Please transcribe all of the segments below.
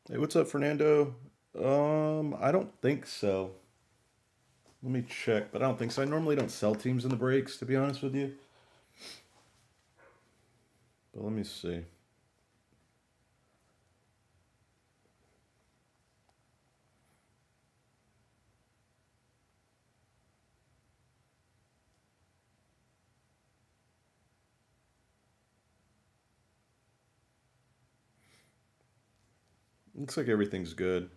Hey, what's up, Fernando? I don't think so. Let me check, but I don't think so. I normally don't sell teams in the breaks, to be honest with you. But let me see. Looks like everything's good.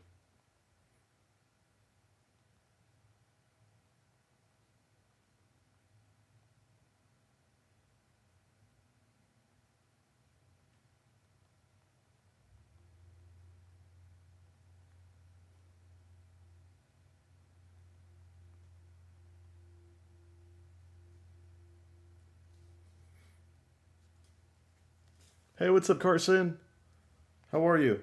Hey, what's up, Carson? How are you?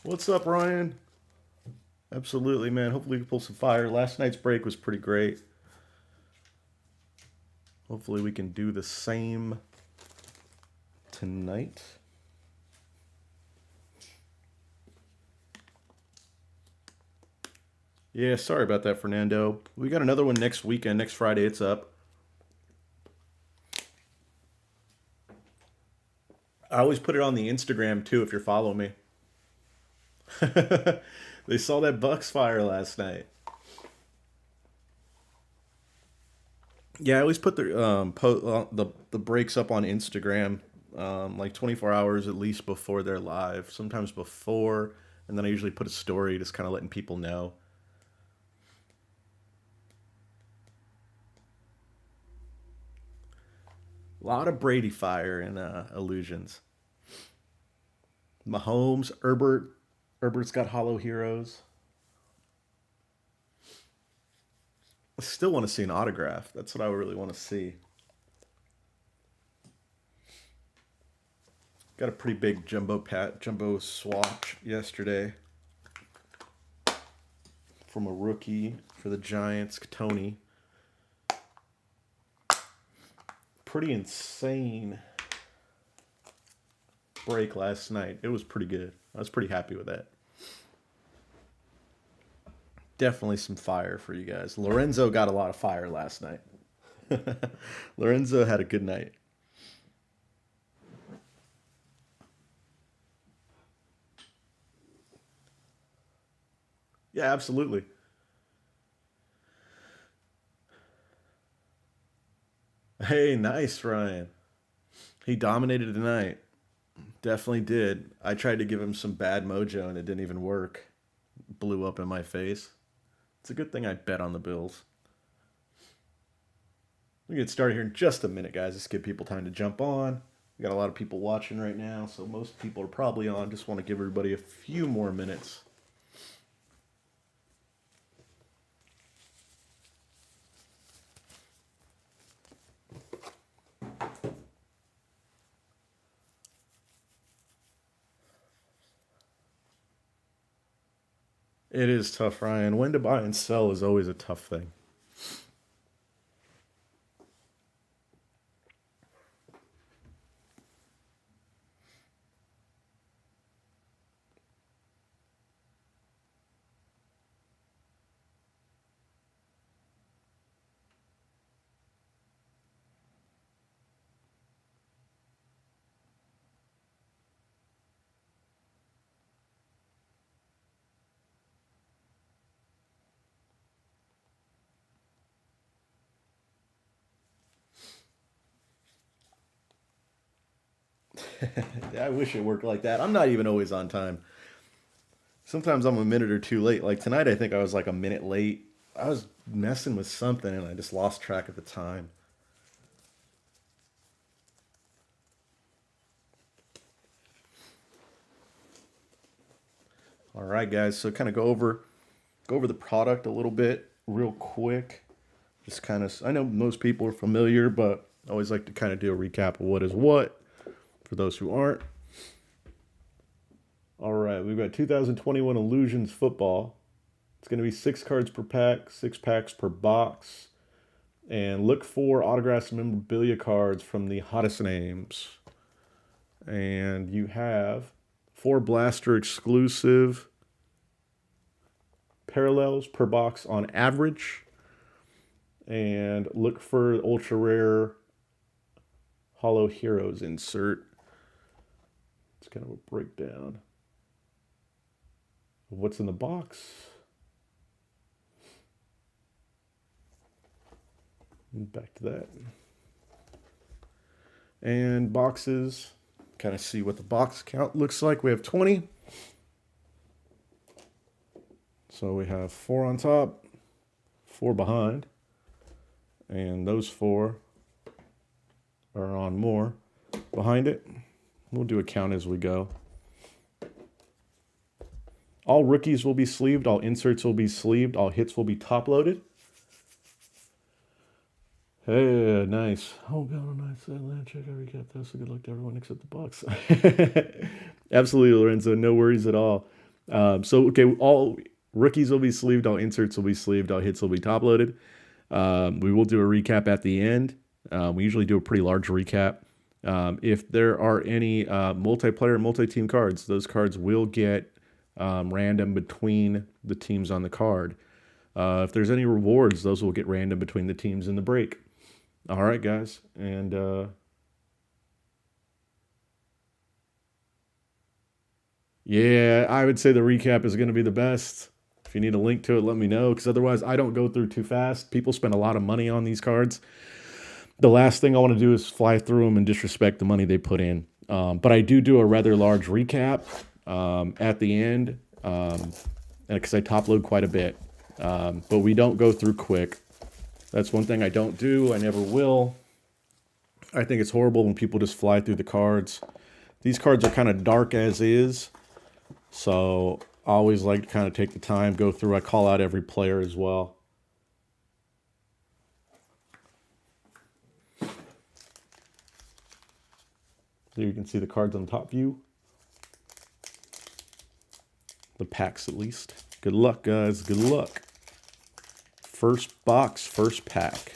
What's up, Ryan? Absolutely, man. Hopefully, we can pull some fire. Last night's break was pretty great. Hopefully, we can do the same tonight. Yeah, sorry about that, Fernando. We got another one next weekend. Next Friday, it's up. I always put it on the Instagram too if you're following me. They saw that Bucks fire last night. Yeah, I always put the breaks up on Instagram, like 24 hours at least before they're live. Sometimes before, and then I usually put a story, just kind of letting people know. A lot of Brady fire and illusions. Mahomes, Herbert. Herbert's got hollow heroes. I still want to see an autograph. That's what I really want to see. Got a pretty big jumbo swatch yesterday from a rookie for the Giants, Tony. Pretty insane break last night. It was pretty good. I was pretty happy with that. Definitely some fire for you guys. Lorenzo got a lot of fire last night. Lorenzo had a good night. Yeah, absolutely. Hey, nice, Ryan. He dominated tonight. Definitely did. I tried to give him some bad mojo and it didn't even work. Blew up in my face. It's a good thing I bet on the Bills. We get started here in just a minute, guys. Just give people time to jump on. We got a lot of people watching right now, so most people are probably on. Just want to give everybody a few more minutes. It is tough, Ryan. When to buy and sell is always a tough thing. I wish it worked like that. I'm not even always on time. Sometimes I'm a minute or two late. Like tonight, I think I was like a minute late. I was messing with something and I just lost track of the time. All right, guys. So kind of go over the product a little bit real quick. Just kind of I know most people are familiar, but I always like to kind of do a recap of what is what for those who aren't. All right, we've got 2021 Illusions football. It's going to be 6 cards per pack, 6 packs per box. And look for autographs and memorabilia cards from the hottest names. And you have 4 blaster exclusive parallels per box on average. And look for ultra rare Holo Heroes insert. It's kind of a breakdown of what's in the box. Back to that. And boxes. Kind of see what the box count looks like. We have 20. So we have 4 on top, 4 behind. And those 4 are on more behind it. We'll do a count as we go. All rookies will be sleeved. All inserts will be sleeved. All hits will be top loaded. Hey, nice. Oh, God, nice. Check every recap. That's a good luck to everyone except the Bucks. Absolutely, Lorenzo. No worries at all. Okay, all rookies will be sleeved. All inserts will be sleeved. All hits will be top loaded. We will do a recap at the end. We usually do a pretty large recap. If there are any multiplayer, multi-team cards, those cards will get random between the teams on the card. If there's any rewards, those will get random between the teams in the break. All right, guys. And yeah, I would say the recap is going to be the best. If you need a link to it, let me know, because otherwise I don't go through too fast. People spend a lot of money on these cards. The last thing I want to do is fly through them and disrespect the money they put in. But I do a rather large recap at the end, because I top load quite a bit. But we don't go through quick. That's one thing I don't do. I never will. I think it's horrible when people just fly through the cards. These cards are kind of dark as is. So I always like to kind of take the time, go through. I call out every player as well. There you can see the cards on the top view. The packs at least. Good luck, guys. Good luck. First box, first pack.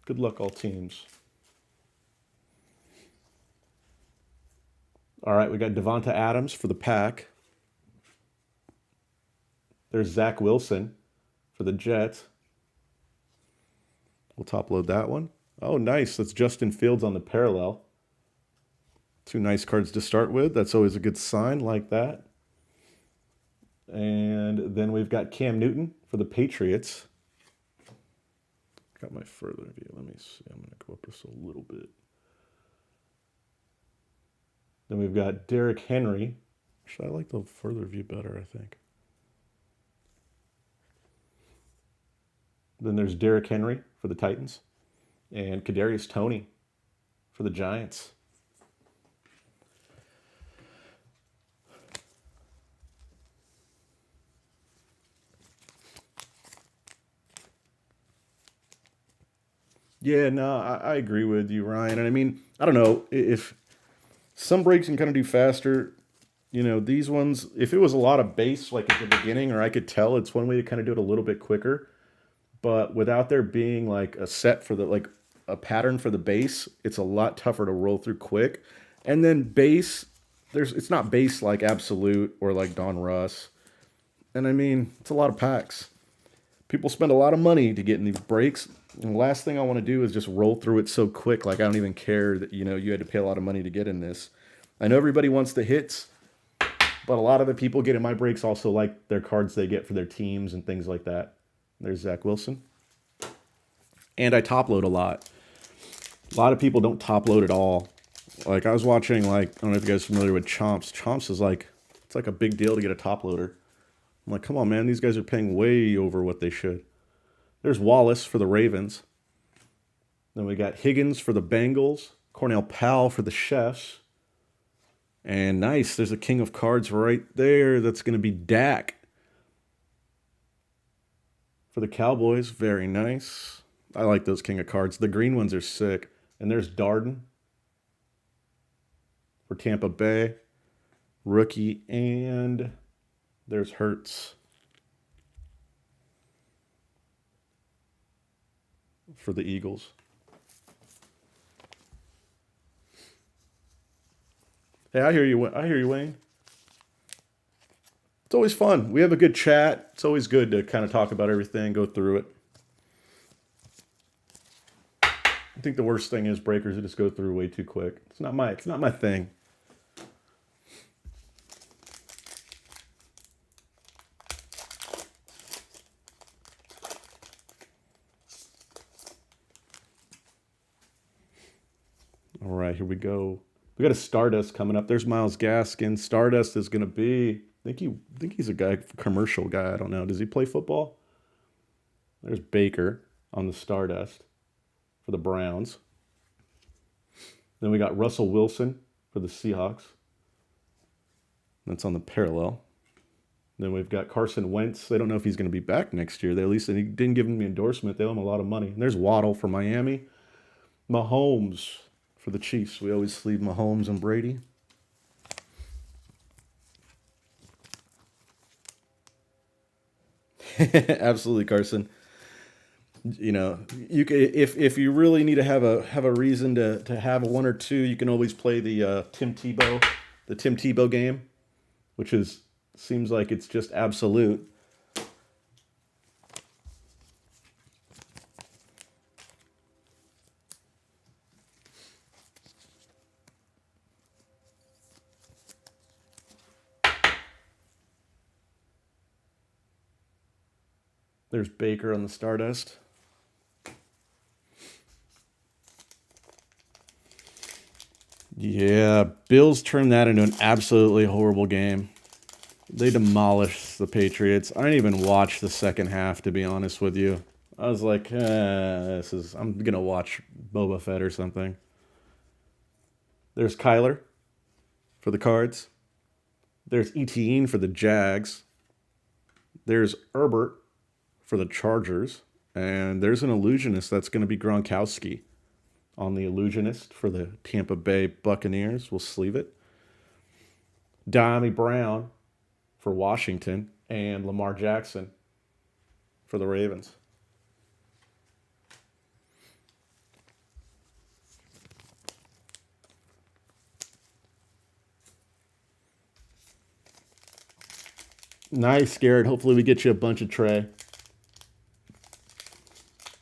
Good luck, all teams. All right, we got Javonte Adams for the pack. There's Zack Wilson for the Jets. We'll top load that one. Oh, nice. That's Justin Fields on the parallel. 2 nice cards to start with. That's always a good sign like that. And then we've got Cam Newton for the Patriots. Got my further view. Let me see. I'm going to go up just a little bit. Then we've got Derrick Henry. Actually, I like the further view better, I think. Then there's Derrick Henry for the Titans. And Kadarius Toney for the Giants. Yeah, no, I agree with you, Ryan. And I mean, I don't know, if some breaks can kind of do faster, these ones, if it was a lot of base like at the beginning, or I could tell, it's one way to kind of do it a little bit quicker. But without there being like a set for the, like a pattern for the base, it's a lot tougher to roll through quick. And then base, it's not base like Absolute or like Don Russ. And I mean, it's a lot of packs. People spend a lot of money to get in these breaks. And the last thing I want to do is just roll through it so quick. Like, I don't even care that, you had to pay a lot of money to get in this. I know everybody wants the hits, but a lot of the people get in my breaks also like their cards they get for their teams and things like that. There's Zack Wilson. And I top load a lot. A lot of people don't top load at all. Like, I was watching, like, I don't know if you guys are familiar with Chomps. Chomps is like, it's like a big deal to get a top loader. I'm like, come on, man. These guys are paying way over what they should. There's Wallace for the Ravens. Then we got Higgins for the Bengals. Cornell Powell for the Chefs. And nice, there's a king of cards right there. That's going to be Dak for the Cowboys. Very nice. I like those king of cards. The green ones are sick. And there's Darden for Tampa Bay. rookie, and there's Hurts for the Eagles. Hey, I hear you, Wayne. It's always fun. We have a good chat. It's always good to kind of talk about everything, go through it. I think the worst thing is breakers that just go through way too quick. It's not my thing. All right, here we go. We got a Stardust coming up. There's Myles Gaskin. Stardust is going to be, I think he's a commercial guy. I don't know. Does he play football? There's Baker on the Stardust for the Browns. Then we got Russell Wilson for the Seahawks. That's on the parallel. Then we've got Carson Wentz. They don't know if he's going to be back next year. At least he didn't give him the endorsement. They owe him a lot of money. And there's Waddle for Miami. Mahomes for the Chiefs. We always leave Mahomes and Brady. Absolutely, Carson. You know, you can, if you really need to have a reason to have a one or two, you can always play the Tim Tebow game, which seems like it's just absolute. There's Baker on the Stardust. Yeah, Bills turned that into an absolutely horrible game. They demolished the Patriots. I didn't even watch the second half, to be honest with you. I was like, I'm going to watch Boba Fett or something. There's Kyler for the Cards. There's Etienne for the Jags. There's Herbert for the Chargers. And there's an illusionist that's going to be Gronkowski on the illusionist for the Tampa Bay Buccaneers. We'll sleeve it. Dami Brown for Washington and Lamar Jackson for the Ravens. Nice, Garrett. Hopefully we get you a bunch of Trey.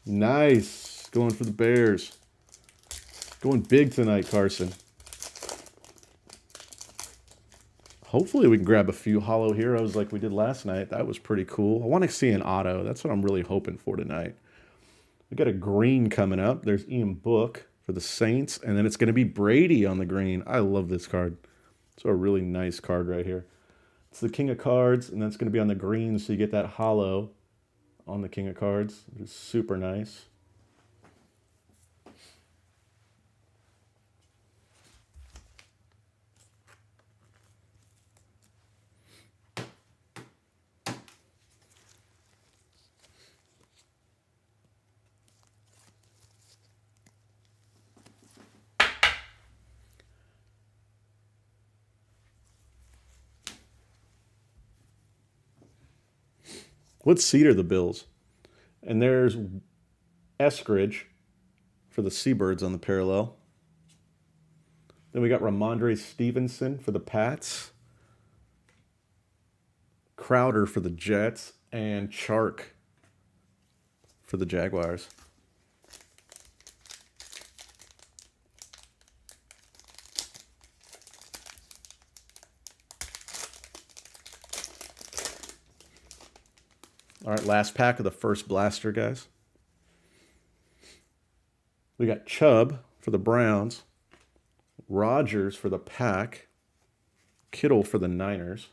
Nice. Going for the Bears. Going big tonight, Carson. Hopefully we can grab a few Hollow Heroes like we did last night. That was pretty cool. I want to see an auto. That's what I'm really hoping for tonight. We got a green coming up. There's Ian Book for the Saints. And then it's going to be Brady on the green. I love this card. It's a really nice card right here. It's the King of Cards, and that's going to be on the green, so you get that hollow on the King of Cards. It's super nice. What seed are the Bills? And there's Eskridge for the Seabirds on the parallel. Then we got Ramondre Stevenson for the Pats. Crowder for the Jets. And Chark for the Jaguars. All right, last pack of the first blaster, guys. We got Chubb for the Browns, Rodgers for the Pack, Kittle for the Niners.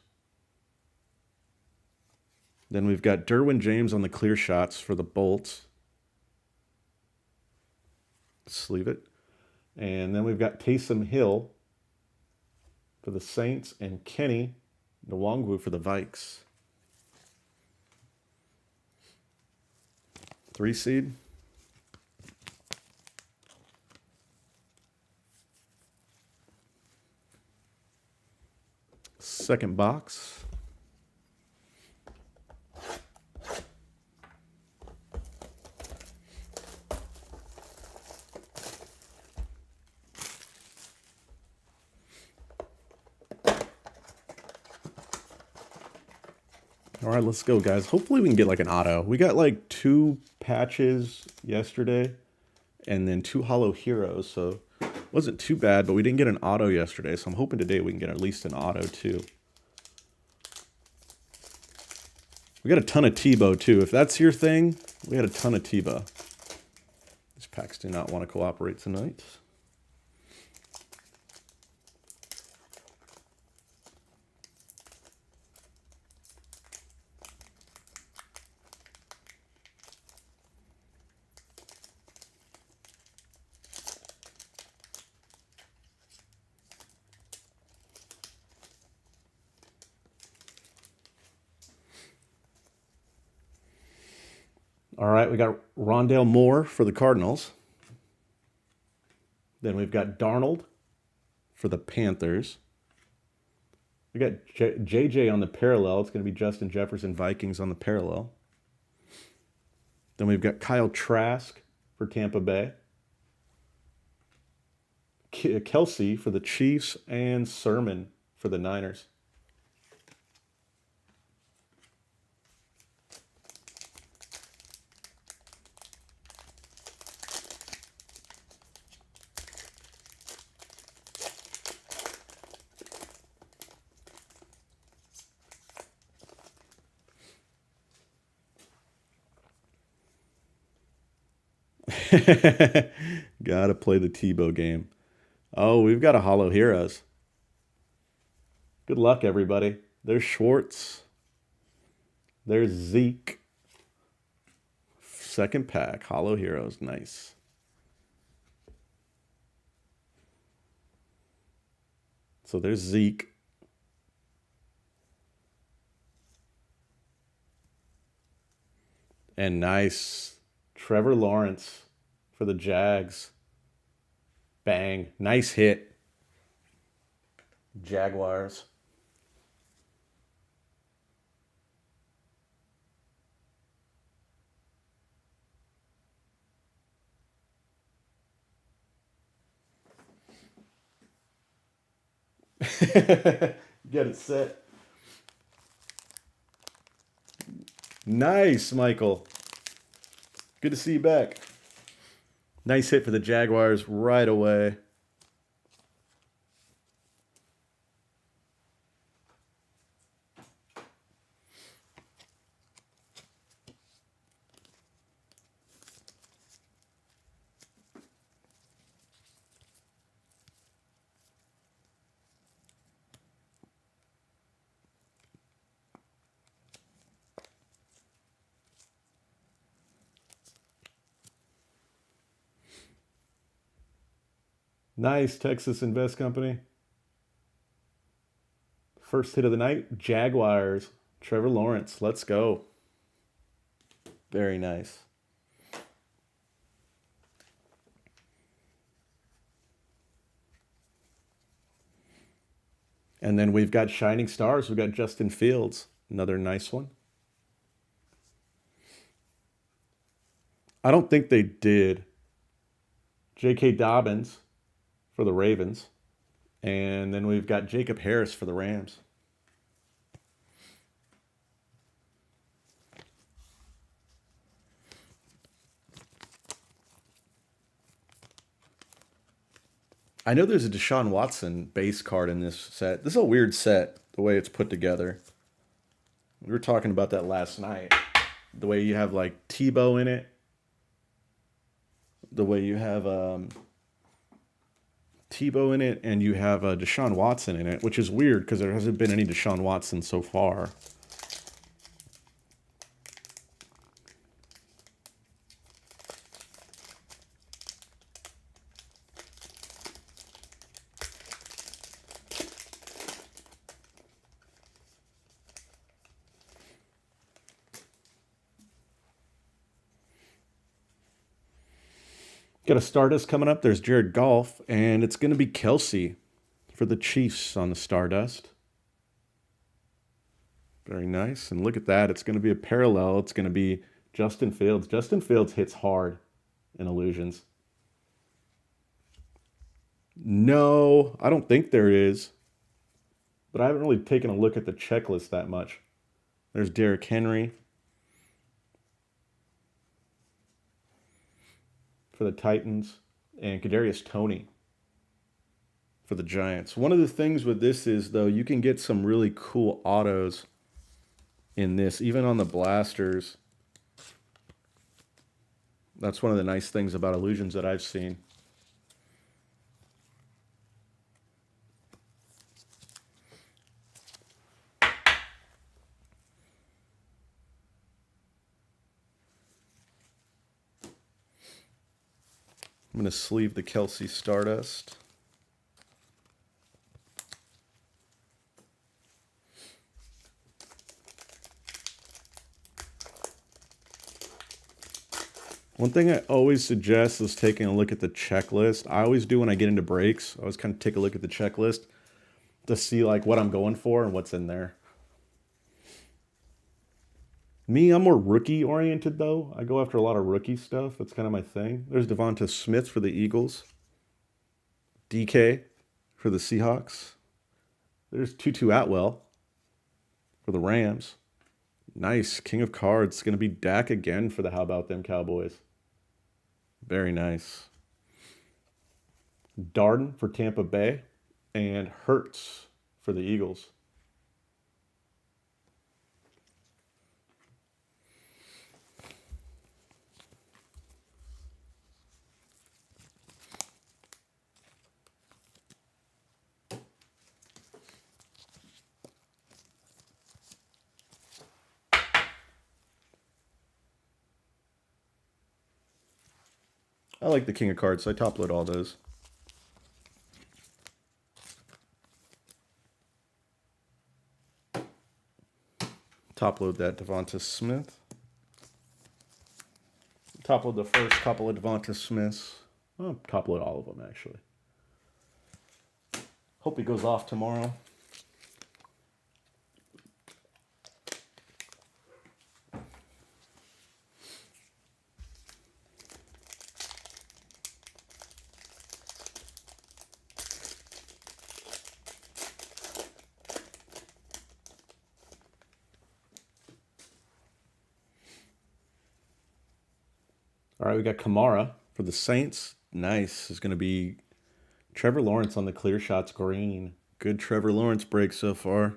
Then we've got Derwin James on the clear shots for the Bolts. Sleeve it. And then we've got Taysom Hill for the Saints and Kenny Nwangwu for the Vikes. 3 seed. Second box. All right, let's go, guys. Hopefully we can get like an auto. We got like 2 patches yesterday and then 2 hollow heroes, so it wasn't too bad, but we didn't get an auto yesterday, so I'm hoping today we can get at least an auto too. We got a ton of Tebow too. If that's your thing, we had a ton of Tebow. These packs do not want to cooperate tonight. All right, we got Rondale Moore for the Cardinals. Then we've got Darnold for the Panthers. We got JJ on the parallel. It's going to be Justin Jefferson Vikings on the parallel. Then we've got Kyle Trask for Tampa Bay. Kelsey for the Chiefs and Sermon for the Niners. Gotta play the Tebow game. Oh, we've got a Hollow Heroes. Good luck, everybody. There's Schwartz. There's Zeke. Second pack, Hollow Heroes. Nice. So there's Zeke. And nice. Trevor Lawrence for the Jags. Bang. Nice hit. Jaguars. Get it set. Nice, Michael. Good to see you back. Nice hit for the Jaguars right away. Nice, Texas Invest Company. First hit of the night, Jaguars. Trevor Lawrence, let's go. Very nice. And then we've got Shining Stars. We've got Justin Fields, another nice one. I don't think they did. J.K. Dobbins for the Ravens. And then we've got Jacob Harris for the Rams. I know there's a Deshaun Watson base card in this set. This is a weird set, the way it's put together. We were talking about that last night. The way you have like Tebow in it. The way you have Tebow in it, and you have Deshaun Watson in it, which is weird because there hasn't been any Deshaun Watson so far. Got a Stardust coming up. There's Jared Goff, and it's going to be Kelsey for the Chiefs on the Stardust. Very nice. And look at that. It's going to be a parallel. It's going to be Justin Fields. Justin Fields hits hard in illusions. No, I don't think there is. But I haven't really taken a look at the checklist that much. There's Derrick Henry for the Titans and Kadarius Toney for the Giants. One of the things with this is, though, you can get some really cool autos in this, even on the blasters. That's one of the nice things about illusions that I've seen. I'm going to sleeve the Kelsey Stardust. One thing I always suggest is taking a look at the checklist. I always do when I get into breaks. I always kind of take a look at the checklist to see like what I'm going for and what's in there. Me, I'm more rookie oriented though. I go after a lot of rookie stuff. That's kind of my thing. There's Javonte Smith for the Eagles. DK for the Seahawks. There's Tutu Atwell for the Rams. Nice. King of Cards. It's going to be Dak again for the How About Them Cowboys. Very nice. Darden for Tampa Bay. And Hurts for the Eagles. I like the King of Cards, so I top load all those. Top load that Javonte Smith. Top load the first couple of Javonte Smiths. Oh, top load all of them, actually. Hope he goes off tomorrow. All right, we got Kamara for the Saints. Nice. Is going to be Trevor Lawrence on the clear shots green. Good Trevor Lawrence break so far.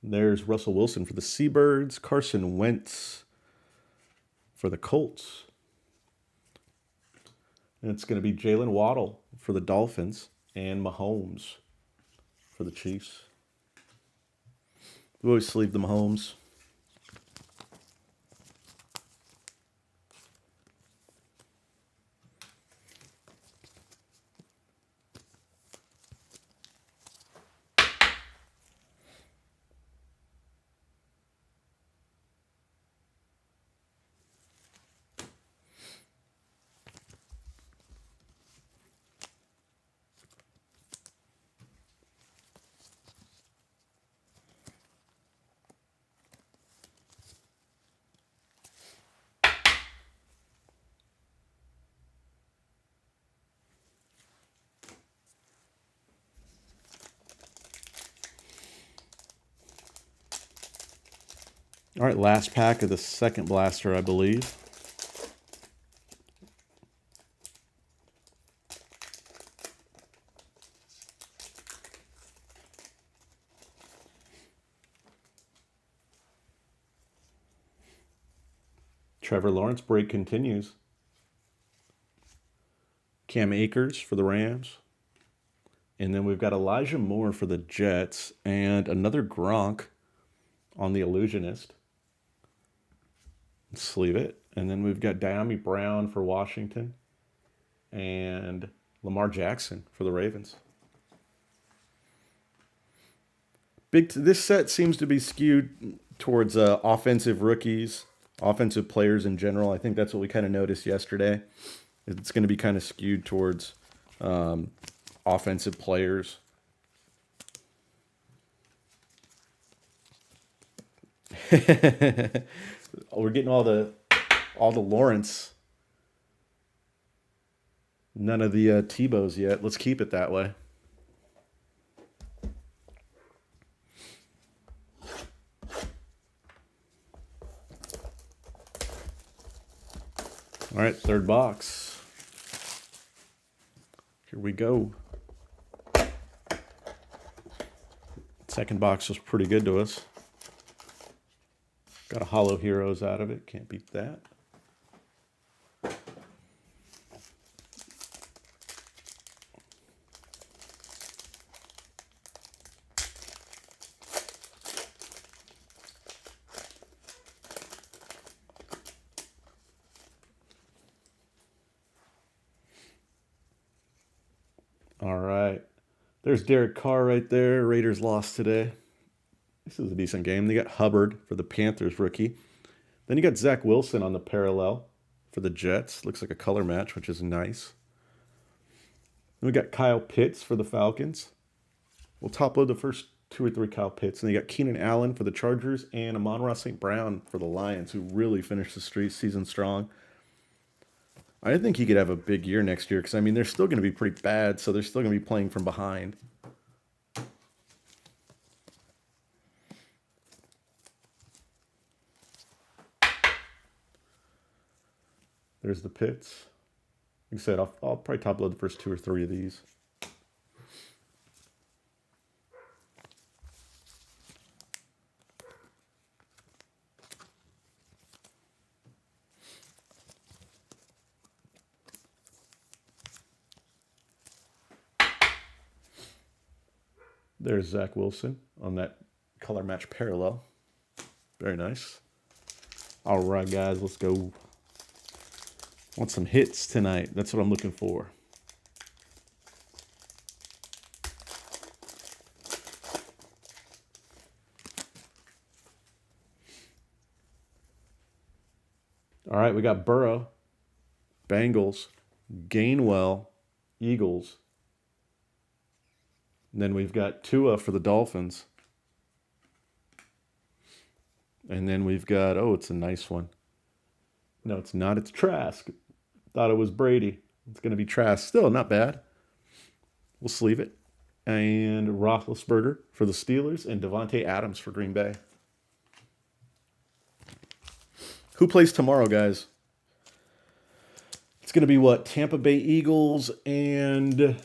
There's Russell Wilson for the Seabirds. Carson Wentz for the Colts. And it's going to be Jalen Waddle for the Dolphins and Mahomes for the Chiefs. We always sleeve the Mahomes. All right, last pack of the second blaster, I believe. Trevor Lawrence break continues. Cam Akers for the Rams. And then we've got Elijah Moore for the Jets and another Gronk on the Illusionist. Sleeve it. And then we've got Diami Brown for Washington and Lamar Jackson for the Ravens. This set seems to be skewed towards offensive rookies, offensive players in general. I think that's what we kind of noticed yesterday. It's going to be kind of skewed towards offensive players. We're getting all the Lawrence. None of the Tebows yet. Let's keep it that way. All right, third box. Here we go. Second box was pretty good to us. Got a Hollow Heroes out of it. Can't beat that. All right. There's Derek Carr right there. Raiders lost today. This is a decent game. They got Hubbard for the Panthers rookie. Then you got Zack Wilson on the parallel for the Jets. Looks like a color match, which is nice. Then we got Kyle Pitts for the Falcons. We'll top load the first 2 or 3 Kyle Pitts. And then you got Keenan Allen for the Chargers and Amon-Ra St. Brown for the Lions, who really finished the season strong. I think he could have a big year next year because, I mean, they're still going to be pretty bad, so they're still going to be playing from behind. There's the Pitts. Like I said, I'll probably top load the first 2 or 3 of these. There's Zack Wilson on that color match parallel. Very nice. All right, guys, let's go. Want some hits tonight. That's what I'm looking for. All right, we got Burrow, Bengals, Gainwell, Eagles. And then we've got Tua for the Dolphins. And then we've got, oh, it's a nice one. No, it's not. It's Trask. Thought it was Brady. It's going to be Trask. Still not bad. We'll sleeve it. And Roethlisberger for the Steelers and Javonte Adams for Green Bay. Who plays tomorrow, guys? It's going to be what? Tampa Bay Eagles, and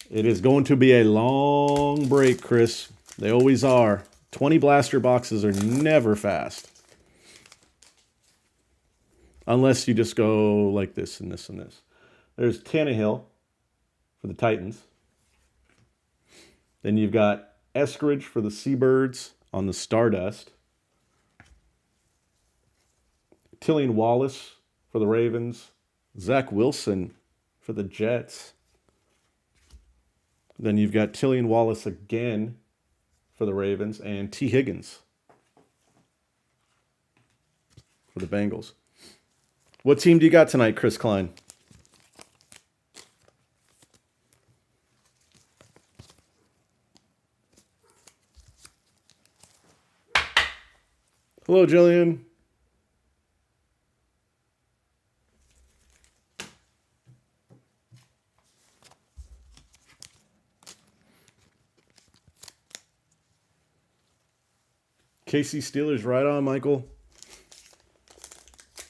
it is going to be a long break, Chris. They always are. 20 blaster boxes are never fast. Unless you just go like this and this and this. There's Tannehill for the Titans. Then you've got Eskridge for the Seabirds on the Stardust. Tillian Wallace for the Ravens. Zack Wilson for the Jets. Then you've got Tillian Wallace again for the Ravens and T. Higgins for the Bengals. What team do you got tonight, Chris Klein? Hello, Jillian. KC Steelers, right on, Michael.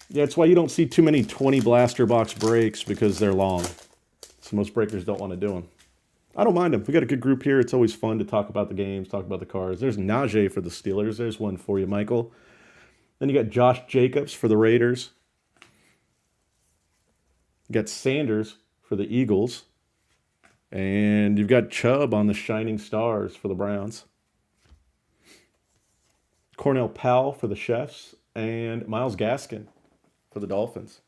Yeah, it's why you don't see too many 20 blaster box breaks, because they're long. So most breakers don't want to do them. I don't mind them. We got a good group here. It's always fun to talk about the games, talk about the cards. There's Najee for the Steelers. There's one for you, Michael. Then you got Josh Jacobs for the Raiders. You got Sanders for the Eagles. And you've got Chubb on the Shining Stars for the Browns. Cornell Powell for the Chefs, and Myles Gaskin for the Dolphins.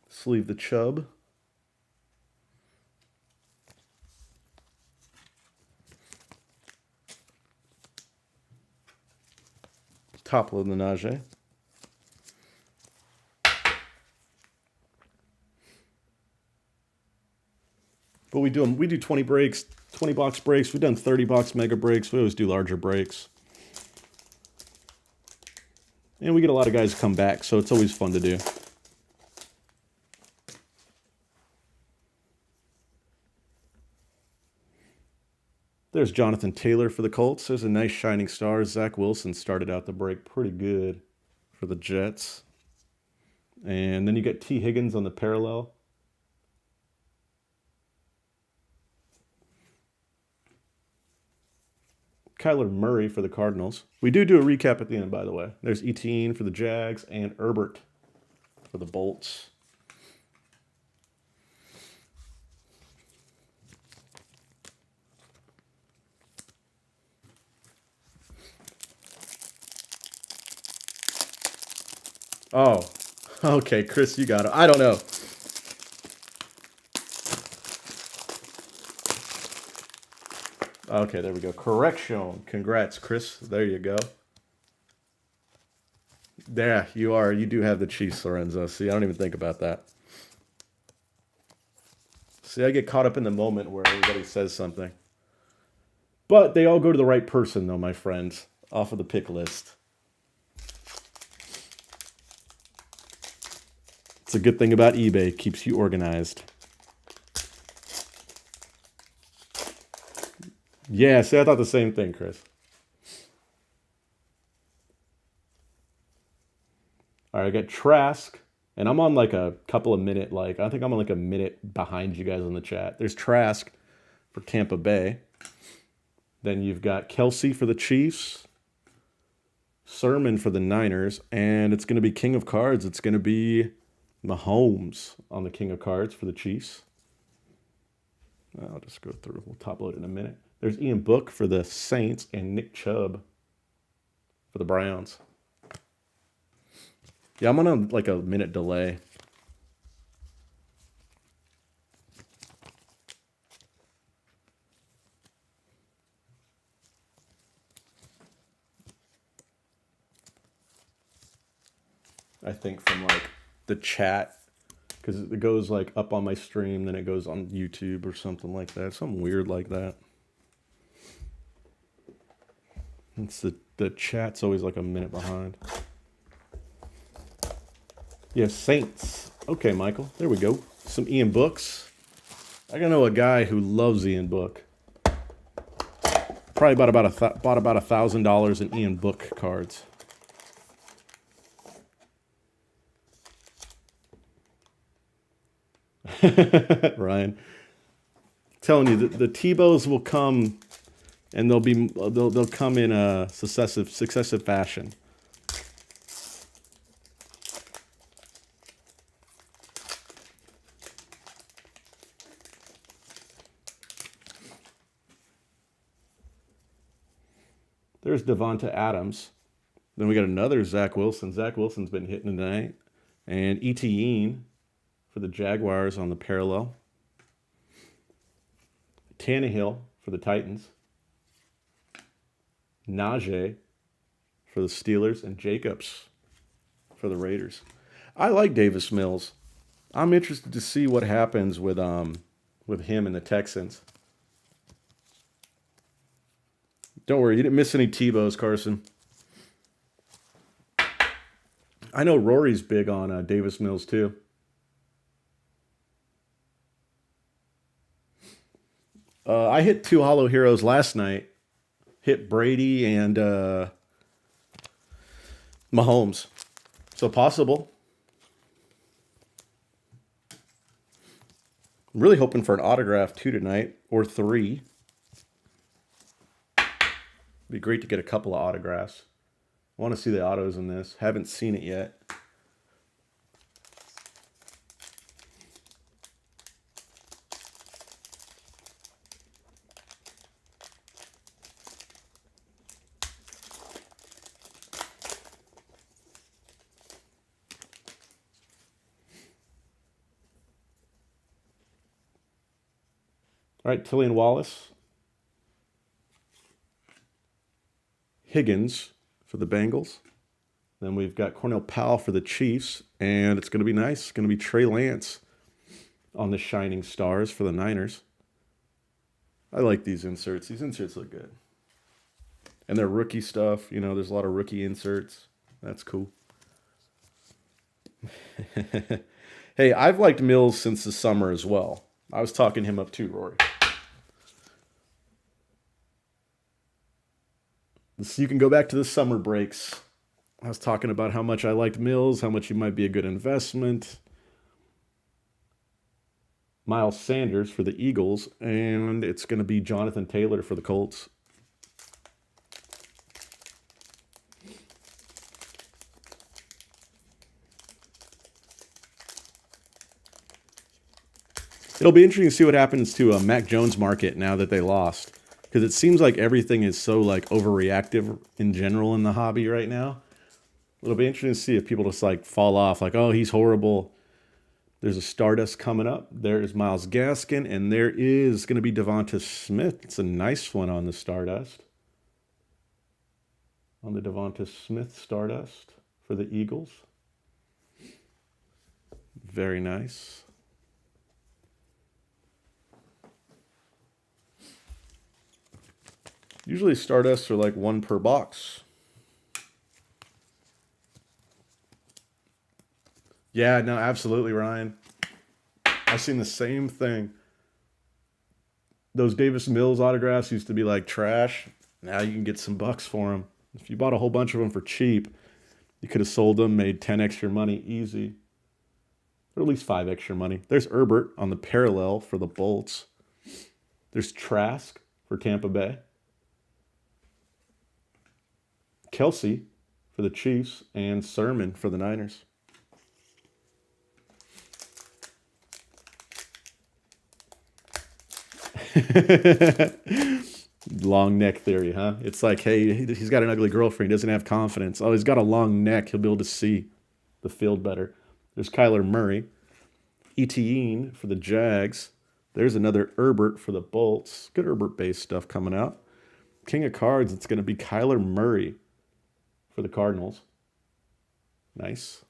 Sleeve the Chubb. Top load the Najee. But we do 20 breaks, 20 box breaks. We've done 30 box mega breaks. We always do larger breaks. And we get a lot of guys come back, so it's always fun to do. There's Jonathan Taylor for the Colts. There's a nice shining star. Zack Wilson started out the break pretty good for the Jets. And then you get T. Higgins on the parallel. Kyler Murray for the Cardinals. We do a recap at the end, by the way. There's Etienne for the Jags and Herbert for the Bolts. Oh, okay, Chris, you got it. I don't know. Okay, there we go. Correction. Congrats, Chris. There you go. There, you are. You do have the Chiefs, Lorenzo. See, I don't even think about that. See, I get caught up in the moment where everybody says something. But they all go to the right person, though, my friends, off of the pick list. It's a good thing about eBay. It keeps you organized. Yeah, see, I thought the same thing, Chris. All right, I got Trask, and I'm on like a couple of minute, I think I'm on like a minute behind you guys on the chat. There's Trask for Tampa Bay. Then you've got Kelsey for the Chiefs, Sermon for the Niners, and it's going to be King of Cards. It's going to be Mahomes on the King of Cards for the Chiefs. I'll just go through. We'll top load in a minute. There's Ian Book for the Saints and Nick Chubb for the Browns. Yeah, I'm on like a minute delay. I think from like the chat, because it goes like up on my stream, then it goes on YouTube or something like that. Something weird like that. It's the chat's always like a minute behind. Yeah, Saints. Okay, Michael. There we go. Some Ian Books. I know a guy who loves Ian Book. Probably bought about $1,000 in Ian Book cards. Ryan, telling you the Tebows will come, and they'll come in a successive fashion. There's Devonta Adams. Then we got another Zack Wilson. Zack Wilson's been hitting tonight, and Etienne for the Jaguars on the parallel. Tannehill for the Titans. Najee for the Steelers, and Jacobs for the Raiders. I like Davis Mills. I'm interested to see what happens with him and the Texans. Don't worry, you didn't miss any Tebows, Carson. I know Rory's big on Davis Mills too. I hit 2 Hollow Heroes last night. Hit Brady and Mahomes. So possible. I'm really hoping for an autograph 2 tonight, or 3. Be great to get a couple of autographs. I want to see the autos in this. Haven't seen it yet. All right, Tillian Wallace. Higgins for the Bengals. Then we've got Cornell Powell for the Chiefs. And it's going to be nice. It's going to be Trey Lance on the Shining Stars for the Niners. I like these inserts. These inserts look good. And they're rookie stuff. You know, there's a lot of rookie inserts. That's cool. Hey, I've liked Mills since the summer as well. I was talking him up too, Rory. So you can go back to the summer breaks. I was talking about how much I liked Mills, how much he might be a good investment. Miles Sanders for the Eagles, and it's going to be Jonathan Taylor for the Colts. It'll be interesting to see what happens to Mac Jones' market now that they lost, because it seems like everything is so like overreactive in general in the hobby right now. It'll be interesting to see if people just like fall off, like, oh, he's horrible. There's a Stardust coming up. There's Myles Gaskin, and there is going to be Devonta Smith. It's a nice one on the Stardust. On the Devonta Smith Stardust for the Eagles. Very nice. Usually Stardusts are like one per box. Yeah, no, absolutely, Ryan. I've seen the same thing. Those Davis Mills autographs used to be like trash. Now you can get some bucks for them. If you bought a whole bunch of them for cheap, you could have sold them, made 10 extra money easy. Or at least 5 extra money. There's Herbert on the parallel for the Bolts. There's Trask for Tampa Bay. Kelsey for the Chiefs, and Sermon for the Niners. Long neck theory, huh? It's like, hey, he's got an ugly girlfriend. He doesn't have confidence. Oh, he's got a long neck. He'll be able to see the field better. There's Kyler Murray. Etienne for the Jags. There's another Herbert for the Bolts. Good Herbert-based stuff coming out. King of Cards, it's going to be Kyler Murray for the Cardinals. Nice.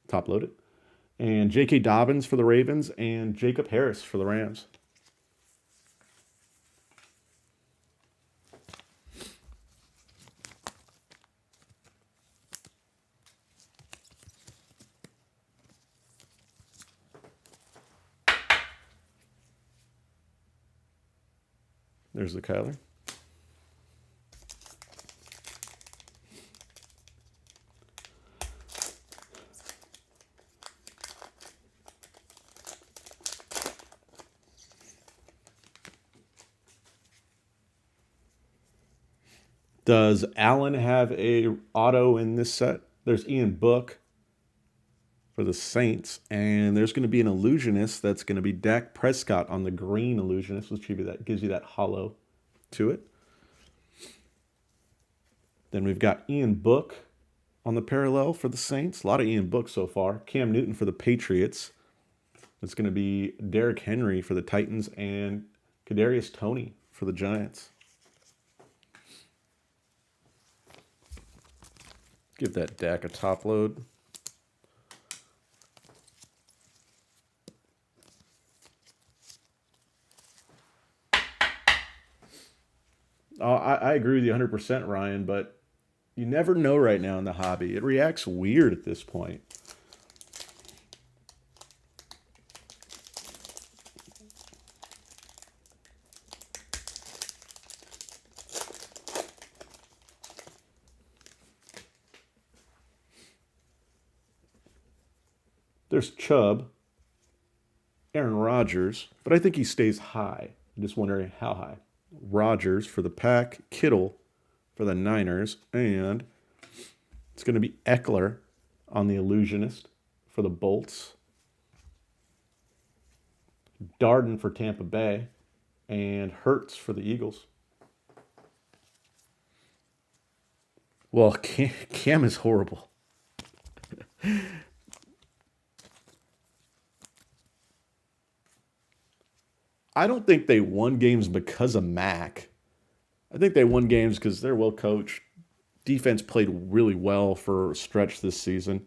Top loaded. And J.K. Dobbins for the Ravens, and Jacob Harris for the Rams. There's the Kyler. Does Allen have a auto in this set? There's Ian Book for the Saints, and there's going to be an illusionist that's going to be Dak Prescott on the green illusionist, which gives you that hollow to it. Then we've got Ian Book on the parallel for the Saints. A lot of Ian Book so far. Cam Newton for the Patriots. It's going to be Derrick Henry for the Titans, and Kadarius Toney for the Giants. Give that Dak a top load. I agree with you 100%, Ryan, but you never know right now in the hobby. It reacts weird at this point. There's Chubb, Aaron Rodgers, but I think he stays high. I'm just wondering how high. Rodgers for the Pack, Kittle for the Niners, and it's going to be Eckler on the Illusionist for the Bolts. Darden for Tampa Bay, and Hurts for the Eagles. Well, Cam is horrible. I don't think they won games because of Mac. I think they won games because they're well coached. Defense played really well for a stretch this season.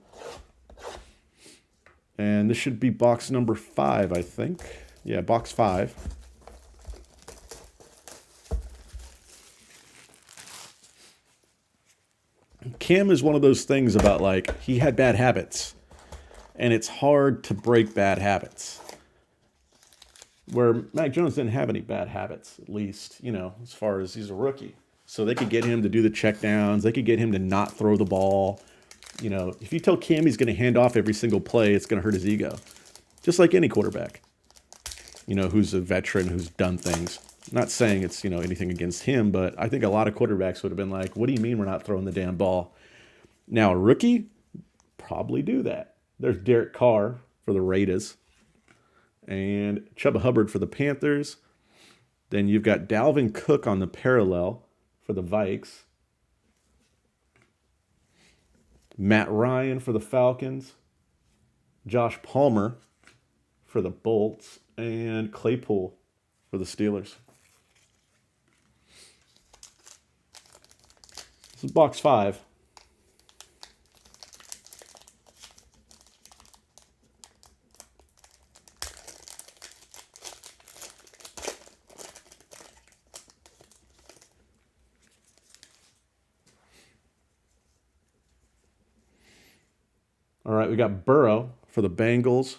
And this should be box number 5, I think. Yeah, box 5. Cam is one of those things about like he had bad habits, and it's hard to break bad habits. Where Mac Jones didn't have any bad habits, at least, as far as he's a rookie. So they could get him to do the checkdowns. They could get him to not throw the ball. If you tell Cam he's going to hand off every single play, it's going to hurt his ego. Just like any quarterback, who's a veteran, who's done things. Not saying it's, anything against him, but I think a lot of quarterbacks would have been like, what do you mean we're not throwing the damn ball? Now, a rookie, probably do that. There's Derek Carr for the Raiders and Chuba Hubbard for the Panthers. Then you've got Dalvin Cook on the parallel for the Vikes. Matt Ryan for the Falcons. Josh Palmer for the Bolts. And Claypool for the Steelers. This is box 5. All right, we got Burrow for the Bengals.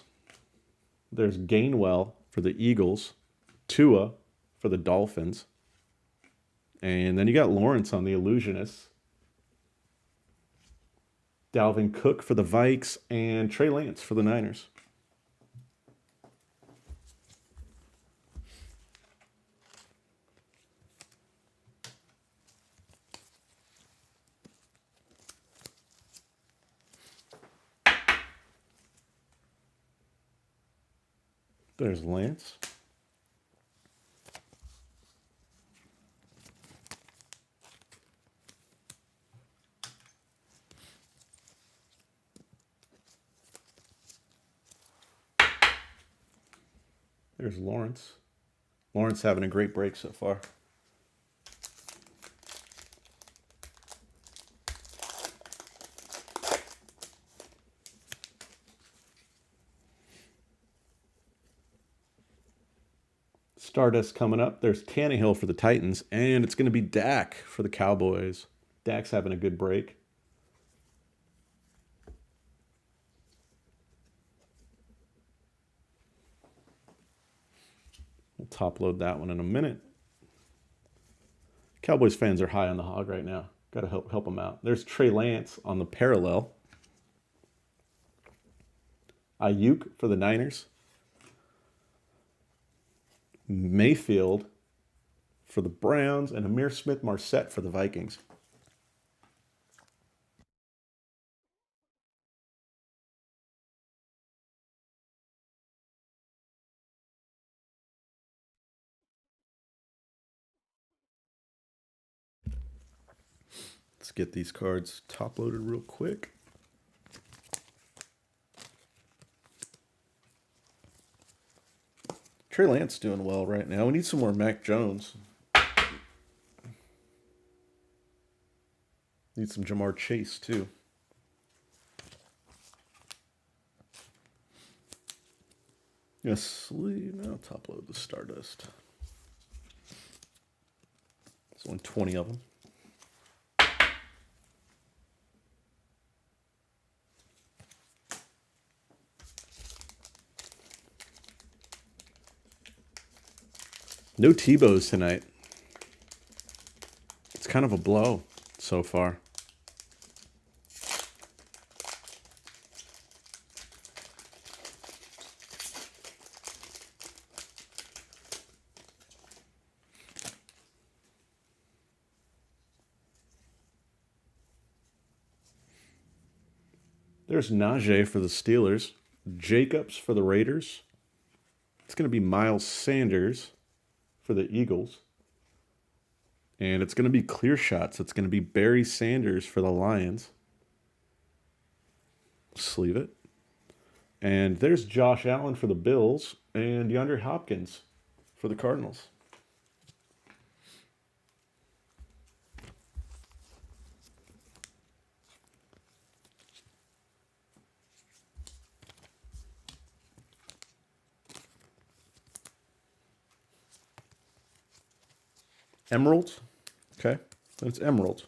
There's Gainwell for the Eagles. Tua for the Dolphins. And then you got Lawrence on the Illusionists. Dalvin Cook for the Vikes. And Trey Lance for the Niners. There's Lance. There's Lawrence. Lawrence having a great break so far. Stardust coming up. There's Tannehill for the Titans, and it's going to be Dak for the Cowboys. Dak's having a good break. We'll top load that one in a minute. Cowboys fans are high on the hog right now. Got to help them out. There's Trey Lance on the parallel. Ayuk for the Niners. Mayfield for the Browns, and Amir Smith-Marset for the Vikings. Let's get these cards top loaded real quick. Trey Lance doing well right now. We need some more Mac Jones. Need some Jamar Chase too. Yes, now top load the Stardust. There's only 20 of them. No Tebows tonight. It's kind of a blow so far. There's Najee for the Steelers. Jacobs for the Raiders. It's going to be Miles Sanders for the Eagles. And it's going to be clear shots. It's going to be Barry Sanders for the Lions. Sleeve it. And there's Josh Allen for the Bills and DeAndre Hopkins for the Cardinals. Emerald. Okay, that's emerald.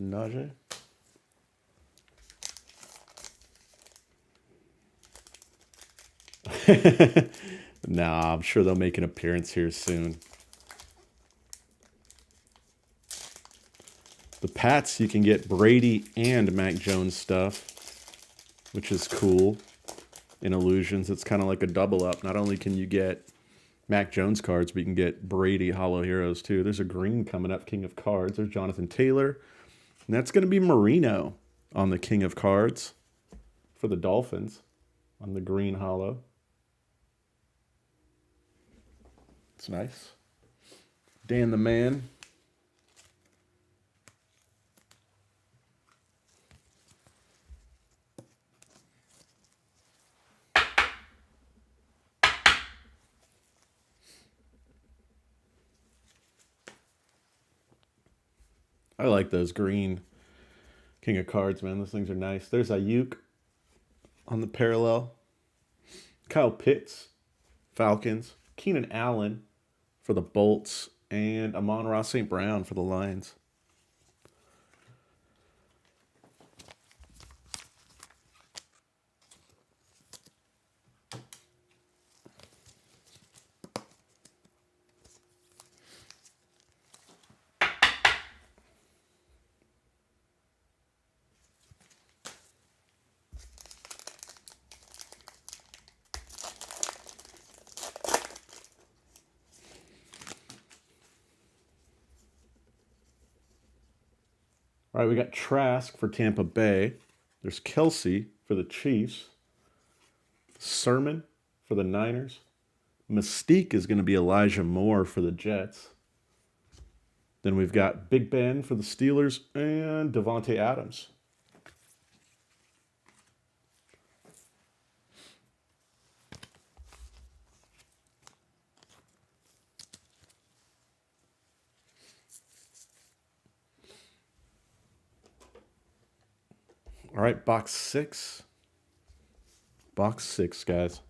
Najee. Nah, I'm sure they'll make an appearance here soon. The Pats, you can get Brady and Mac Jones stuff, which is cool. In Illusions, it's kind of like a double up. Not only can you get Mac Jones cards, but you can get Brady Hollow Heroes too. There's a green coming up, King of Cards. There's Jonathan Taylor. And that's going to be Marino on the King of Cards for the Dolphins on the green hollow. It's nice. Dan the Man. I like those green King of Cards, man. Those things are nice. There's Ayuk on the parallel. Kyle Pitts, Falcons. Keenan Allen for the Bolts. And Amon-Ra St. Brown for the Lions. All right, we got Trask for Tampa Bay. There's Kelsey for the Chiefs. Sermon for the Niners. Mystique is going to be Elijah Moore for the Jets. Then we've got Big Ben for the Steelers and Davante Adams. All right, box 6. Box 6, guys.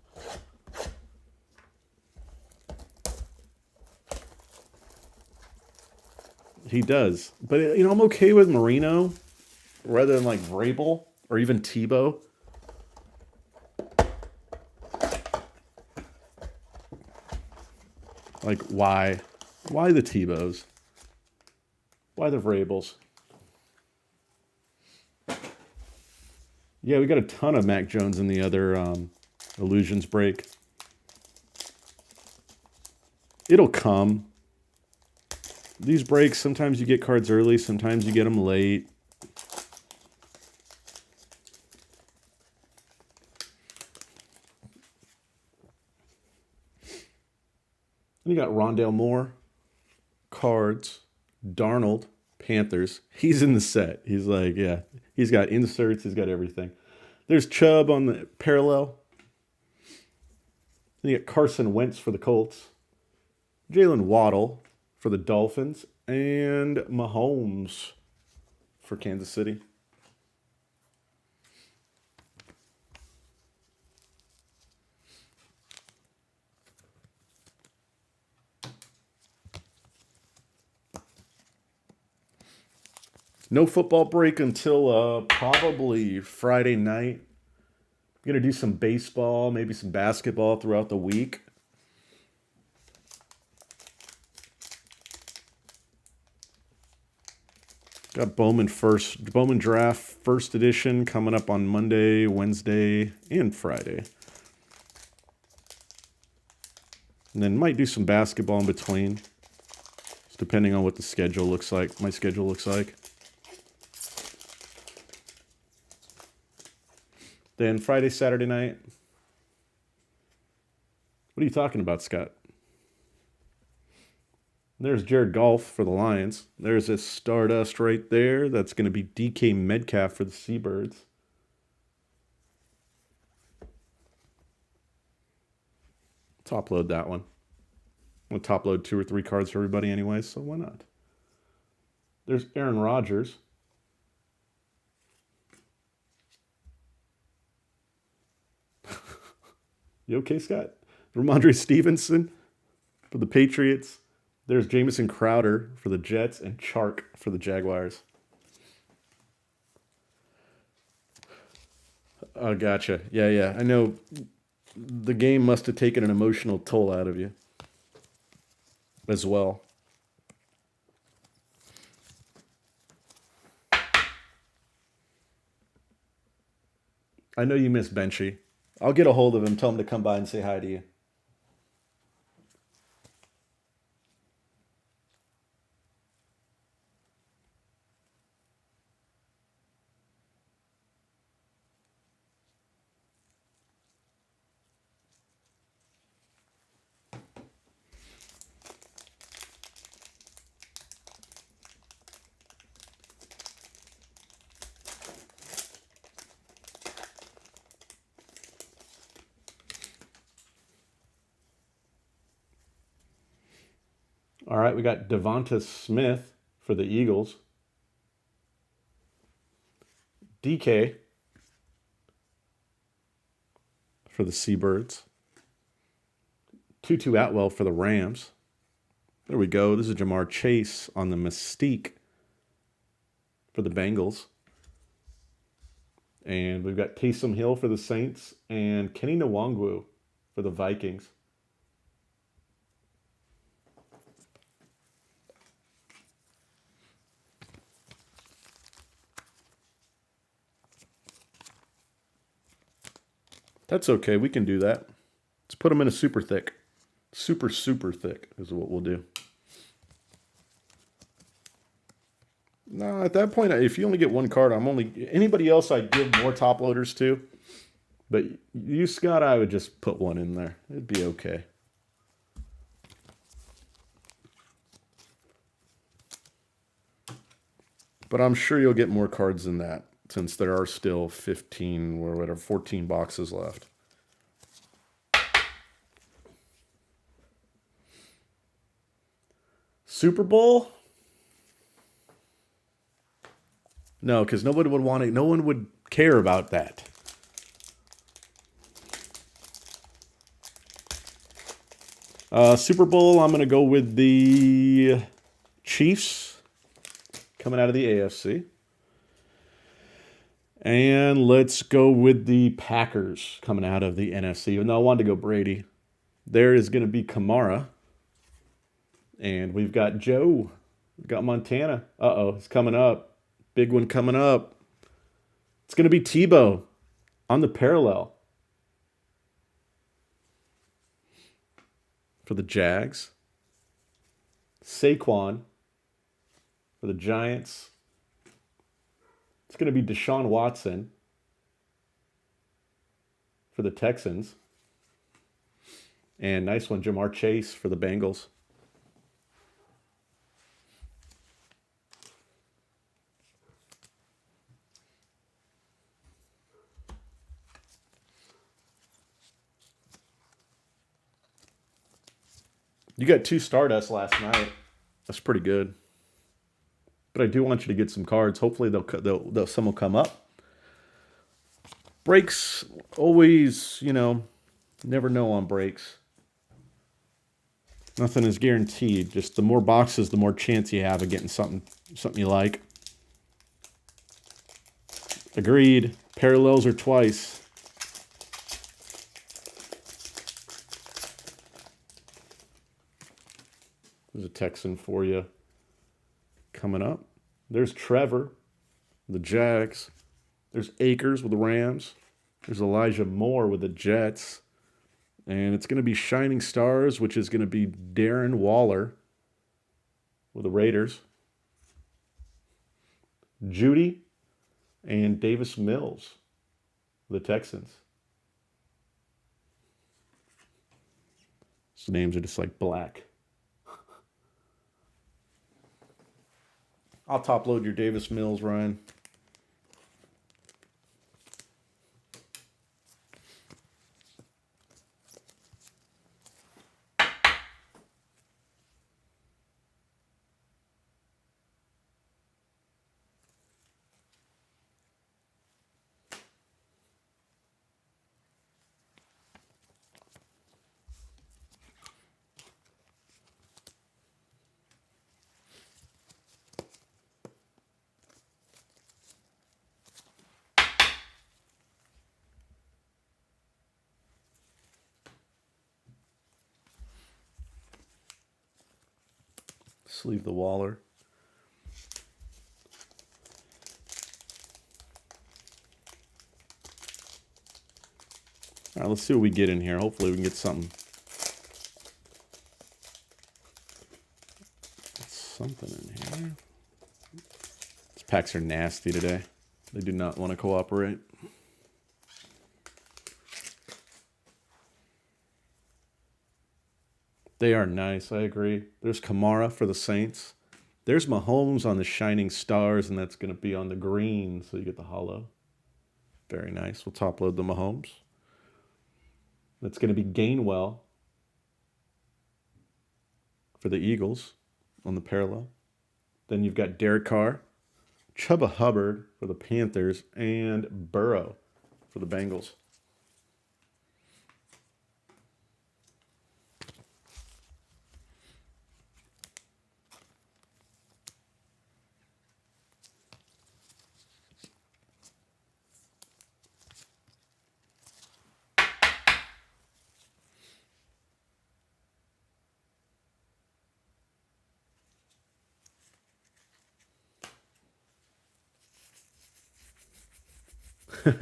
He does. But, you know, I'm okay with Marino rather than, like, Vrabel or even Tebow. Like, why? Why the Tebows? Why the Vrabels? Yeah, we got a ton of Mac Jones in the other Illusions break. It'll come. These breaks, sometimes you get cards early, sometimes you get them late. And you got Rondale Moore, Cards, Darnold, Panthers. He's in the set. He's like, yeah, he's got inserts, he's got everything. There's Chubb on the parallel. Then you got Carson Wentz for the Colts, Jalen Waddle for the Dolphins, and Mahomes for Kansas City. No football break until probably Friday night. I'm going to do some baseball, maybe some basketball throughout the week. Got Bowman Draft First Edition coming up on Monday, Wednesday, and Friday. And then might do some basketball in between, just depending on what the schedule looks like, my schedule looks like. Then Friday, Saturday night. What are you talking about, Scott? There's Jared Goff for the Lions. There's a Stardust right there. That's going to be DK Metcalf for the Seabirds. Top load that one. I'm going to top load 2 or 3 cards for everybody anyway, so why not? There's Aaron Rodgers. You okay, Scott? Ramondre Stevenson for the Patriots. There's Jamison Crowder for the Jets and Chark for the Jaguars. Oh, gotcha. Yeah, yeah. I know the game must have taken an emotional toll out of you as well. I know you miss Benchy. I'll get a hold of him, tell him to come by and say hi to you. All right, we got Devonta Smith for the Eagles. DK for the Seabirds. Tutu Atwell for the Rams. There we go. This is Jamar Chase on the Mystique for the Bengals. And we've got Taysom Hill for the Saints and Kenny Nwangwu for the Vikings. That's okay. We can do that. Let's put them in a super thick. Super, super thick is what we'll do. No, at that point, if you only get one card, anybody else I'd give more top loaders to. But you, Scott, I would just put one in there. It'd be okay. But I'm sure you'll get more cards than that, since there are still 15 or whatever, 14 boxes left. Super Bowl? No, because nobody would want it. No one would care about that. Super Bowl, I'm going to go with the Chiefs coming out of the AFC. And let's go with the Packers coming out of the NFC. Even though I wanted to go Brady. There is going to be Kamara. And we've got Joe. We've got Montana. Uh-oh, it's coming up. Big one coming up. It's going to be Tebow on the parallel for the Jags. Saquon for the Giants. It's going to be Deshaun Watson for the Texans. And nice one, Jamar Chase for the Bengals. You got 2 Stardust last night. That's pretty good. But I do want you to get some cards. Hopefully some will come up. Breaks, always, never know on breaks. Nothing is guaranteed. Just the more boxes, the more chance you have of getting something you like. Agreed. Parallels are twice. There's a Texan for you coming up. There's Trevor, the Jags. There's Akers with the Rams. There's Elijah Moore with the Jets. And it's going to be Shining Stars, which is going to be Darren Waller with the Raiders. Judy and Davis Mills with the Texans. These names are just like black. I'll top load your Davis Mills, Ryan. Sleeve the Waller. All right, let's see what we get in here. Hopefully we can get something. Something in here. These packs are nasty today. They do not want to cooperate. They are nice, I agree. There's Kamara for the Saints. There's Mahomes on the Shining Stars, and that's going to be on the green, so you get the hollow. Very nice. We'll top load the Mahomes. That's going to be Gainwell for the Eagles on the parallel. Then you've got Derek Carr, Chuba Hubbard for the Panthers, and Burrow for the Bengals.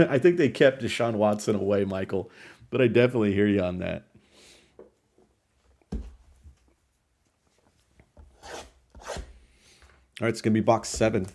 I think they kept Deshaun Watson away, Michael, but I definitely hear you on that. All right, it's going to be box 7.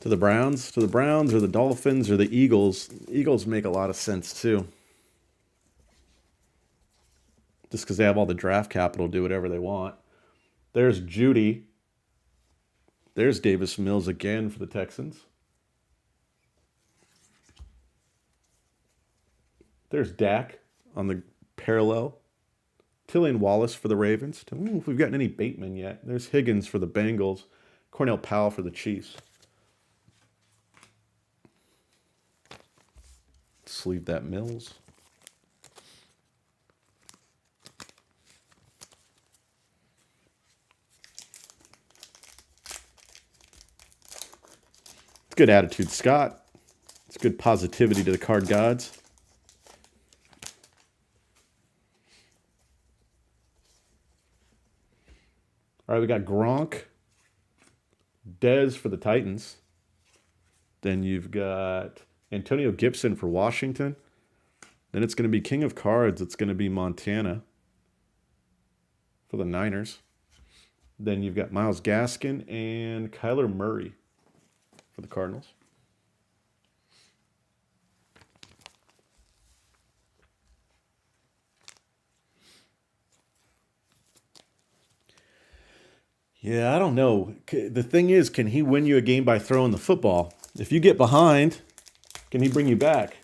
To the Browns or the Dolphins or the Eagles. Eagles make a lot of sense too. Just because they have all the draft capital to do whatever they want. There's Judy. There's Davis Mills again for the Texans. There's Dak on the parallel. Tillian Wallace for the Ravens. I don't know if we've gotten any Bateman yet. There's Higgins for the Bengals. Cornell Powell for the Chiefs. Sleeve that Mills. It's good attitude, Scott. It's good positivity to the card gods. All right, we got Gronk. Dez for the Titans. Then you've got Antonio Gibson for Washington. Then it's going to be King of Cards. It's going to be Montana for the Niners. Then you've got Myles Gaskin and Kyler Murray for the Cardinals. Yeah, I don't know. The thing is, can he win you a game by throwing the football? If you get behind, can he bring you back?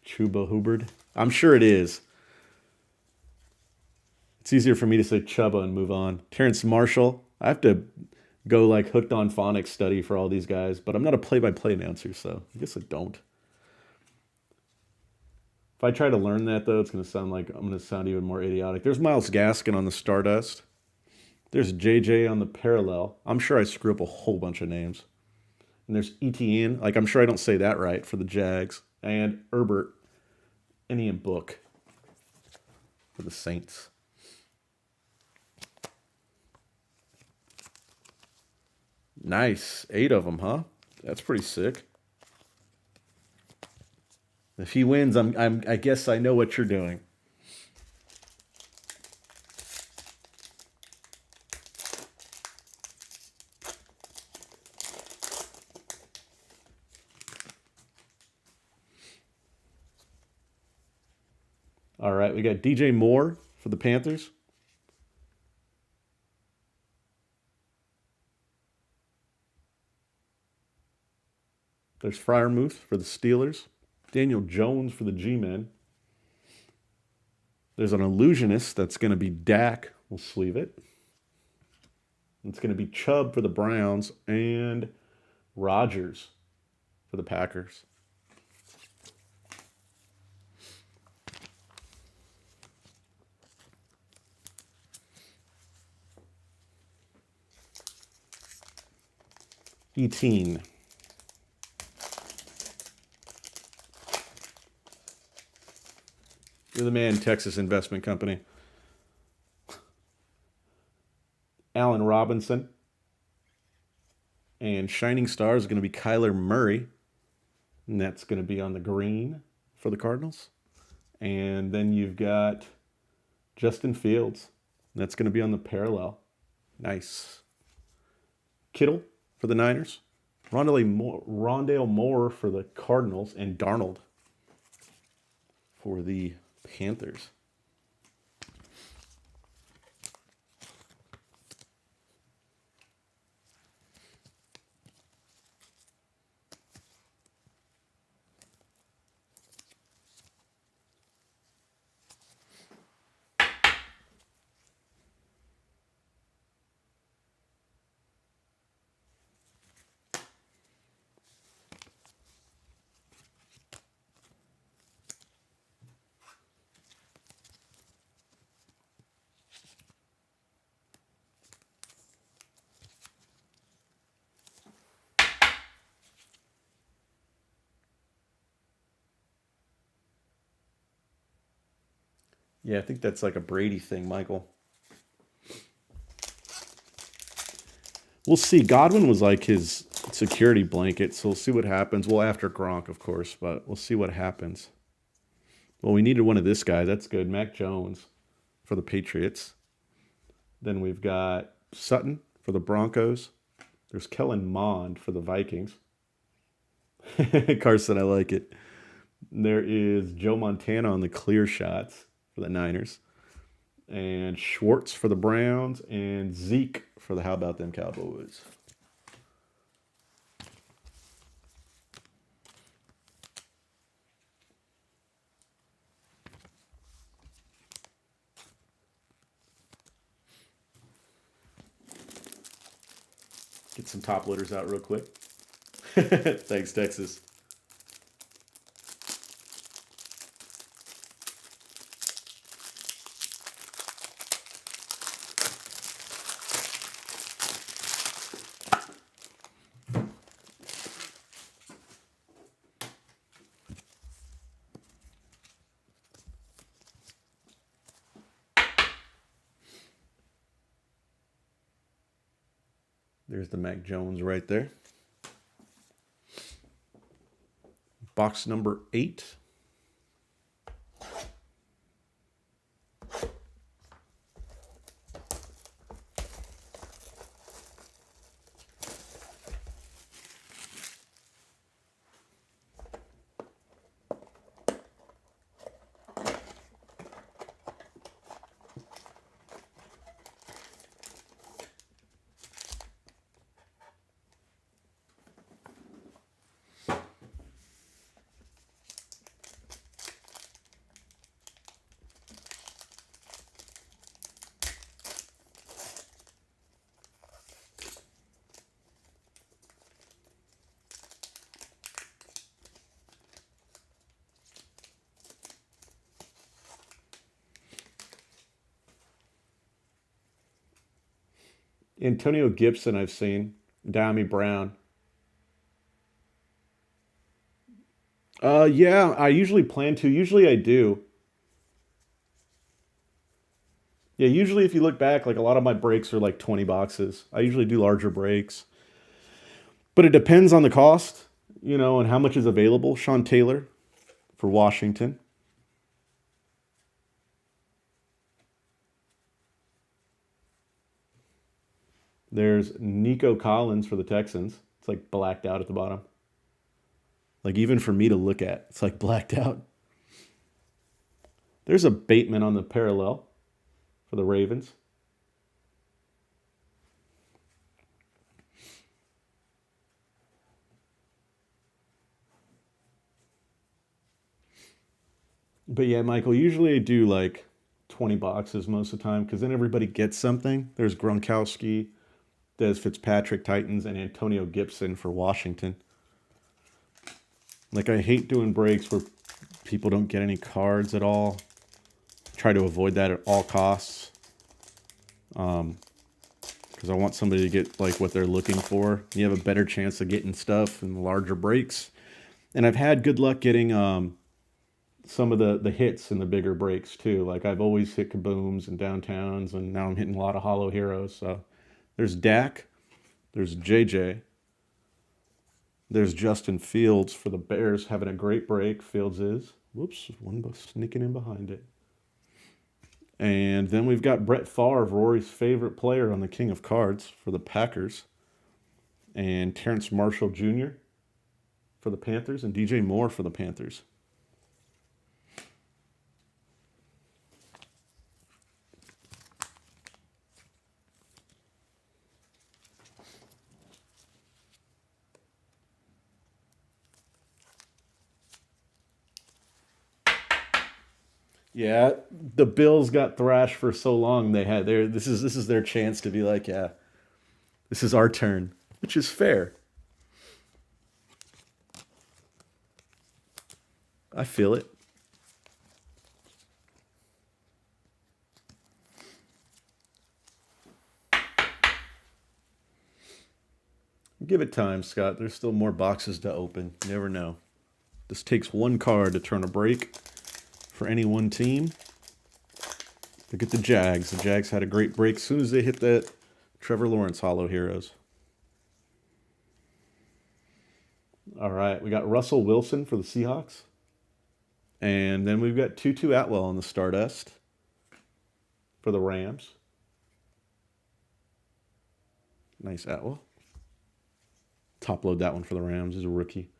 Chuba Hubbard. I'm sure it is. It's easier for me to say Chuba and move on. Terrence Marshall. I have to go like hooked on phonics study for all these guys, but I'm not a play-by-play announcer, so I guess I don't. If I try to learn that, though, it's going to sound like I'm going to sound even more idiotic. There's Myles Gaskin on the Stardust. There's JJ on the Parallel. I'm sure I screw up a whole bunch of names. And there's ETN. Like, I'm sure I don't say that right for the Jags. And Herbert, Ian Book for the Saints. Nice. 8 of them, huh? That's pretty sick. If he wins, I guess I know what you're doing. All right, we got DJ Moore for the Panthers. There's Freiermuth for the Steelers. Daniel Jones for the G-Men. There's an illusionist that's going to be Dak. We'll sleeve it. It's going to be Chubb for the Browns and Rodgers for the Packers. You're the man, Texas Investment Company. Allen Robinson. And Shining Star is going to be Kyler Murray. And that's going to be on the green for the Cardinals. And then you've got Justin Fields. That's going to be on the parallel. Nice. Kittle for the Niners. Rondale Moore for the Cardinals. And Darnold for the Panthers. Yeah, I think that's like a Brady thing, Michael. We'll see. Godwin was like his security blanket, so we'll see what happens. Well, after Gronk, of course, but we'll see what happens. Well, we needed one of this guy. That's good. Mac Jones for the Patriots. Then we've got Sutton for the Broncos. There's Kellen Mond for the Vikings. Carson, I like it. There is Joe Montana on the clear shots for the Niners. And Schwartz for the Browns. And Zeke for the How About Them Cowboys. Get some top loaders out real quick. Thanks, Texas. There's the Mac Jones right there. Box number 8. Antonio Gibson I've seen. Dami Brown. Yeah, I usually plan to. Usually I do. Yeah, usually if you look back, like a lot of my breaks are like 20 boxes. I usually do larger breaks. But it depends on the cost, and how much is available. Sean Taylor for Washington. There's Nico Collins for the Texans. It's like blacked out at the bottom. Like even for me to look at, it's like blacked out. There's a Bateman on the parallel for the Ravens. But yeah, Michael, usually I do like 20 boxes most of the time because then everybody gets something. There's Gronkowski, Des Fitzpatrick, Titans, and Antonio Gibson for Washington. Like, I hate doing breaks where people don't get any cards at all. Try to avoid that at all costs. Because I want somebody to get like what they're looking for. You have a better chance of getting stuff in the larger breaks. And I've had good luck getting some of the hits in the bigger breaks too. Like I've always hit kabooms and downtowns, and now I'm hitting a lot of hollow heroes. So there's Dak, there's JJ, there's Justin Fields for the Bears having a great break. Fields is. Whoops, one sneaking in behind it. And then we've got Brett Favre, Rory's favorite player on the King of Cards for the Packers. And Terrence Marshall Jr. for the Panthers, and DJ Moore for the Panthers. Yeah, the Bills got thrashed for so long. They had their this is their chance to be like, yeah, this is our turn, which is fair. I feel it. Give it time, Scott. There's still more boxes to open. You never know. This takes one card to turn a break for any one team. Look at the Jags. The Jags had a great break as soon as they hit that Trevor Lawrence Hollow Heroes. All right, we got Russell Wilson for the Seahawks. And then we've got Tutu Atwell on the Stardust for the Rams. Nice Atwell. Top load that one for the Rams. He's a rookie.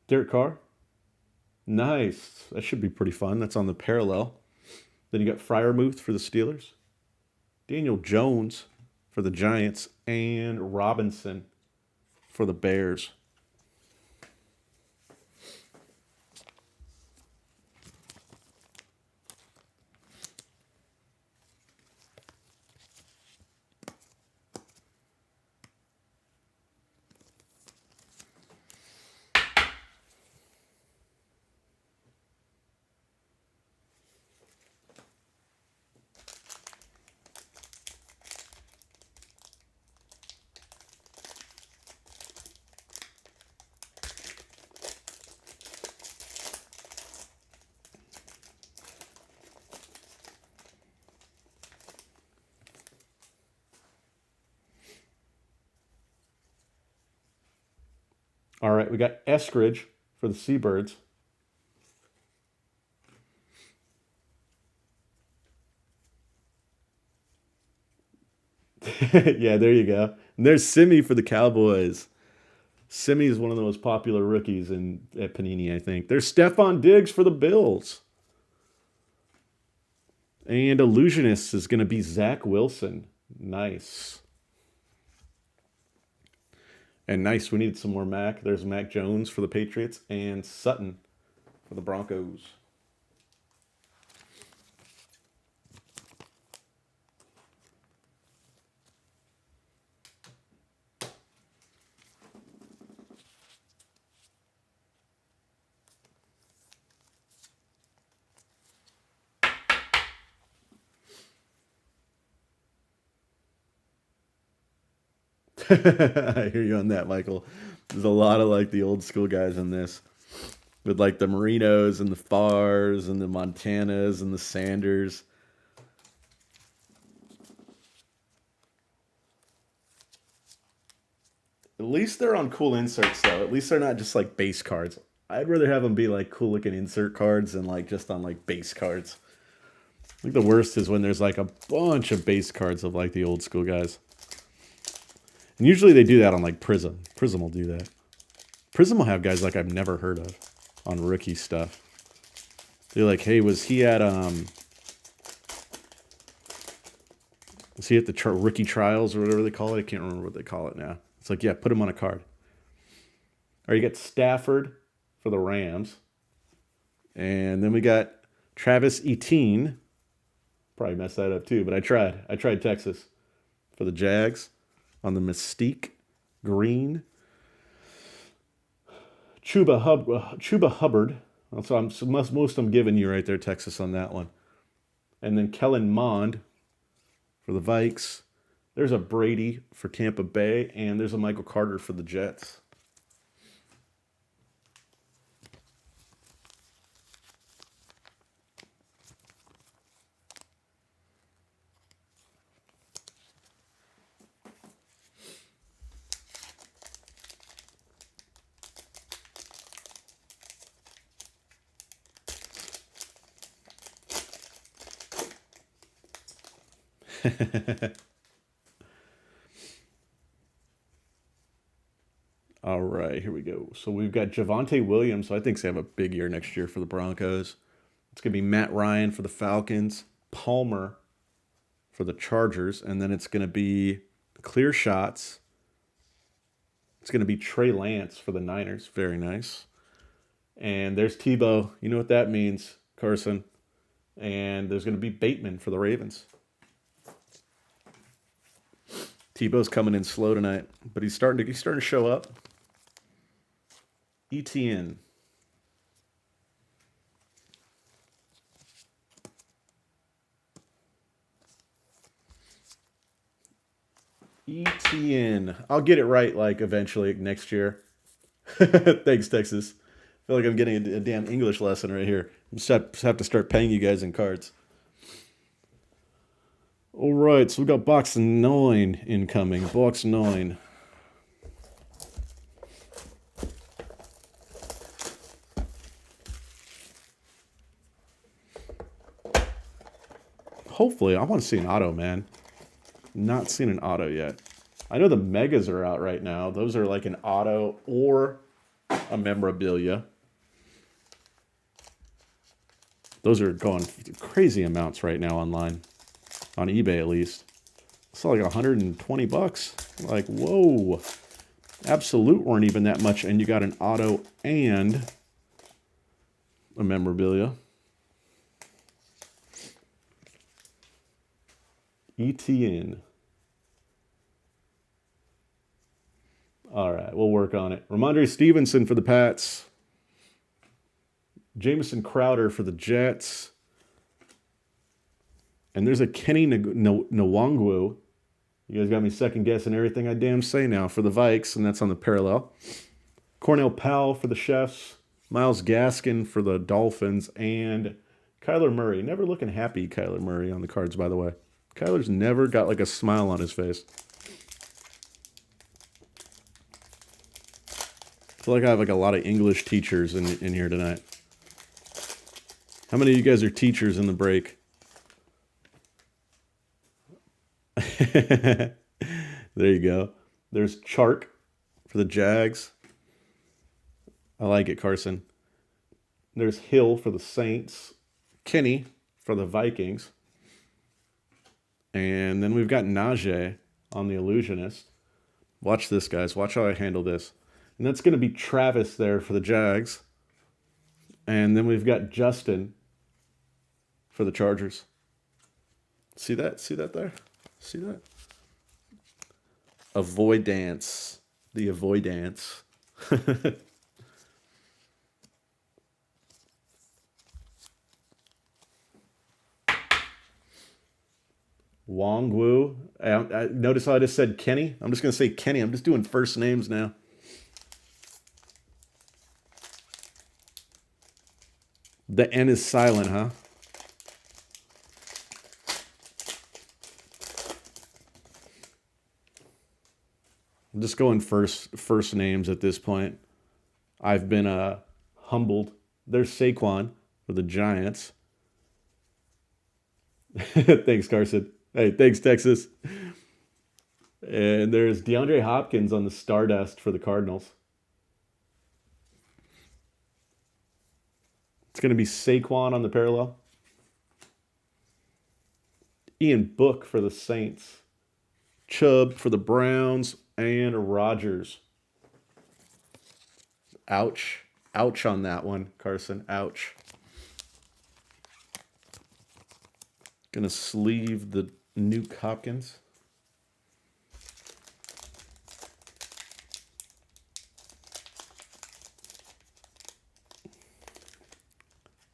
Derek Carr. Nice. That should be pretty fun. That's on the parallel. Then you got Freiermuth for the Steelers. Daniel Jones for the Giants. And Robinson for the Bears. All right, we got Eskridge for the Seabirds. Yeah, there you go. And there's Simi for the Cowboys. Simi is one of the most popular rookies at Panini, I think. There's Stephon Diggs for the Bills. And Illusionist is going to be Zack Wilson. Nice. And nice, we needed some more Mac. There's Mac Jones for the Patriots and Sutton for the Broncos. I hear you on that, Michael. There's a lot of like the old school guys in this, with like the Marinos and the Fars and the Montanas and the Sanders. At least they're on cool inserts, though. At least they're not just like base cards. I'd rather have them be like cool looking insert cards than like just on like base cards. I think the worst is when there's like a bunch of base cards of like the old school guys. And usually they do that on like Prism. Prism will do that. Prism will have guys like I've never heard of on rookie stuff. They're like, hey, was he at the rookie trials or whatever they call it? I can't remember what they call it now. It's like, yeah, put him on a card. Or you get Stafford for the Rams. And then we got Travis Etienne. Probably messed that up too, but I tried. I tried Texas for the Jags on the Mystique green. Chuba Hubbard. So most I'm giving you right there, Texas, on that one. And then Kellen Mond for the Vikes. There's a Brady for Tampa Bay, and there's a Michael Carter for the Jets. All right, here we go. So we've got Javonte Williams. So I think he's going to have a big year next year for the Broncos. It's going to be Matt Ryan for the Falcons, Palmer for the Chargers, and then it's going to be Clear Shots. It's going to be Trey Lance for the Niners. Very nice. And there's Tebow. You know what that means, Carson. And there's going to be Bateman for the Ravens. Tebow's coming in slow tonight, but he's starting to show up. ETN. ETN. I'll get it right like eventually next year. Thanks, Texas. I feel like I'm getting a damn English lesson right here. I just have to start paying you guys in cards. All right, so we got box 9 incoming. Box 9. Hopefully, I want to see an auto, man. Not seen an auto yet. I know the megas are out right now. Those are like an auto or a memorabilia. Those are going crazy amounts right now online. On eBay, at least. It's like 120 bucks. Like, whoa. Absolute weren't even that much, and you got an auto and a memorabilia. ETN. All right, we'll work on it. Ramondre Stevenson for the Pats. Jamison Crowder for the Jets. And there's a Kenny Nwangwu. You guys got me second guessing everything I damn say now for the Vikes, and that's on the parallel. Cornell Powell for the Chefs. Myles Gaskin for the Dolphins. And Kyler Murray. Never looking happy, Kyler Murray, on the cards, by the way. Kyler's never got like a smile on his face. I feel like I have like a lot of English teachers in here tonight. How many of you guys are teachers in the break? There you go. There's Chark for the Jags. I like it, Carson. There's Hill for the Saints. Kenny for the Vikings. And then we've got Najee on the Illusionist. Watch this, guys. Watch how I handle this. And that's going to be Travis there for the Jags. And then we've got Justin for the Chargers. See that? See that there? See that? Avoidance. The avoidance. Wongwu. I notice how I just said Kenny. I'm just going to say Kenny. I'm just doing first names now. The N is silent, huh? I'm just going first names at this point. I've been humbled. There's Saquon for the Giants. Thanks, Carson. Hey, thanks, Texas. And there's DeAndre Hopkins on the Stardust for the Cardinals. It's going to be Saquon on the parallel. Ian Book for the Saints. Chubb for the Browns. And Rodgers. Ouch. Ouch on that one, Carson. Ouch. Gonna sleeve the Nuke Hopkins.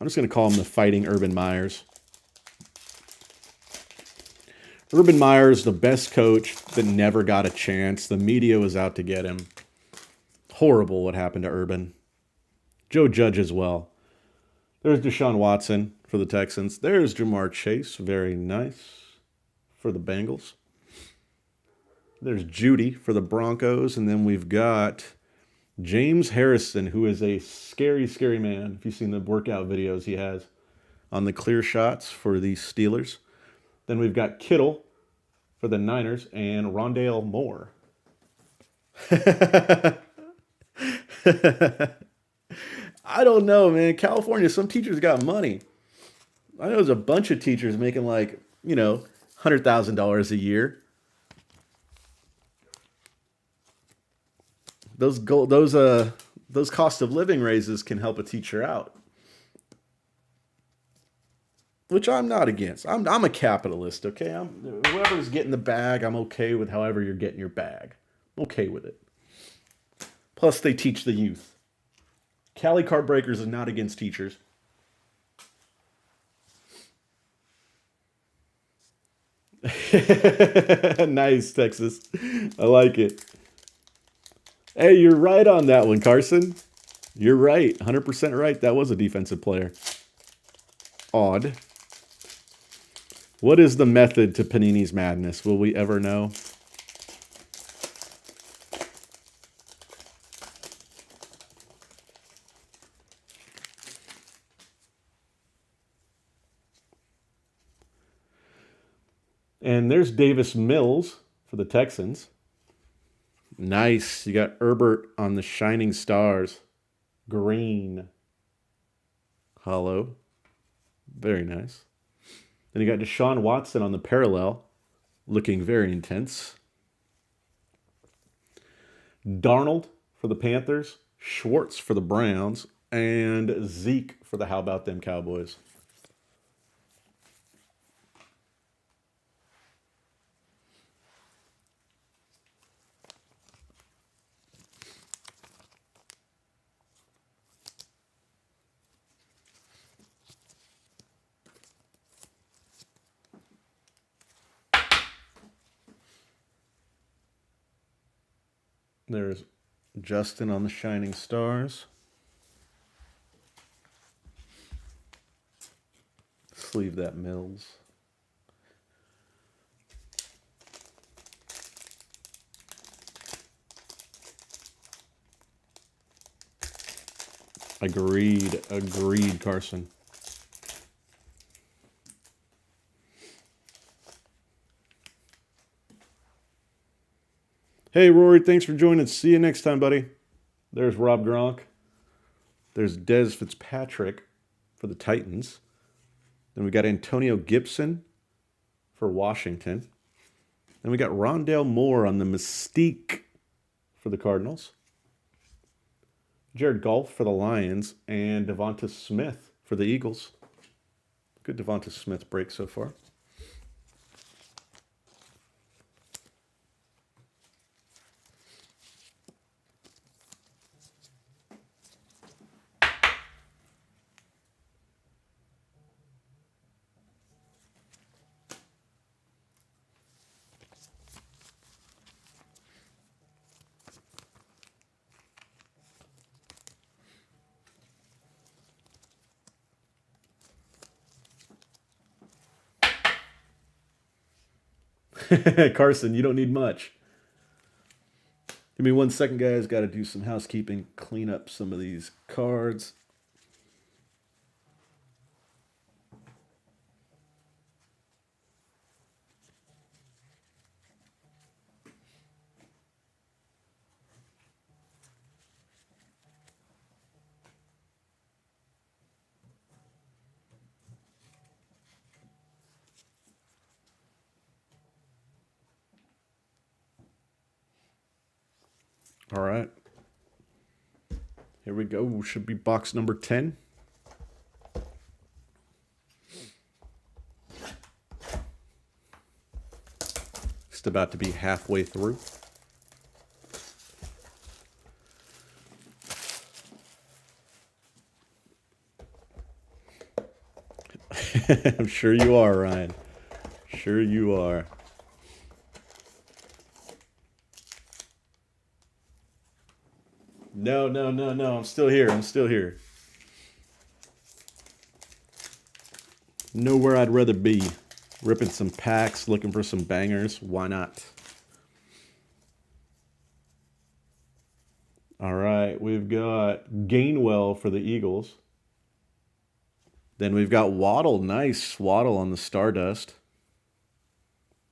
I'm just gonna call him the Fighting Urban Meyers. Urban Meyers, the best coach that never got a chance. The media was out to get him. Horrible what happened to Urban. Joe Judge as well. There's Deshaun Watson for the Texans. There's Jamar Chase. Very nice for the Bengals. There's Judy for the Broncos. And then we've got James Harrison, who is a scary, scary man. If you've seen the workout videos he has on the clear shots for the Steelers. Then we've got Kittle for the Niners and Rondale Moore. I don't know, man. California, some teachers got money. I know there's a bunch of teachers making like, $100,000 a year. Those cost of living raises can help a teacher out. Which I'm not against. I'm a capitalist, okay? Whoever's getting the bag, I'm okay with however you're getting your bag. I'm okay with it. Plus, they teach the youth. Cali Card Breakers is not against teachers. Nice, Texas. I like it. Hey, you're right on that one, Carson. You're right. 100% right. That was a defensive player. Odd. What is the method to Panini's madness? Will we ever know? And there's Davis Mills for the Texans. Nice. You got Herbert on the Shining Stars. Green. Hollow. Very nice. Then you got Deshaun Watson on the parallel. Looking very intense. Darnold for the Panthers. Schwartz for the Browns. And Zeke for the How About Them Cowboys. There's Justin on the Shining Stars. Sleeve that Mills. Agreed, Carson. Hey, Rory, thanks for joining. See you next time, buddy. There's Rob Gronk. There's Dez Fitzpatrick for the Titans. Then we got Antonio Gibson for Washington. Then we got Rondale Moore on the Mystique for the Cardinals. Jared Goff for the Lions. And Devonta Smith for the Eagles. Good Devonta Smith break so far. Carson, you don't need much. Give me 1 second, guys. Got to do some housekeeping, clean up some of these cards. All right. Here we go. Should be box number 10. Just about to be halfway through. I'm sure you are, Ryan. Sure you are. No, no, no, no. I'm still here. I'm still here. Nowhere I'd rather be. Ripping some packs, looking for some bangers. Why not? All right, we've got Gainwell for the Eagles. Then we've got Waddle. Nice Waddle on the Stardust.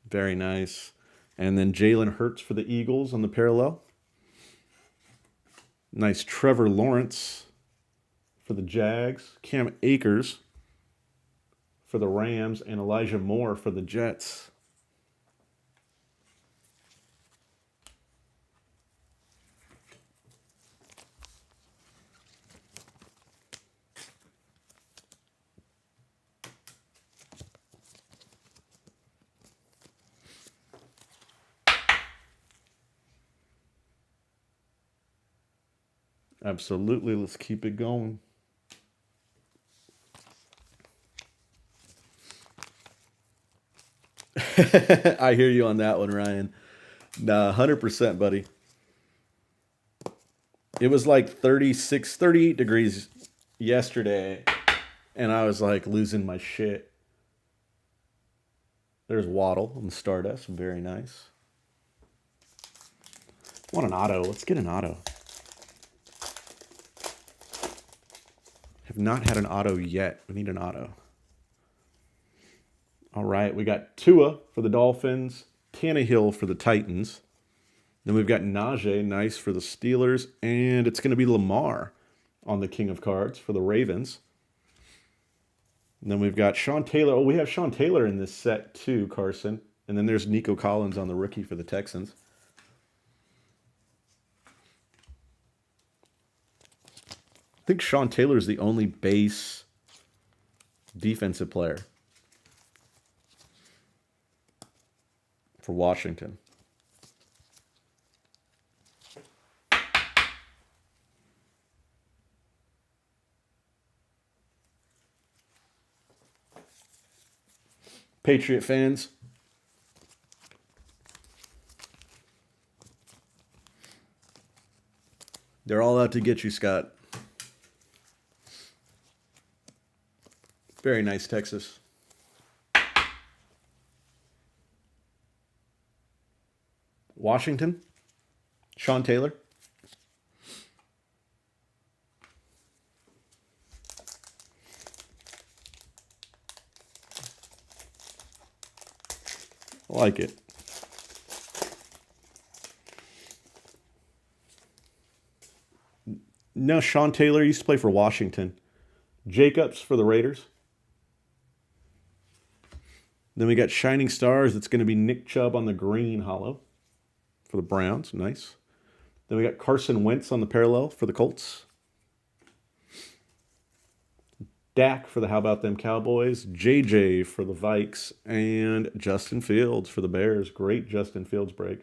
Very nice. And then Jalen Hurts for the Eagles on the parallel. Nice Trevor Lawrence for the Jags. Cam Akers for the Rams. And Elijah Moore for the Jets. Absolutely. Let's keep it going. I hear you on that one, Ryan. Nah, 100%, buddy. It was like 36, 38 degrees yesterday, and I was like losing my shit. There's Waddle on the Stardust. Very nice. Want an auto. Let's get an auto. Have not had an auto yet. We need an auto. All right, we got Tua for the Dolphins, Tannehill for the Titans. Then we've got Najee, nice for the Steelers, and it's going to be Lamar on the King of Cards for the Ravens. And then we've got Sean Taylor. Oh, we have Sean Taylor in this set too, Carson. And then there's Nico Collins on the rookie for the Texans. I think Sean Taylor is the only base defensive player for Washington. Patriot fans, they're all out to get you, Scott. Very nice, Texas. Washington, Sean Taylor. I like it. No, Sean Taylor used to play for Washington. Jacobs for the Raiders. Then we got Shining Stars. It's going to be Nick Chubb on the green hollow for the Browns. Nice. Then we got Carson Wentz on the parallel for the Colts. Dak for the How About Them Cowboys. JJ for the Vikes. And Justin Fields for the Bears. Great Justin Fields break.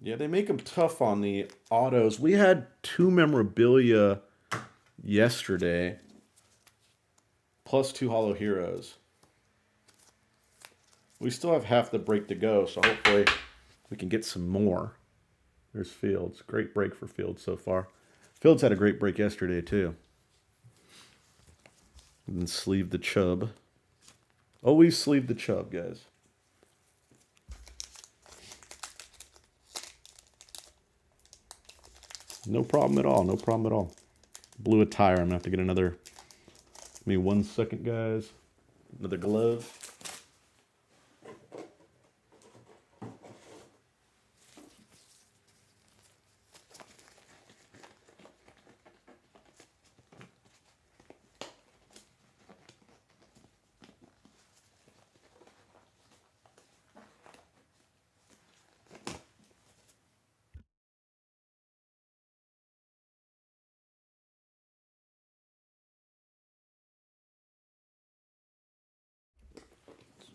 Yeah, they make them tough on the autos. We had 2 memorabilia yesterday, plus 2 Hollow Heroes. We still have half the break to go, so hopefully we can get some more. There's Fields. Great break for Fields so far. Fields had a great break yesterday, too. And then sleeve the Chubb. Always sleeve the Chubb, guys. No problem at all. No problem at all. Blew a tire. I'm going to have to get another. Give me 1 second, guys. Another glove.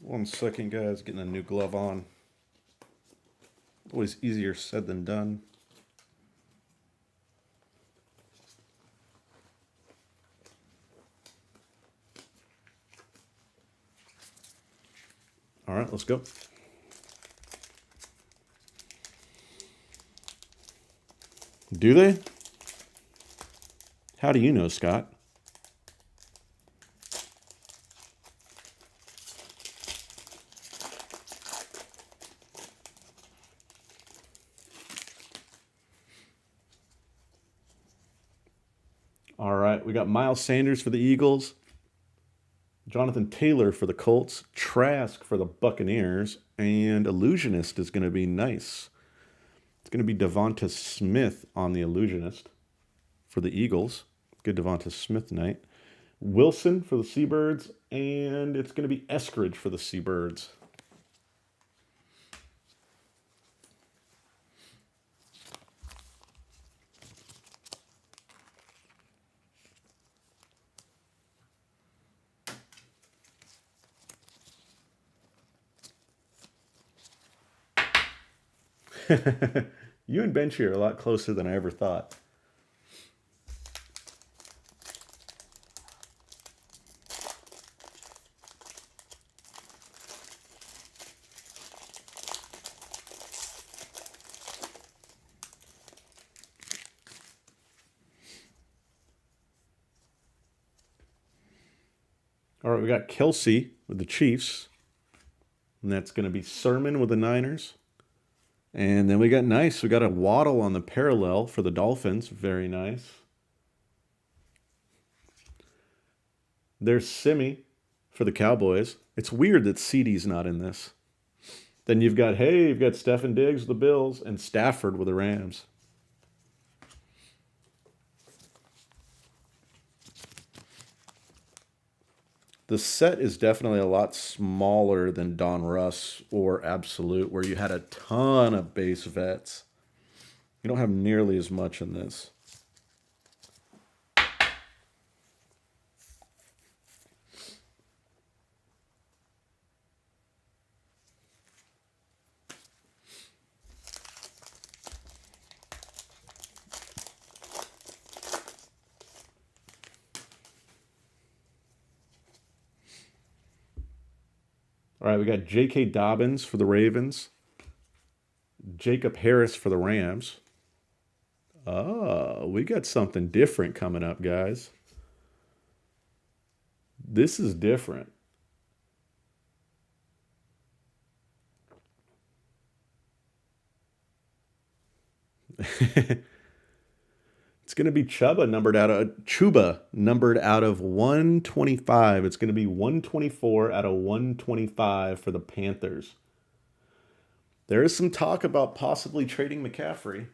1 second, guys. Getting a new glove on. Always easier said than done. All right, let's go. Do they? How do you know, Scott? All right, we got Miles Sanders for the Eagles, Jonathan Taylor for the Colts, Trask for the Buccaneers, and Illusionist is going to be nice. It's going to be Devonta Smith on the Illusionist for the Eagles. Good Devonta Smith night. Wilson for the Seabirds, and it's going to be Eskridge for the Seabirds. You and Benchy are a lot closer than I ever thought. All right, we got Kelsey with the Chiefs. And that's going to be Sermon with the Niners. And then we got nice. We got a Waddle on the parallel for the Dolphins. Very nice. There's Simi for the Cowboys. It's weird that CeeDee's not in this. Then you've got Stefan Diggs with the Bills and Stafford with the Rams. The set is definitely a lot smaller than Don Russ or Absolute, where you had a ton of base vets. You don't have nearly as much in this. All right, we got J.K. Dobbins for the Ravens. Jacob Harris for the Rams. Oh, we got something different coming up, guys. This is different. It's going to be Chuba numbered out of 125. It's going to be 124 out of 125 for the Panthers. There is some talk about possibly trading McCaffrey.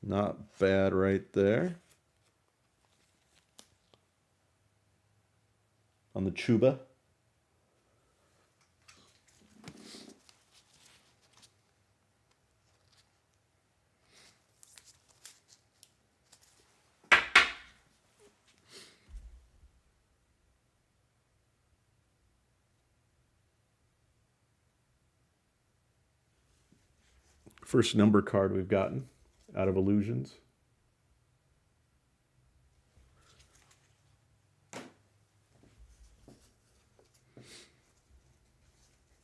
Not bad right there. On the Chuba. First number card we've gotten out of Illusions.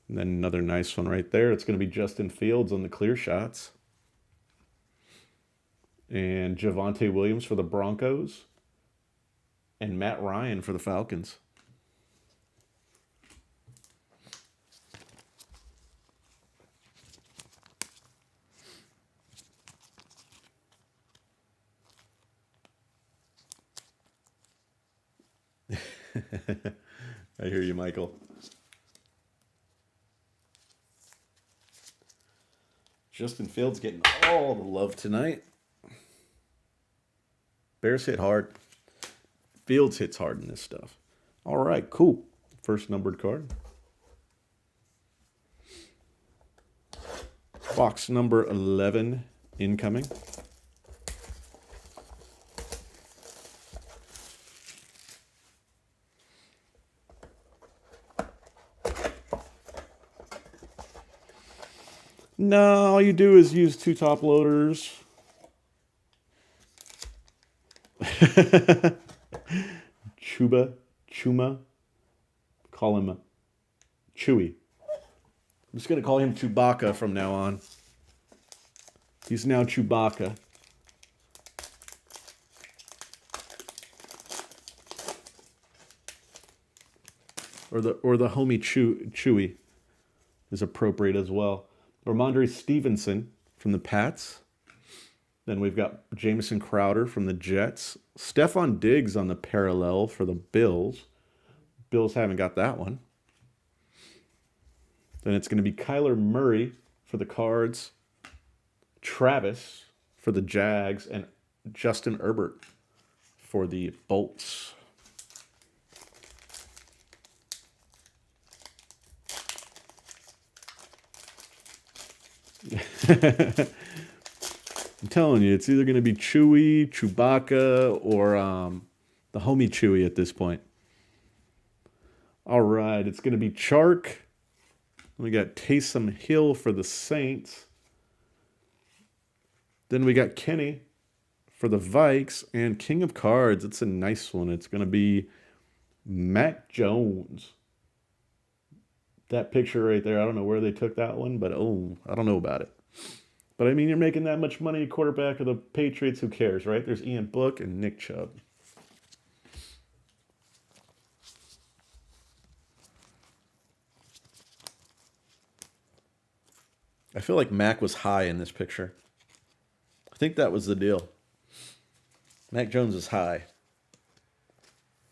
And then another nice one right there. It's going to be Justin Fields on the clear shots. And Javonte Williams for the Broncos. And Matt Ryan for the Falcons. I hear you, Michael. Justin Fields getting all the love tonight. Bears hit hard. Fields hits hard in this stuff. All right, cool. First numbered card. Box number 11 incoming. No, all you do is use 2 top loaders. Chuma. Call him Chewy. I'm just going to call him Chewbacca from now on. He's now Chewbacca. Or the homie Chewy is appropriate as well. Ramondre Stevenson from the Pats. Then we've got Jamison Crowder from the Jets. Stephon Diggs on the parallel for the Bills. Bills haven't got that one. Then it's going to be Kyler Murray for the Cards. Travis for the Jags. And Justin Herbert for the Bolts. I'm telling you, it's either going to be Chewy, Chewbacca, or the homie Chewy at this point. All right, it's going to be Chark. We got Taysom Hill for the Saints. Then we got Kenny for the Vikes. And King of Cards, it's a nice one. It's going to be Mac Jones. That picture right there, I don't know where they took that one, but I don't know about it. But I mean, you're making that much money quarterback of the Patriots, who cares, right? There's Ian Book and Nick Chubb. I feel like Mac was high in this picture. I think that was the deal. Mac Jones is high.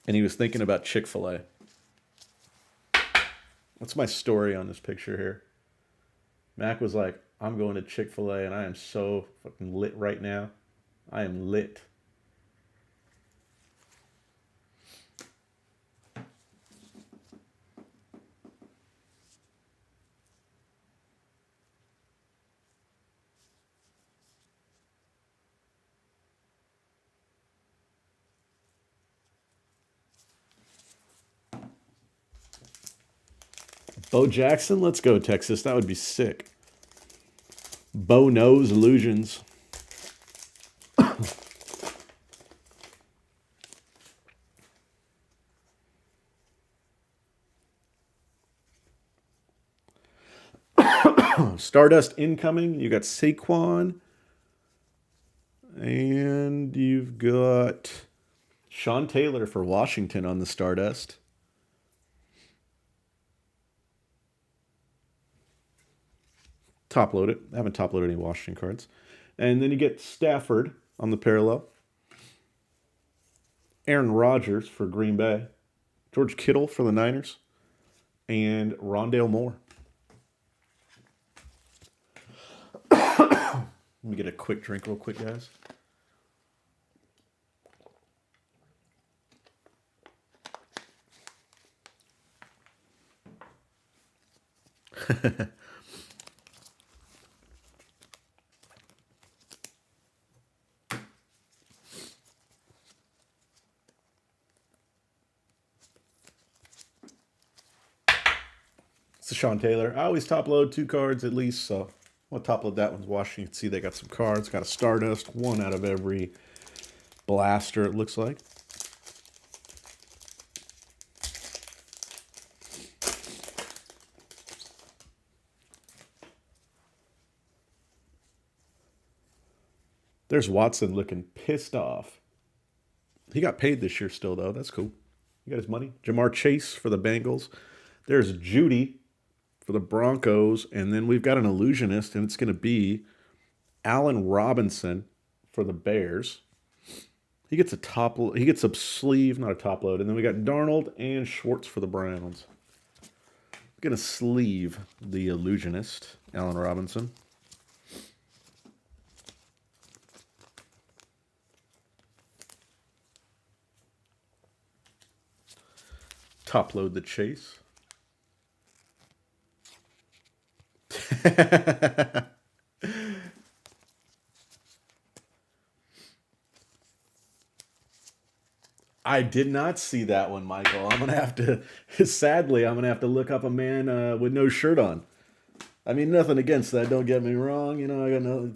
And he was thinking about Chick-fil-A. What's my story on this picture here? Mac was like, I'm going to Chick-fil-A and I am so fucking lit right now. I am lit. Bo Jackson, let's go, Texas. That would be sick. Bo knows illusions. Stardust incoming. You got Saquon. And you've got Sean Taylor for Washington on the Stardust. Top load it. I haven't top loaded any Washington cards. And then you get Stafford on the parallel. Aaron Rodgers for Green Bay. George Kittle for the Niners. And Rondale Moore. Let me get a quick drink real quick, guys. It's a Sean Taylor. I always top load 2 cards at least, so I'll top load that one's Washington. You can see they got some cards. Got a Stardust, 1 out of every blaster, it looks like. There's Watson looking pissed off. He got paid this year still, though. That's cool. He got his money. Jamar Chase for the Bengals. There's Judy for the Broncos. And then we've got an illusionist, and it's going to be Allen Robinson for the Bears. He gets a sleeve, not a top load. And then we got Darnold and Schwartz for the Browns. I'm going to sleeve the illusionist, Allen Robinson. Top load the Chase. I did not see that one, Michael. I'm going to have to, sadly, I'm going to have to look up a man with no shirt on. I mean, nothing against that. Don't get me wrong. You know, I got no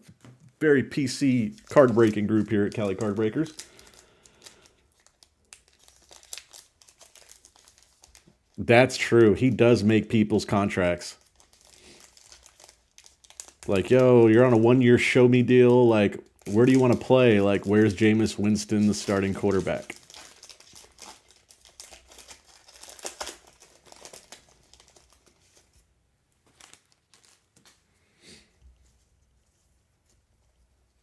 very PC card breaking group here at Cali Card Breakers. That's true. He does make people's contracts. Like, yo, you're on a 1-year show me deal. Like, where do you want to play? Like, where's Jameis Winston, the starting quarterback?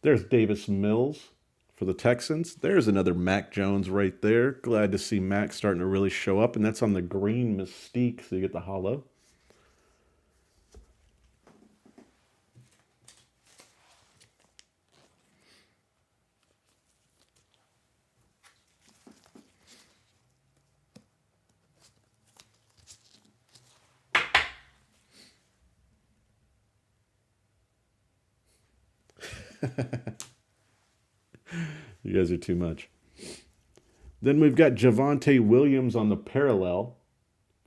There's Davis Mills for the Texans. There's another Mac Jones right there. Glad to see Mac starting to really show up. And that's on the green Mystique, so you get the hollow. You guys are too much. Then we've got Javonte Williams on the parallel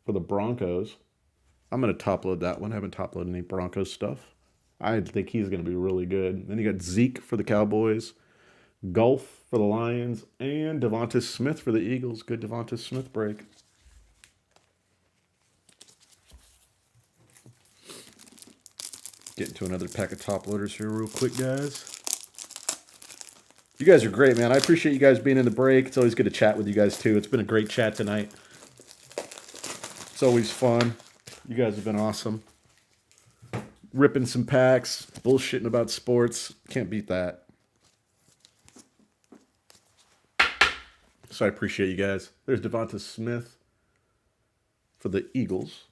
for the Broncos. I'm going to top load that one. I haven't top loaded any Broncos stuff. I think he's going to be really good. Then you got Zeke for the Cowboys, Golf for the Lions, and Devonta Smith for the Eagles. Good Devonta Smith break. Get into another pack of top loaders here real quick, guys. You guys are great, man. I appreciate you guys being in the break. It's always good to chat with you guys, too. It's been a great chat tonight. It's always fun. You guys have been awesome. Ripping some packs, bullshitting about sports. Can't beat that. So I appreciate you guys. There's Devonta Smith for the Eagles.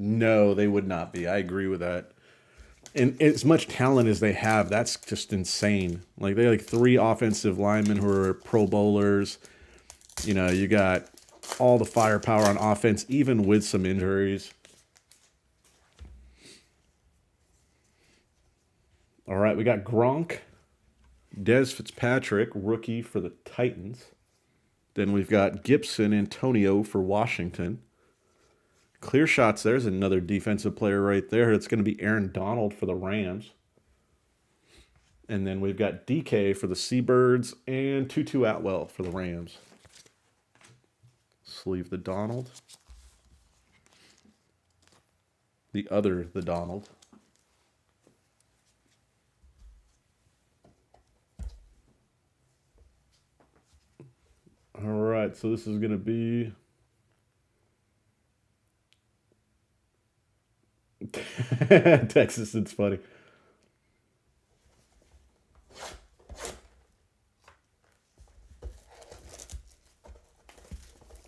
No, they would not be. I agree with that. And as much talent as they have, that's just insane. Like, they have like 3 offensive linemen who are Pro Bowlers. You know, you got all the firepower on offense, even with some injuries. All right, we got Gronk, Dez Fitzpatrick, rookie for the Titans. Then we've got Gibson Antonio for Washington. Clear shots, there's another defensive player right there. It's going to be Aaron Donald for the Rams. And then we've got DK for the Seabirds and Tutu Atwell for the Rams. Sleeve the Donald. The Donald. All right, so this is going to be... Texas, it's funny.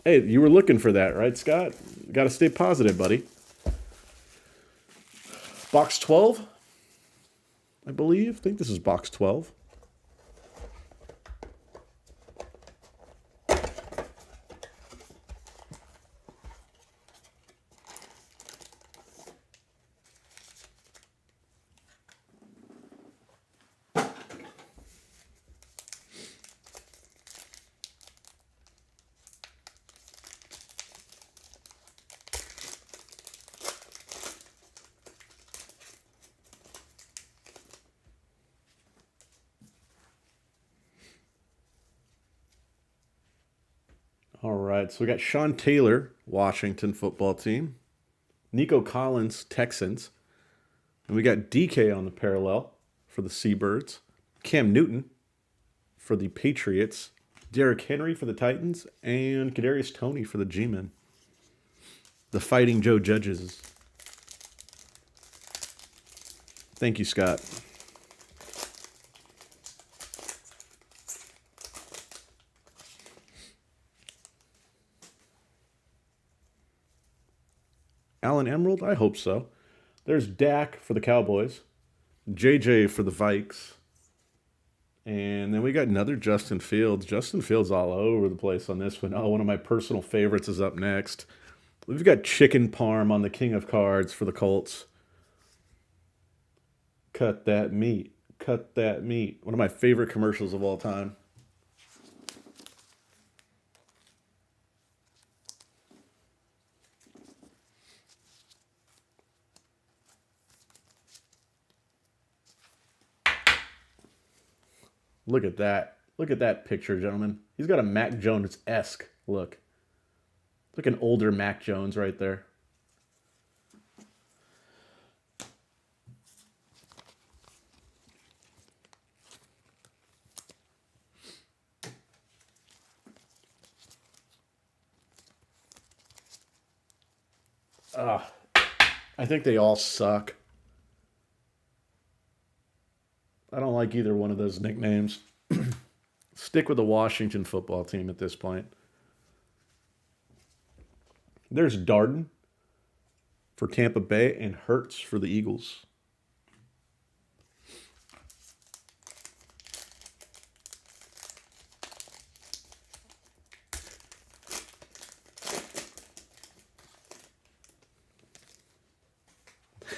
Hey, you were looking for that, right, Scott? Got to stay positive, buddy. Box 12, I believe. I think this is box 12. All right, so we got Sean Taylor, Washington football team. Nico Collins, Texans. And we got DK on the parallel for the Seabirds. Cam Newton for the Patriots. Derrick Henry for the Titans. And Kadarius Toney for the G-Men. The Fighting Joe Judges. Thank you, Scott. Allen Emerald? I hope so. There's Dak for the Cowboys. JJ for the Vikes. And then we got another Justin Fields. Justin Fields all over the place on this one. Oh, one of my personal favorites is up next. We've got chicken parm on the King of Cards for the Colts. Cut that meat. Cut that meat. One of my favorite commercials of all time. Look at that. Look at that picture, gentlemen. He's got a Mac Jones-esque look. Like an older Mac Jones right there. I think they all suck. I don't like either one of those nicknames. Stick with the Washington football team at this point. There's Darden for Tampa Bay and Hurts for the Eagles.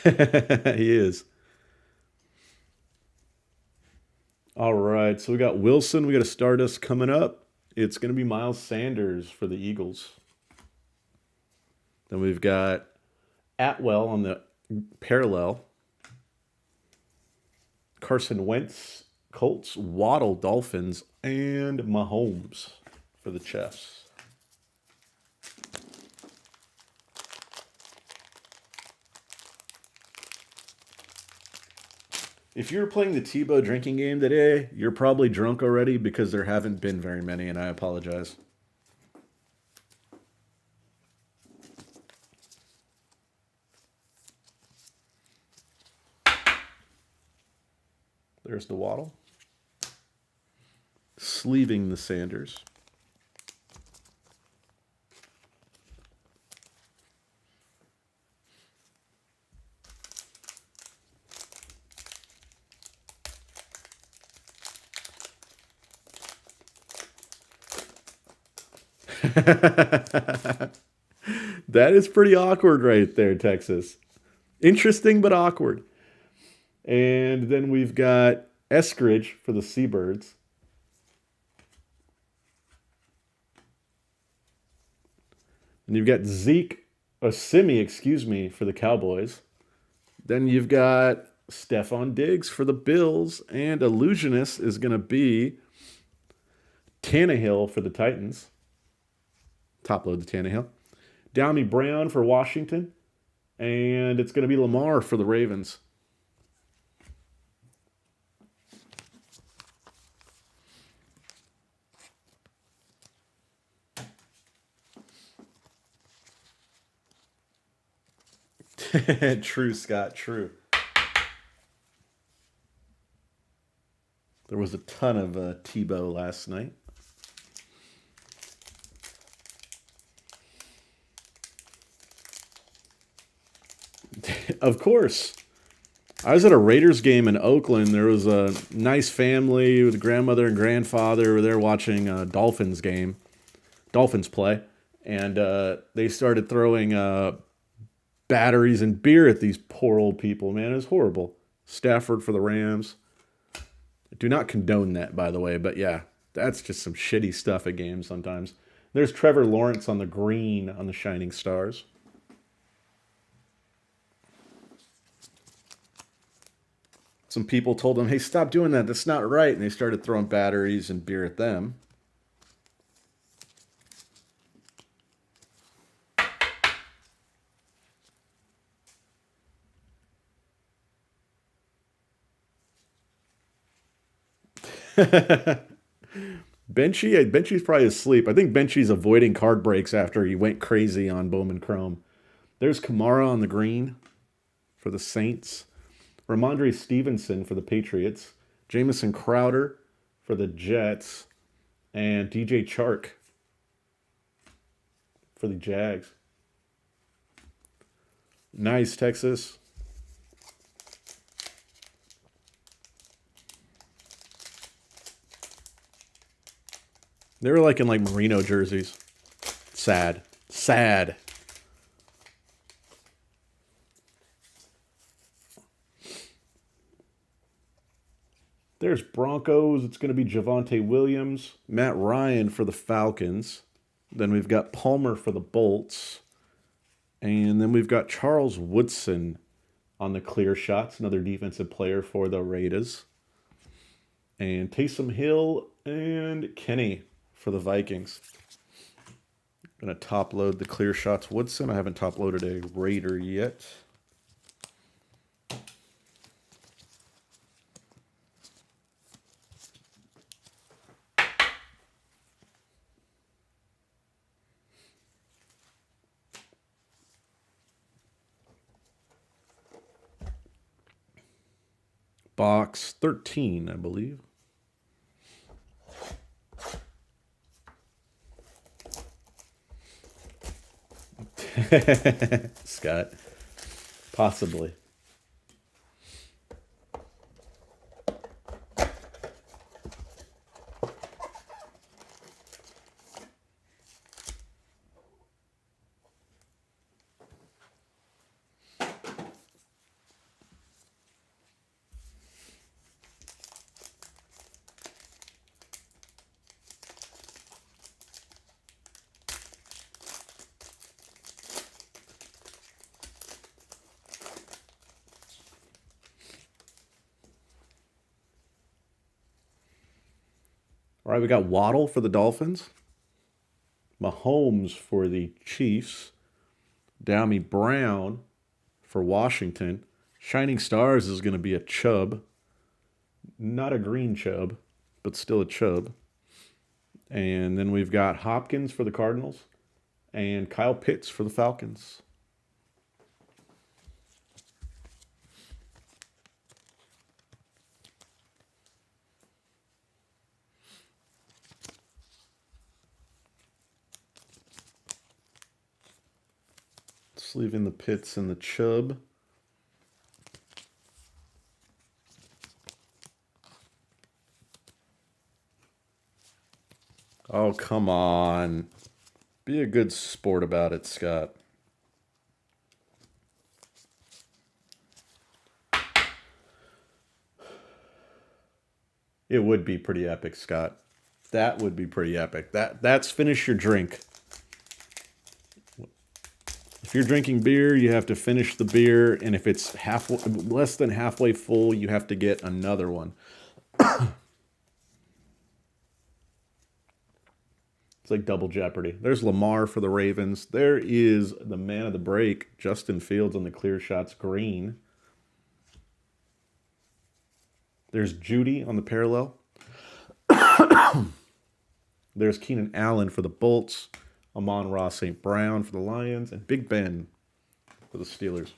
He is. All right, so we got Wilson. We got a Stardust coming up. It's going to be Miles Sanders for the Eagles. Then we've got Atwell on the parallel. Carson Wentz, Colts, Waddle, Dolphins, and Mahomes for the Chiefs. If you're playing the Tebow drinking game today, you're probably drunk already because there haven't been very many, and I apologize. There's the Waddle. Sleeving the Sanders. That is pretty awkward right there, Texas. Interesting, but awkward. And then we've got Eskridge for the Seabirds. And you've got Simi, for the Cowboys. Then you've got Stephon Diggs for the Bills. And Illusionist is going to be Tannehill for the Titans. Top load the Tannehill. Downey Brown for Washington. And it's going to be Lamar for the Ravens. True, Scott, true. There was a ton of Tebow last night. Of course. I was at a Raiders game in Oakland. There was a nice family with a grandmother and grandfather. They were watching a Dolphins play. And they started throwing batteries and beer at these poor old people, man. It was horrible. Stafford for the Rams. I do not condone that, by the way. But yeah, that's just some shitty stuff at games sometimes. There's Trevor Lawrence on the green on the Shining Stars. Some people told him, hey, stop doing that. That's not right. And they started throwing batteries and beer at them. Benchy's probably asleep. I think Benchy's avoiding card breaks after he went crazy on Bowman Chrome. There's Kamara on the green for the Saints. Ramondre Stevenson for the Patriots. Jamison Crowder for the Jets. And DJ Chark for the Jags. Nice, Texas. They were in merino jerseys. Sad. Sad. There's Broncos. It's going to be Javonte Williams. Matt Ryan for the Falcons. Then we've got Palmer for the Bolts. And then we've got Charles Woodson on the clear shots, another defensive player for the Raiders. And Taysom Hill and Kenny for the Vikings. I'm going to top load the clear shots Woodson. I haven't top loaded a Raider yet. Box 13, I believe. Scott. Possibly. All right, we got Waddle for the Dolphins. Mahomes for the Chiefs. Downey Brown for Washington. Shining Stars is going to be a Chubb. Not a green Chubb, but still a Chubb. And then we've got Hopkins for the Cardinals. And Kyle Pitts for the Falcons. Just leaving the Pitts and the Chubb. Oh, come on. Be a good sport about it, Scott. It would be pretty epic, Scott. That would be pretty epic. That's finish your drink. If you're drinking beer, you have to finish the beer, and if it's less than halfway full, you have to get another one. It's like double jeopardy. There's Lamar for the Ravens. There is the man of the break, Justin Fields on the clear shots green. There's Judy on the parallel. There's Keenan Allen for the Bolts. Amon-Ra St. Brown for the Lions. And Big Ben for the Steelers.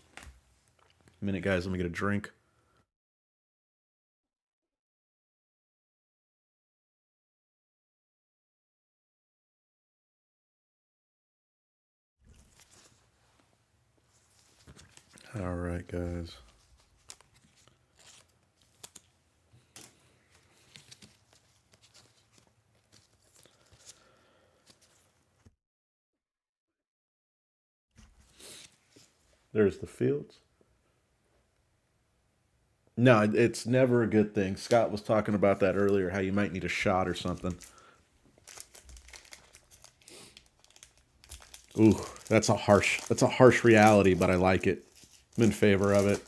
A minute, guys. Let me get a drink. All right, guys. There's the Fields. No, it's never a good thing. Scott was talking about that earlier, how you might need a shot or something. Ooh, that's a harsh reality, but I like it. I'm in favor of it.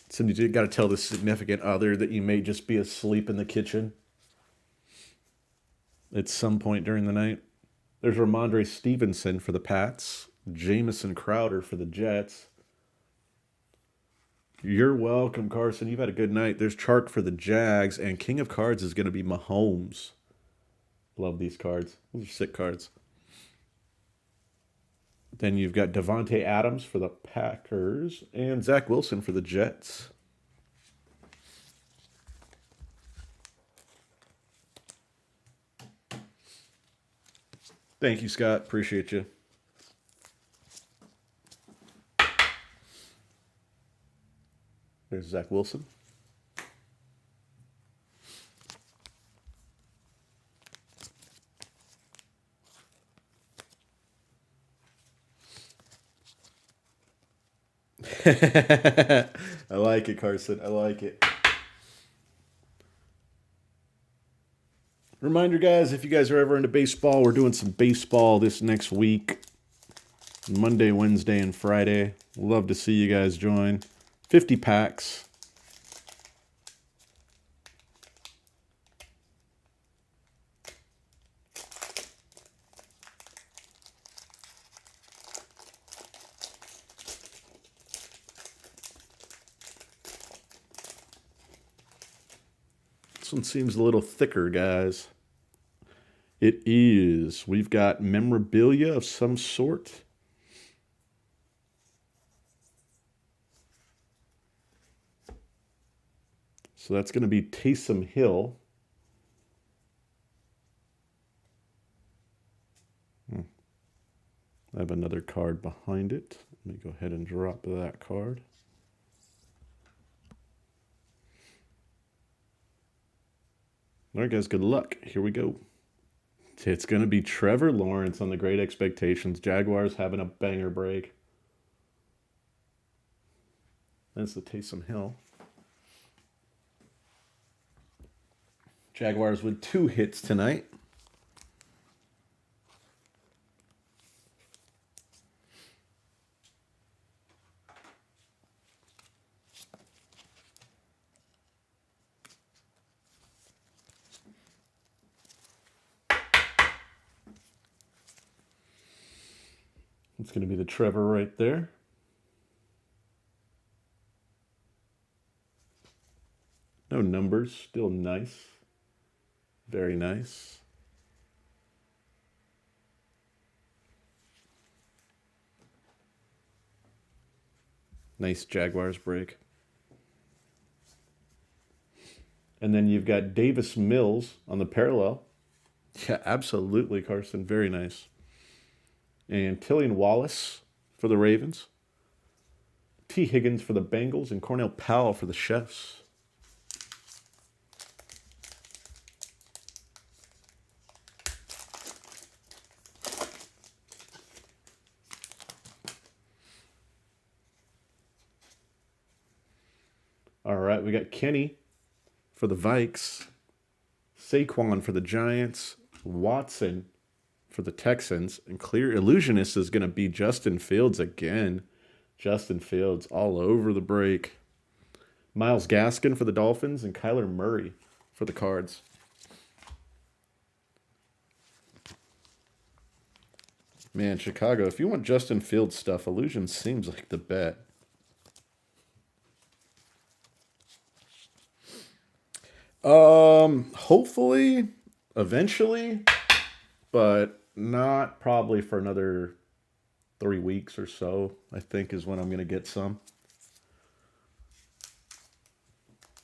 So you got to tell the significant other that you may just be asleep in the kitchen at some point during the night. There's Ramondre Stevenson for the Pats. Jamison Crowder for the Jets. You're welcome, Carson. You've had a good night. There's Chark for the Jags, and King of Cards is going to be Mahomes. Love these cards. Those are sick cards. Then you've got Devontae Adams for the Packers, and Zack Wilson for the Jets. Thank you, Scott. Appreciate you. There's Zack Wilson. I like it, Carson. I like it. Reminder, guys, if you guys are ever into baseball, we're doing some baseball this next week. Monday, Wednesday, and Friday. Love to see you guys join. 50 packs. This one seems a little thicker, guys. It is. We've got memorabilia of some sort. So that's going to be Taysom Hill. I have another card behind it. Let me go ahead and drop that card. All right, guys, good luck. Here we go. It's going to be Trevor Lawrence on the Great Expectations. Jaguars having a banger break. That's the Taysom Hill. Jaguars with 2 hits tonight. It's going to be the Trevor right there. No numbers, still nice. Very nice. Nice Jaguars break. And then you've got Davis Mills on the parallel. Yeah, absolutely, Carson. Very nice. And Tillian Wallace for the Ravens. T. Higgins for the Bengals. And Cornell Powell for the Chefs. All right, we got Kenny for the Vikes. Saquon for the Giants. Watson for the Texans. And Clear Illusionist is going to be Justin Fields again. Justin Fields all over the break. Myles Gaskin for the Dolphins. And Kyler Murray for the Cards. Man, Chicago, if you want Justin Fields stuff, Illusion seems like the bet. Hopefully, eventually, but not probably for another 3 weeks or so, I think is when I'm going to get some.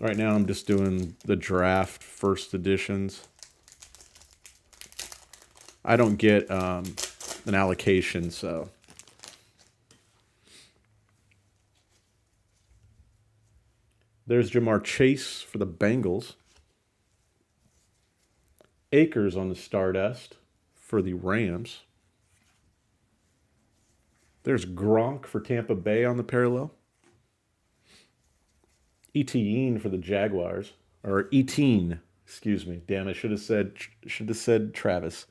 Right now, I'm just doing the draft first editions. I don't get an allocation, so. There's Jamar Chase for the Bengals. Akers on the Stardust for the Rams. There's Gronk for Tampa Bay on the parallel. Etienne for the Jaguars. Or Etienne, excuse me. Damn, I should have said Travis.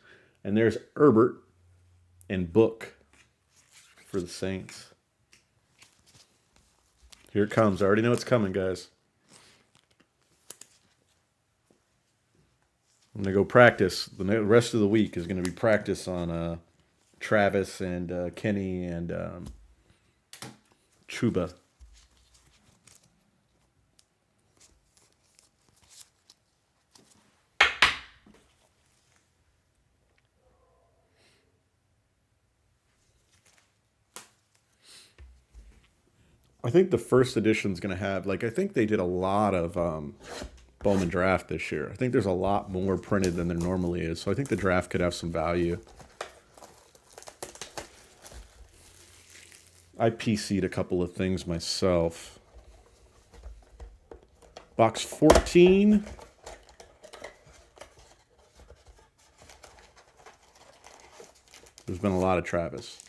And there's Herbert and Book for the Saints. Here it comes. I already know it's coming, guys. I'm going to go practice. The rest of the week is going to be practice on Travis and Kenny and Chuba. I think the first edition is going to have, I think they did a lot of Bowman draft this year. I think there's a lot more printed than there normally is, so I think the draft could have some value. I PC'd a couple of things myself. Box 14. There's been a lot of Travis.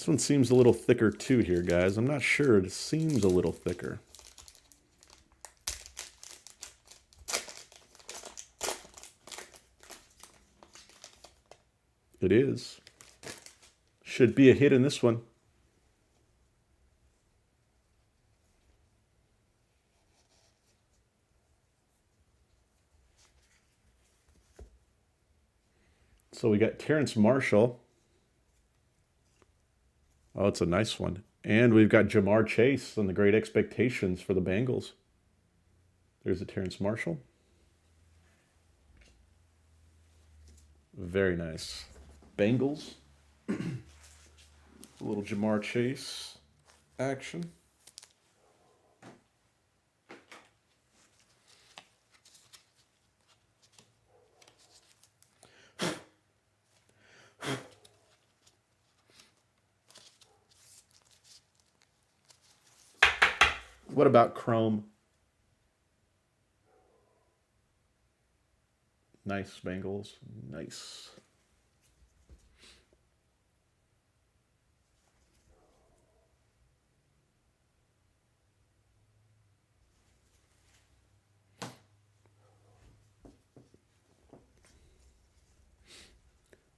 This one seems a little thicker too here, guys. I'm not sure. It seems a little thicker. It is. Should be a hit in this one. So we got Terrence Marshall. Oh, it's a nice one. And we've got Jamar Chase on the Great Expectations for the Bengals. There's a Terrence Marshall. Very nice. Bengals. A little Jamar Chase action. What about Chrome? Nice, Bengals. Nice.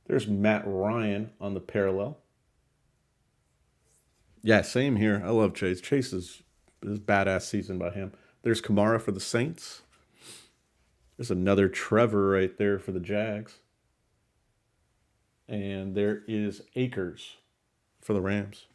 There's Matt Ryan on the parallel. Yeah, same here. I love Chase. Chase is badass season by him. There's Kamara for the Saints. There's another Trevor right there for the Jags. And there is Akers for the Rams.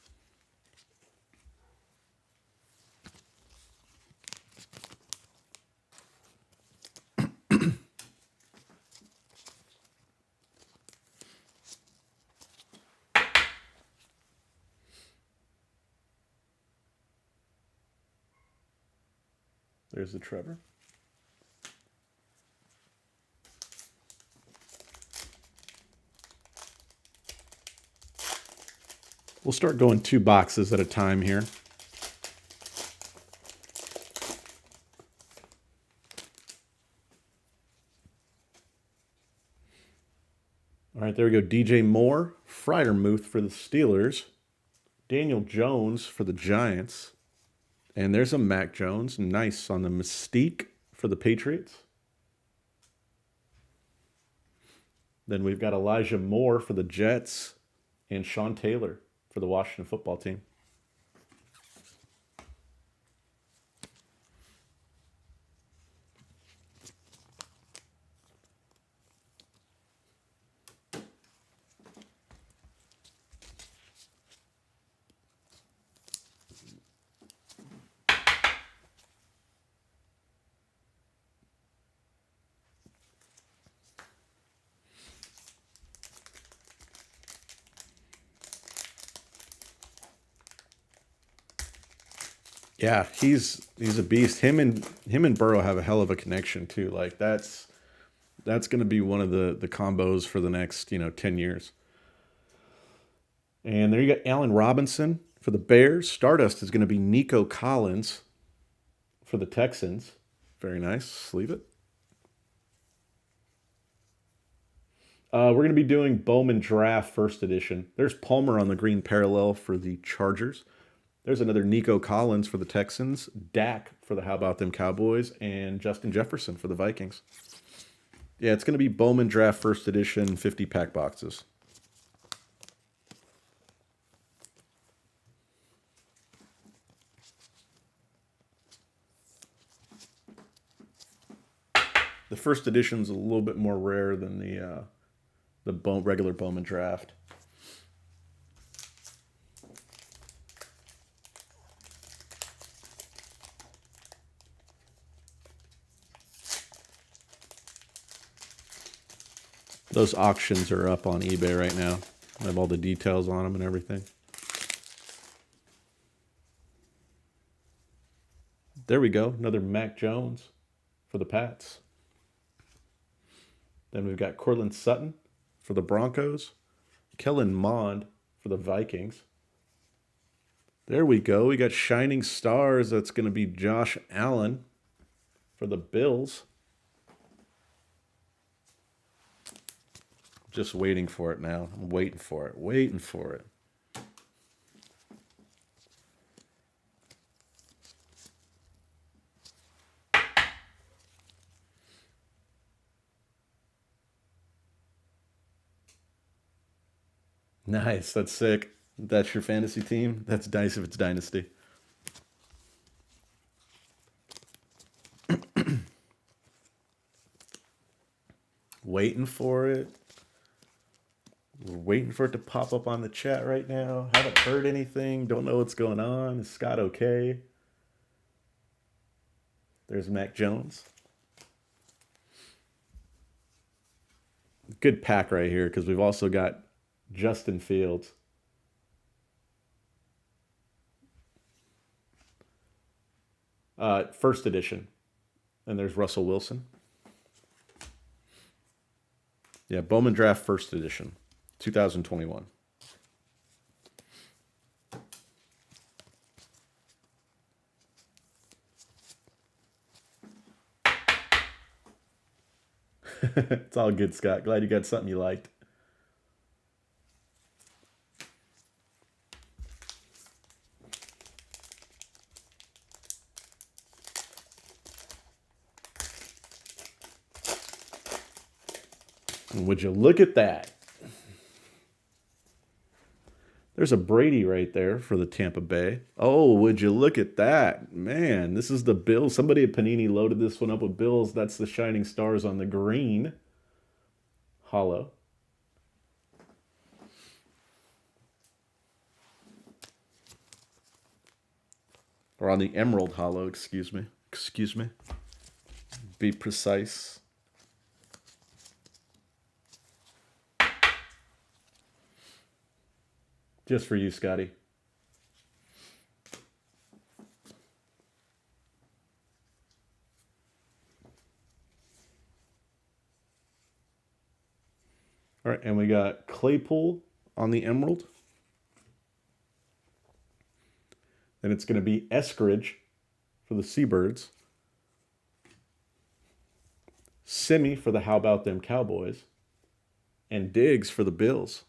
There's the Trevor. We'll start going 2 boxes at a time here. All right, there we go. DJ Moore, Freiermuth for the Steelers. Daniel Jones for the Giants. And there's a Mac Jones. Nice on the Mystique for the Patriots. Then we've got Elijah Moore for the Jets and Sean Taylor for the Washington football team. Yeah, he's a beast. Him and Burrow have a hell of a connection too. Like that's going to be one of the combos for the next 10 years. And there you got Allen Robinson for the Bears. Stardust is going to be Nico Collins for the Texans. Very nice. Sleeve it. We're going to be doing Bowman Draft First Edition. There's Palmer on the green parallel for the Chargers. There's another Nico Collins for the Texans, Dak for the How About Them Cowboys, and Justin Jefferson for the Vikings. Yeah, it's going to be Bowman Draft First Edition, 50-pack boxes. The first edition's a little bit more rare than the regular Bowman Draft. Those auctions are up on eBay right now. I have all the details on them and everything. There we go. Another Mac Jones for the Pats. Then we've got Cortland Sutton for the Broncos. Kellen Mond for the Vikings. There we go. We got Shining Stars. That's going to be Josh Allen for the Bills. Just waiting for it now. I'm waiting for it. Waiting for it. Nice. That's sick. That's your fantasy team. That's nice if it's dynasty. Waiting for it. We're waiting for it to pop up on the chat right now. Haven't heard anything. Don't know what's going on. Is Scott okay? There's Mac Jones. Good pack right here because we've also got Justin Fields. First edition. And there's Russell Wilson. Yeah, Bowman Draft First Edition, 2021. It's all good, Scott. Glad you got something you liked. And would you look at that? There's a Brady right there for the Tampa Bay. Oh, would you look at that? Man, this is the Bills. Somebody at Panini loaded this one up with Bills. That's the Shining Stars on the green. Hollow. Or on the Emerald Hollow, excuse me. Excuse me. Be precise. Just for you, Scotty. All right, and we got Claypool on the Emerald. Then it's going to be Eskridge for the Seabirds. Simi for the How About Them Cowboys. And Diggs for the Bills.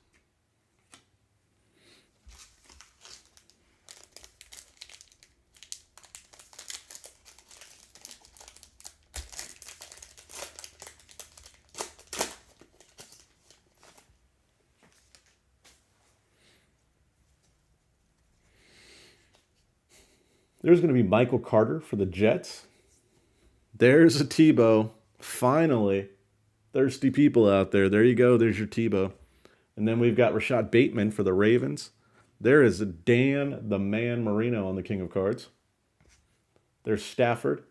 There's going to be Michael Carter for the Jets. There's a Tebow. Finally. Thirsty people out there. There you go. There's your Tebow. And then we've got Rashad Bateman for the Ravens. There is a Dan the Man Marino on the King of Cards. There's Stafford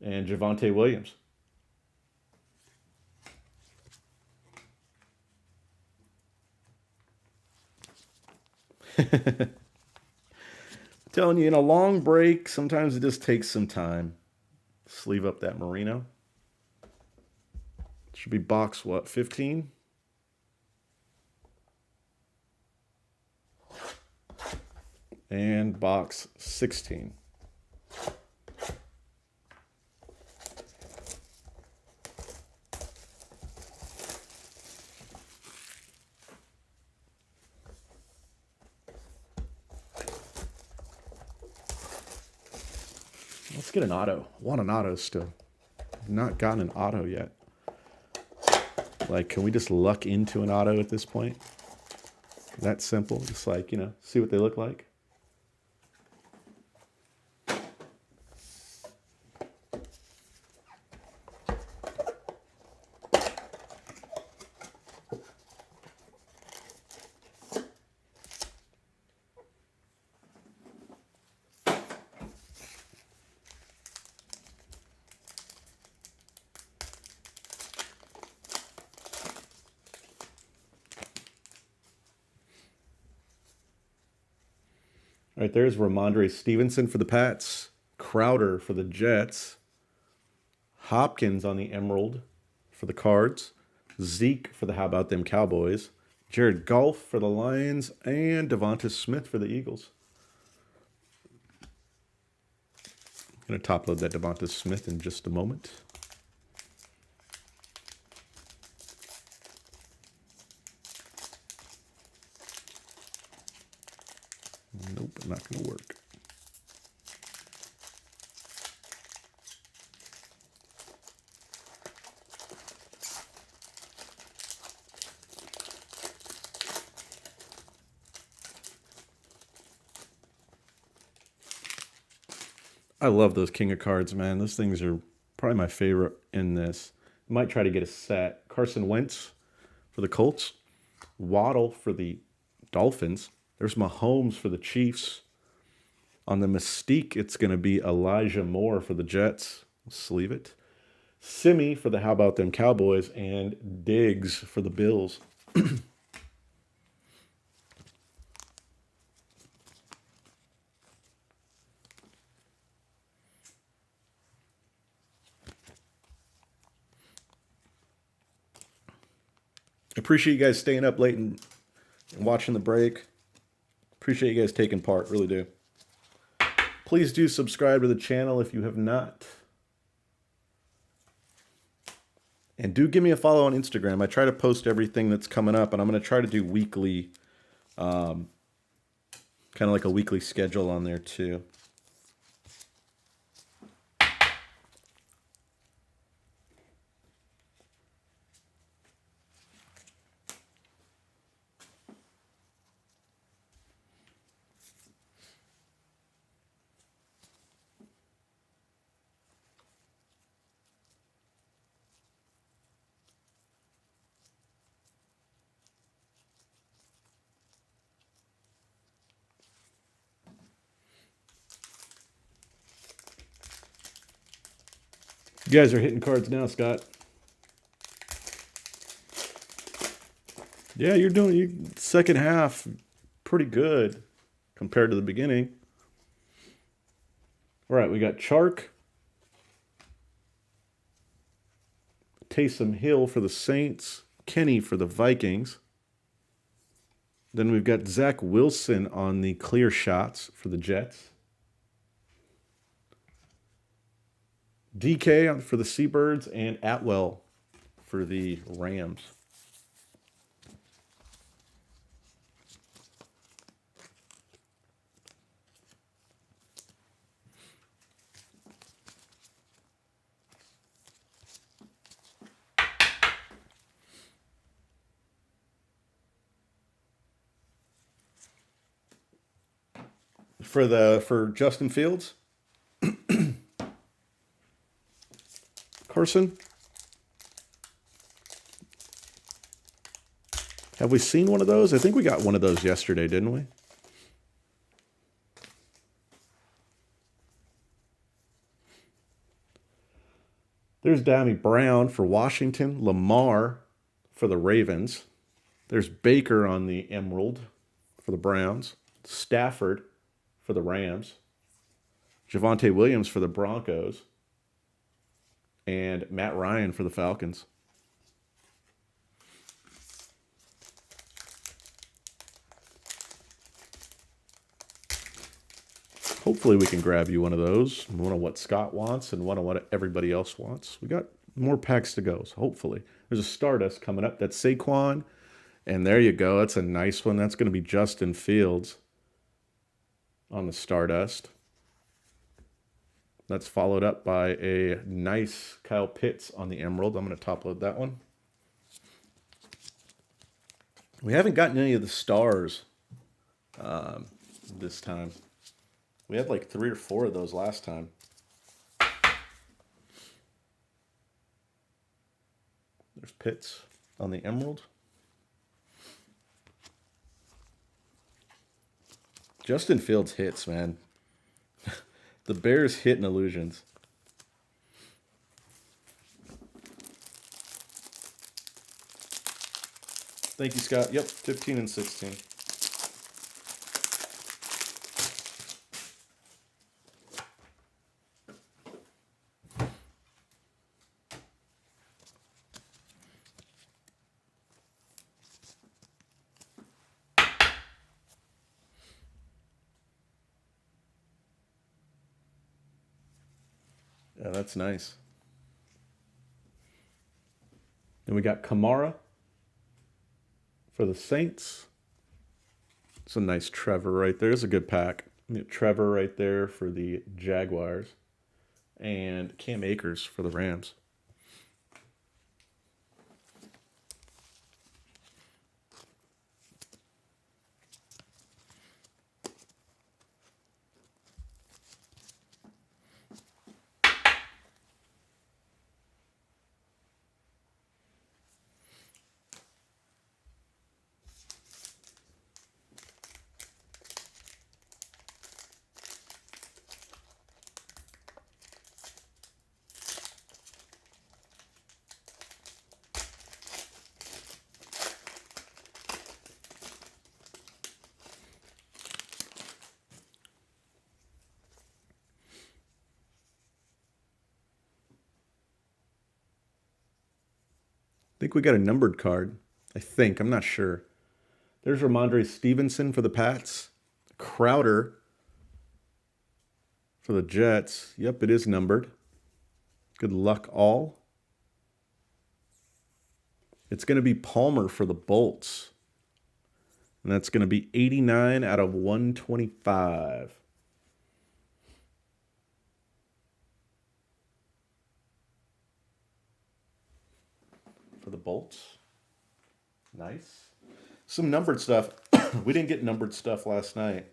and Javonte Williams. Telling you, in a long break, sometimes it just takes some time. Sleeve up that Marino. Should be box, what, 15? And box 16. Let's get an auto. Want an auto still. I've not gotten an auto yet. Like, can we just luck into an auto at this point? That simple. Just like, you know, see what they look like. All right, there's Ramondre Stevenson for the Pats, Crowder for the Jets, Hopkins on the Emerald for the Cards, Zeke for the How About Them Cowboys, Jared Goff for the Lions, and Devonta Smith for the Eagles. I'm going to top load that Devonta Smith in just a moment. Nope, not going to work. I love those King of Cards, man. Those things are probably my favorite in this. Might try to get a set. Carson Wentz for the Colts. Waddle for the Dolphins. There's Mahomes for the Chiefs. On the Mystique, it's going to be Elijah Moore for the Jets. Sleeve it. Simi for the How About Them Cowboys. And Diggs for the Bills. Appreciate you guys staying up late and watching the break. Appreciate you guys taking part, really do. Please do subscribe to the channel if you have not. And do give me a follow on Instagram. I try to post everything that's coming up, and I'm going to try to do weekly, kind of like a weekly schedule on there too. You guys are hitting cards now, Scott. Yeah, you're doing second half pretty good compared to the beginning. All right, we got Chark. Taysom Hill for the Saints. Kenny for the Vikings. Then we've got Zack Wilson on the clear shots for the Jets. DK for the Seabirds and Atwell for the Rams. For Justin Fields, Carson, have we seen one of those? I think we got one of those yesterday, didn't we? There's Dammy Brown for Washington, Lamar for the Ravens. There's Baker on the Emerald for the Browns, Stafford for the Rams, Javonte Williams for the Broncos, and Matt Ryan for the Falcons. Hopefully we can grab you one of those, one of what Scott wants and one of what everybody else wants. We got more packs to go, so hopefully. There's a Stardust coming up. That's Saquon, and there you go. That's a nice one. That's going to be Justin Fields on the Stardust. That's followed up by a nice Kyle Pitts on the Emerald. I'm going to top load that one. We haven't gotten any of the stars this time. We had like 3 or 4 of those last time. There's Pitts on the Emerald. Justin Fields hits, man. The Bears hit in illusions. Thank you, Scott. Yep, 15 and 16. Yeah, that's nice. Then we got Kamara for the Saints. It's a nice Trevor right there. It's a good pack. Trevor right there for the Jaguars. And Cam Akers for the Rams. think we got a numbered card. I think. I'm not sure. There's Ramondre Stevenson for the Pats. Crowder for the Jets. Yep, it is numbered. Good luck, all. It's going to be Palmer for the Bolts. And that's going to be 89 out of 125. For the Bolts. Nice. Some numbered stuff. We didn't get numbered stuff last night.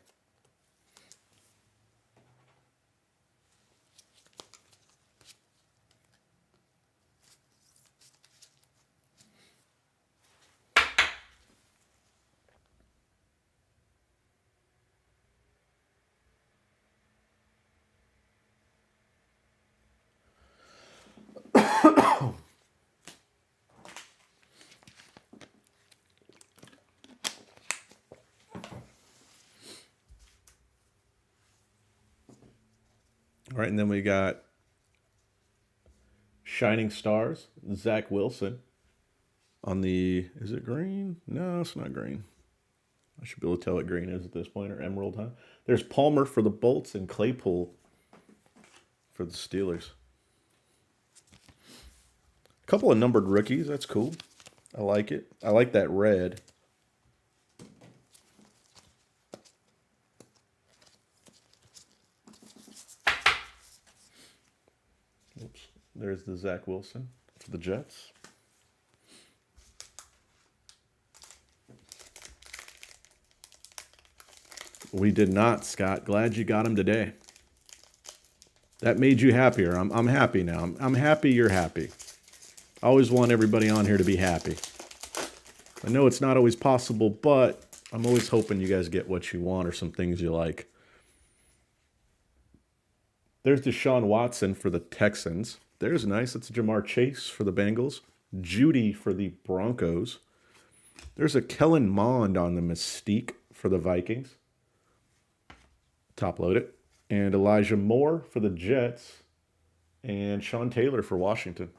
All right, and then we got Shining Stars, Zack Wilson on the, is it green? No, it's not green. I should be able to tell what green is at this point, or emerald, huh? There's Palmer for the Bolts and Claypool for the Steelers. A couple of numbered rookies, that's cool. I like it. I like that red. Oops. There's the Zack Wilson for the Jets. We did not, Scott. Glad you got him today. That made you happier. I'm happy now. I'm happy you're happy. I always want everybody on here to be happy. I know it's not always possible, but I'm always hoping you guys get what you want or some things you like. There's Deshaun Watson for the Texans. There's nice. That's Jamar Chase for the Bengals. Judy for the Broncos. There's a Kellen Mond on the Mystique for the Vikings. Top load it. And Elijah Moore for the Jets. And Sean Taylor for Washington.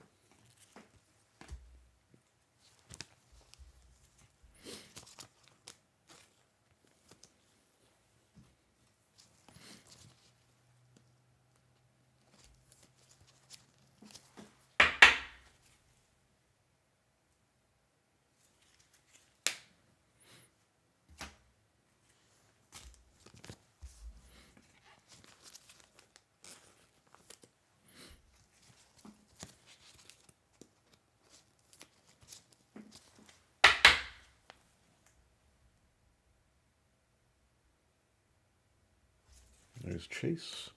There's Chase.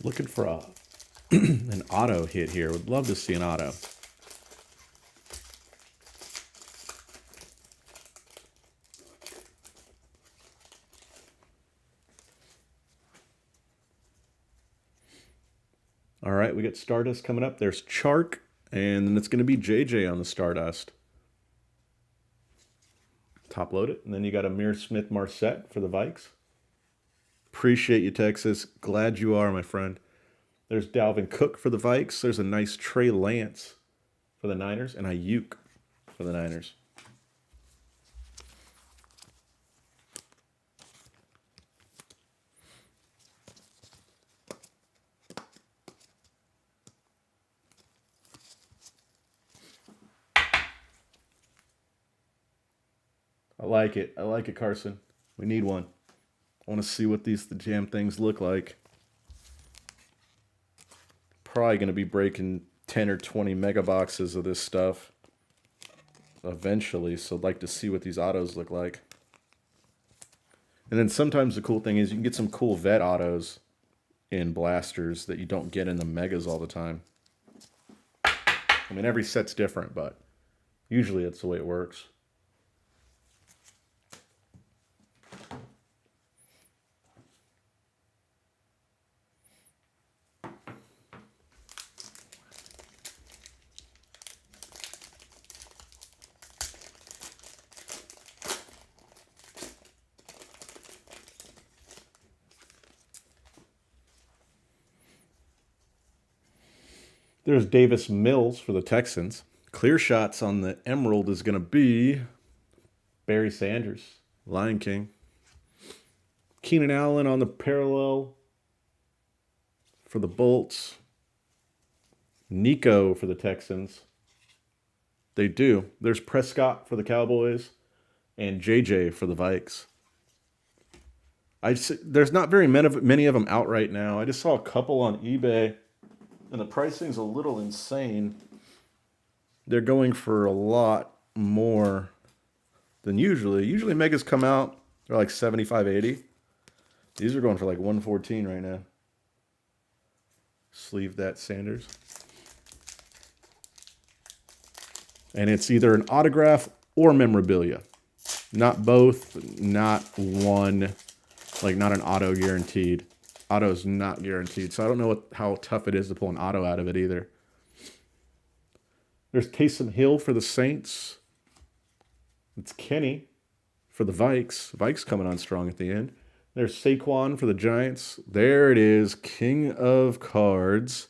Looking for an auto hit here. Would love to see an auto. All right, we got Stardust coming up. There's Chark, and then it's going to be JJ on the Stardust. Top load it. And then you got Amir Smith-Marset for the Vikes. Appreciate you, Texas. Glad you are, my friend. There's Dalvin Cook for the Vikes. There's a nice Trey Lance for the Niners. And Ayuk for the Niners. I like it. I like it, Carson. We need one. I want to see what the damn things look like. Probably going to be breaking 10 or 20 mega boxes of this stuff eventually, so I'd like to see what these autos look like. And then sometimes the cool thing is you can get some cool vet autos in blasters that you don't get in the megas all the time. I mean, every set's different, but usually that's the way it works. There's Davis Mills for the Texans. Clear shots on the Emerald is going to be Barry Sanders, Lion King. Keenan Allen on the parallel for the Bolts. Nico for the Texans. They do. There's Prescott for the Cowboys and JJ for the Vikes. There's not very many of them out right now. I just saw a couple on eBay, and the pricing's a little insane. They're going for a lot more than usually. Usually Megas come out, they're like 75, 80. These are going for like 114 right now. Sleeve that, Sanders. And it's either an autograph or memorabilia. Not both, not one, like not an auto guaranteed. Auto's not guaranteed, so I don't know how tough it is to pull an auto out of it either. There's Taysom Hill for the Saints. It's Kenny for the Vikes. Vikes coming on strong at the end. There's Saquon for the Giants. There it is, King of Cards.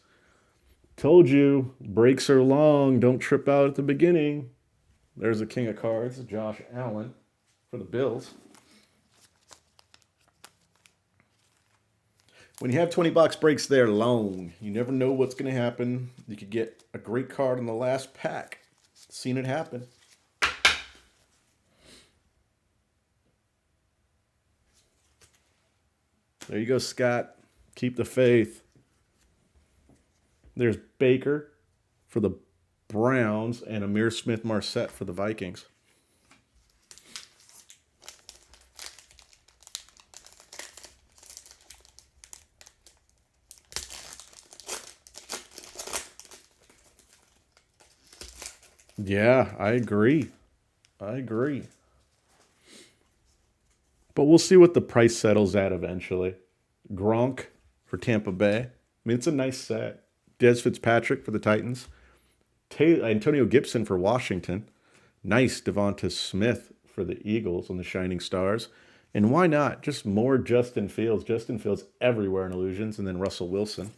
Told you, breaks are long. Don't trip out at the beginning. There's the King of Cards, Josh Allen for the Bills. When you have 20 box breaks, they're long. You never know what's going to happen. You could get a great card in the last pack. Seen it happen. There you go, Scott. Keep the faith. There's Baker for the Browns and Amir Smith-Marset for the Vikings. Yeah, I agree. But we'll see what the price settles at eventually. Gronk for Tampa Bay. I mean, it's a nice set. Des Fitzpatrick for the Titans. Antonio Gibson for Washington. Nice Devonta Smith for the Eagles on the Shining Stars. And why not? Just more Justin Fields. Justin Fields everywhere in Illusions. And then Russell Wilson.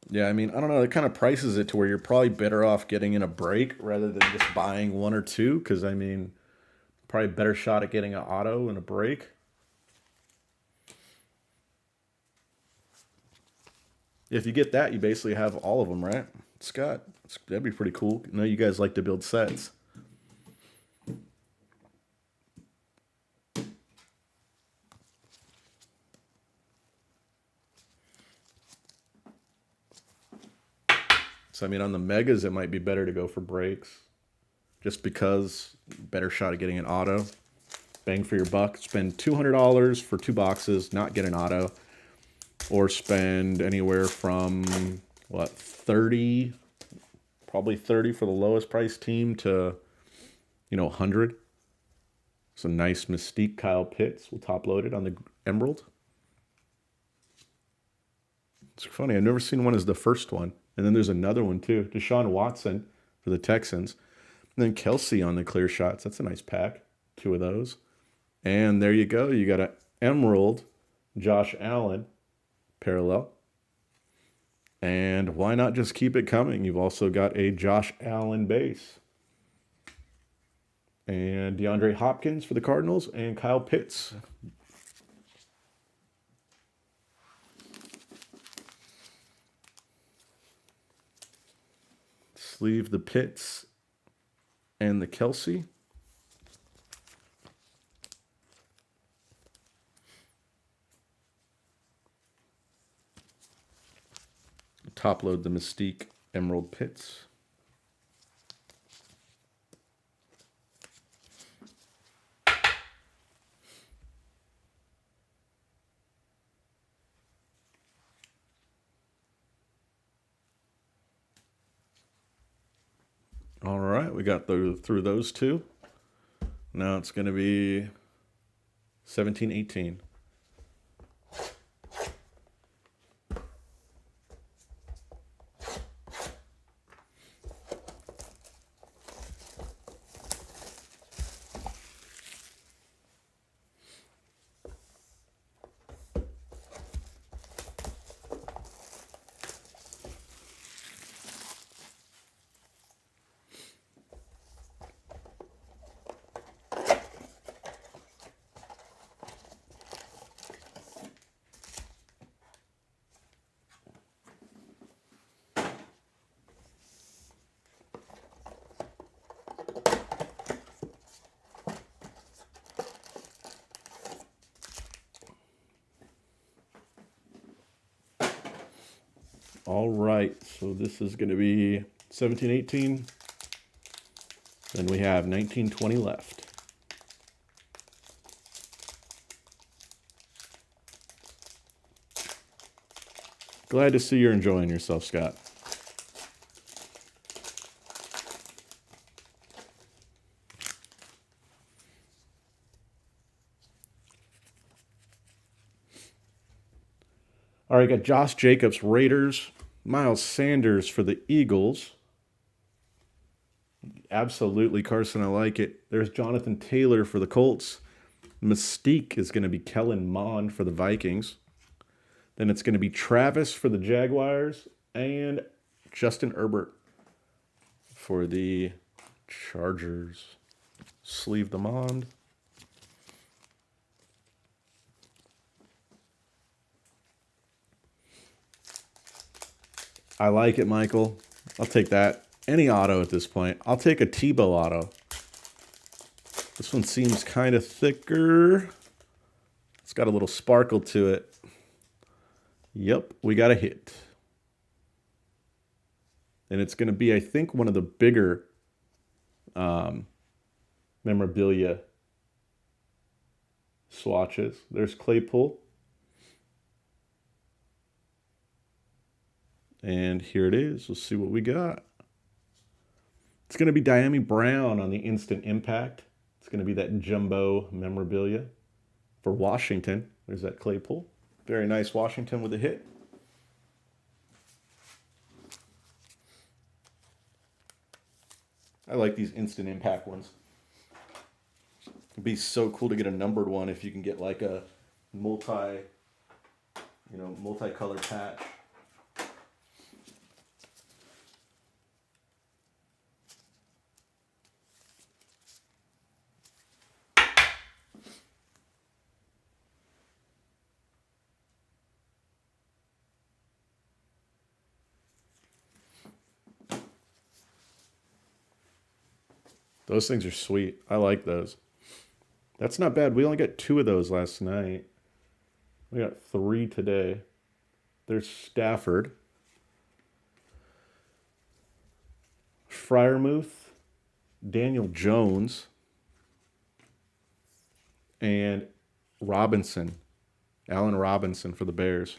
Yeah, I mean, I don't know. It kind of prices it to where you're probably better off getting in a break rather than just buying one or two. Because, I mean, probably a better shot at getting an auto and a break. If you get that, you basically have all of them, right? Scott, that'd be pretty cool. I know you guys like to build sets. So, I mean, on the Megas, it might be better to go for breaks. Just because, better shot at getting an auto. Bang for your buck. Spend $200 for 2 boxes, not get an auto. Or spend anywhere from, 30? Probably 30 for the lowest price team to, 100. It's a nice Mystique Kyle Pitts. We'll top load it on the Emerald. It's funny. I've never seen one as the first one. And then there's another one too. Deshaun Watson for the Texans. And then Kelsey on the clear shots. That's a nice pack. 2 of those. And there you go. You got an Emerald, Josh Allen parallel. And why not just keep it coming? You've also got a Josh Allen base. And DeAndre Hopkins for the Cardinals and Kyle Pitts. Sleeve the Pitts and the Kelsey. Top load the Mystique Emerald Pitts. All right, we got through those two. Now it's going to be 17-18. All right, so this is going to be 17-18. Then we have 19-20 left. Glad to see you're enjoying yourself, Scott. All right, got Josh Jacobs, Raiders. Miles Sanders for the Eagles. Absolutely, Carson, I like it. There's Jonathan Taylor for the Colts. Mystique is going to be Kellen Mond for the Vikings. Then it's going to be Travis for the Jaguars and Justin Herbert for the Chargers. Sleeve the Mond. I like it, Michael. I'll take that. Any auto at this point. I'll take a Tebow auto. This one seems kind of thicker. It's got a little sparkle to it. Yep, we got a hit. And it's going to be, I think, one of the bigger memorabilia swatches. There's Claypool. And here it is. Let's see what we got. It's going to be Diami Brown on the Instant Impact. It's going to be that jumbo memorabilia for Washington. There's that Claypool. Very nice Washington with a hit. I like these Instant Impact ones. It'd be so cool to get a numbered one if you can get like a multicolored patch. Those things are sweet. I like those. That's not bad. We only got 2 of those last night. We got 3 today. There's Stafford. Freiermuth. Daniel Jones. And Robinson. Allen Robinson for the Bears.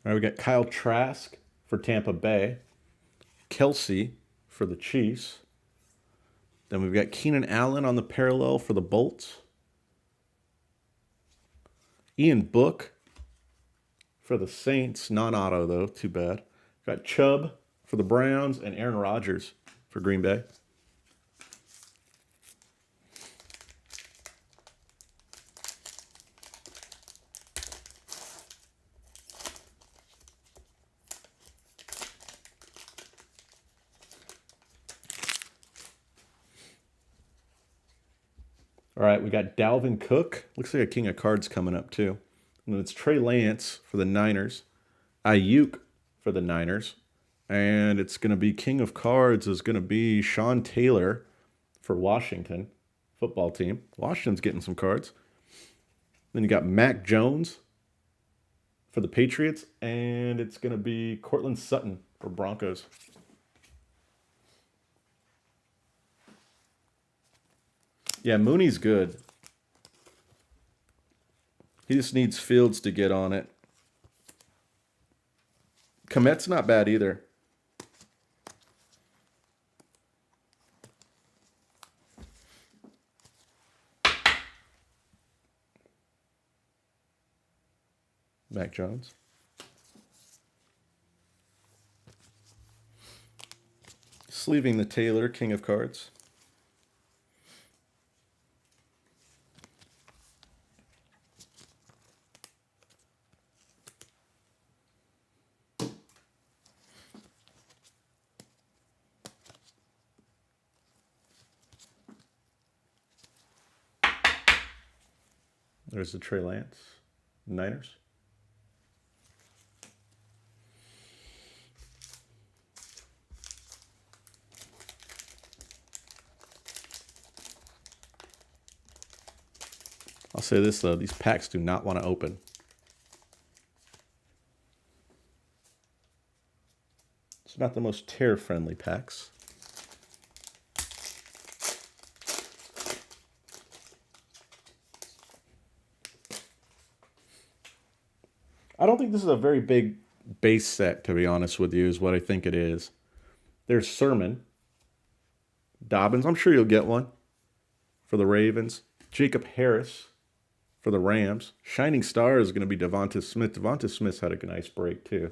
All right, we got Kyle Trask for Tampa Bay. Kelsey for the Chiefs. Then we've got Keenan Allen on the parallel for the Bolts. Ian Book for the Saints. Non-auto, though. Too bad. Got Chubb for the Browns and Aaron Rodgers for Green Bay. All right, we got Dalvin Cook. Looks like a king of cards coming up, too. And then it's Trey Lance for the Niners. Ayuk for the Niners. And it's going to be king of cards is going to be Sean Taylor for Washington football team. Washington's getting some cards. Then you got Mac Jones for the Patriots. And it's going to be Cortland Sutton for Broncos. Yeah, Mooney's good. He just needs Fields to get on it. Komet's not bad either. Mac Jones. Sleeving the Taylor, king of cards. There's the Trey Lance. Niners. I'll say this, though. These packs do not want to open. It's not the most tear-friendly packs. I don't think this is a very big base set, to be honest with you, is what I think it is. There's Sermon. Dobbins, I'm sure you'll get one for the Ravens. Jacob Harris for the Rams. Shining Star is going to be Devonta Smith. Devonta Smith's had a nice break, too.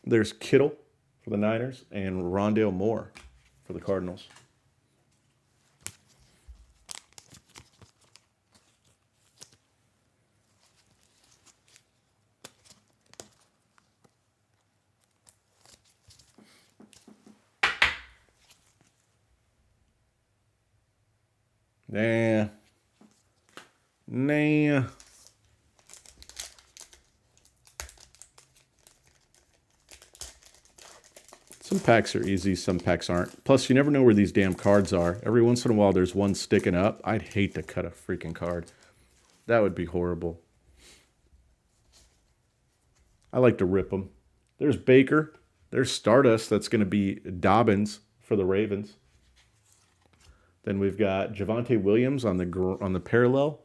There's Kittle for the Niners and Rondale Moore for the Cardinals. Nah. Some packs are easy, some packs aren't. Plus, you never know where these damn cards are. Every once in a while, there's one sticking up. I'd hate to cut a freaking card. That would be horrible. I like to rip them. There's Baker. There's Stardust. That's going to be Dobbins for the Ravens. Then we've got Javonte Williams on the parallel.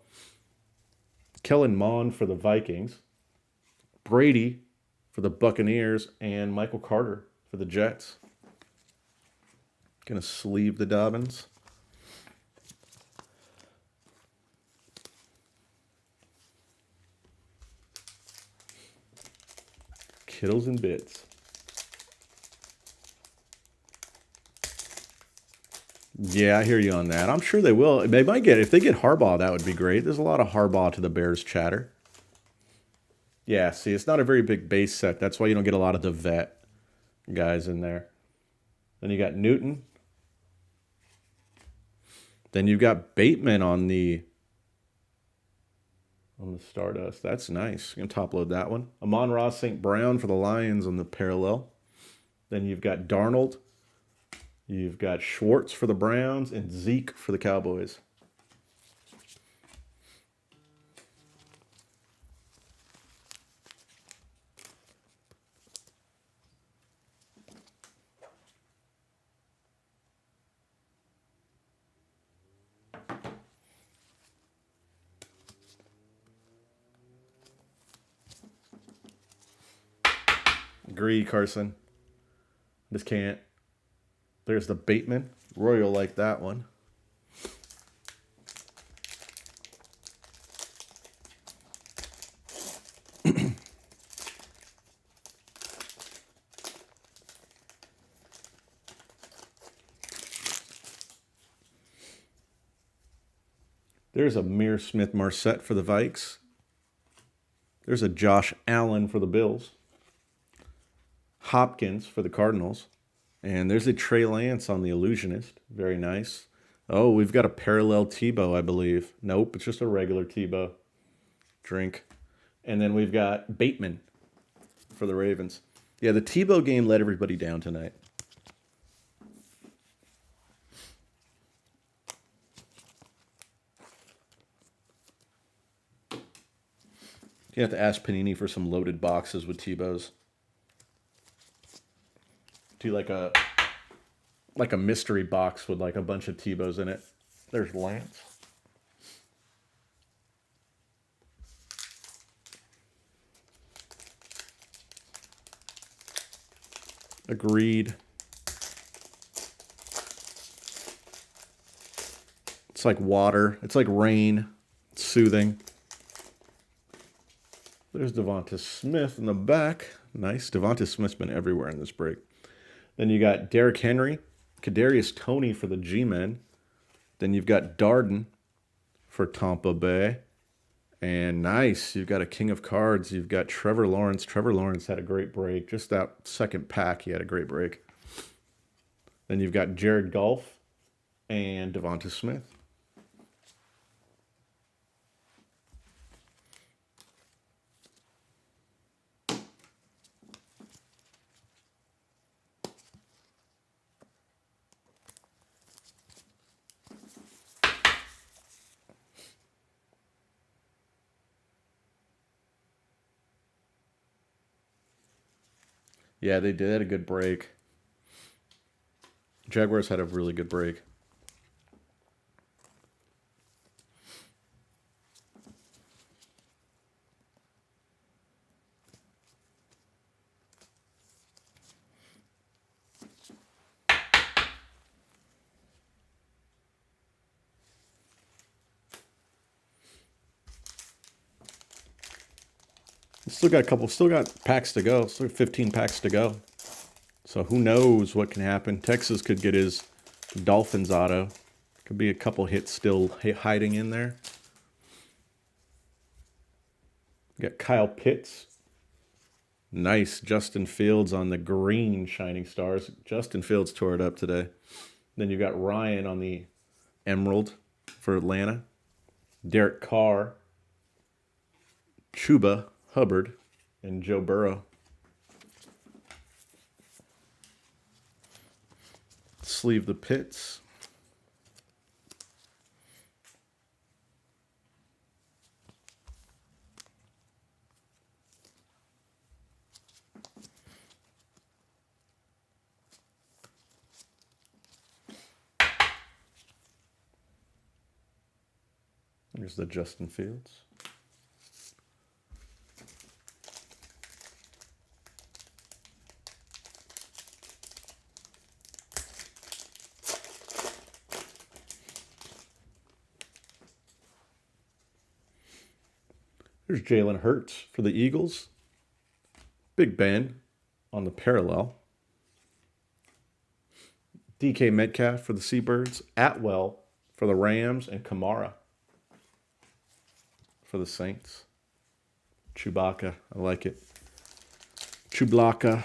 Kellen Mond for the Vikings. Brady for the Buccaneers. And Michael Carter for the Jets. Going to sleeve the Dobbins. Kittles and bits. Yeah, I hear you on that. I'm sure they will. They might get, if they get Harbaugh, that would be great. There's a lot of Harbaugh to the Bears chatter. Yeah, see, it's not a very big base set. That's why you don't get a lot of the vet guys in there. Then you got Newton. Then you've got Bateman on the Stardust. That's nice. You can top load that one. Amon-Ra St. Brown for the Lions on the parallel. Then you've got Darnold. You've got Schwartz for the Browns and Zeke for the Cowboys. Agree, Carson. Just can't. There's the Bateman. Roy will like that one. There's a Mir Smith-Marset for the Vikes. There's a Josh Allen for the Bills. Hopkins for the Cardinals. And there's a Trey Lance on the Illusionist. Very nice. Oh, we've got a parallel Tebow, I believe. Nope, it's just a regular Tebow. Drink. And then we've got Bateman for the Ravens. Yeah, the Tebow game let everybody down tonight. You have to ask Panini for some loaded boxes with Tebows. Do like a mystery box with like a bunch of Tebows in it. There's Lance. Agreed. It's like water. It's like rain. It's soothing. There's Devonta Smith in the back. Nice. Devonta Smith's been everywhere in this break. Then you got Derrick Henry, Kadarius Toney for the G-Men. Then you've got Darden for Tampa Bay. And nice, you've got a King of Cards. You've got Trevor Lawrence. Trevor Lawrence had a great break. Just that second pack, he had a great break. Then you've got Jared Goff and Devonta Smith. Yeah, they did. They had a good break. Jaguars had a really good break. Still got packs to go. Still got 15 packs to go. So who knows what can happen. Texas could get his Dolphins auto. Could be a couple hits still hiding in there. We got Kyle Pitts. Nice. Justin Fields on the green Shining Stars. Justin Fields tore it up today. Then you got Ryan on the Emerald for Atlanta. Derek Carr. Chuba Hubbard, and Joe Burrow. Sleeve the Pitts. There's the Justin Fields. There's Jalen Hurts for the Eagles. Big Ben on the parallel. DK Metcalf for the Seabirds. Atwell for the Rams. And Kamara for the Saints. Chewbacca. I like it. Chewbacca.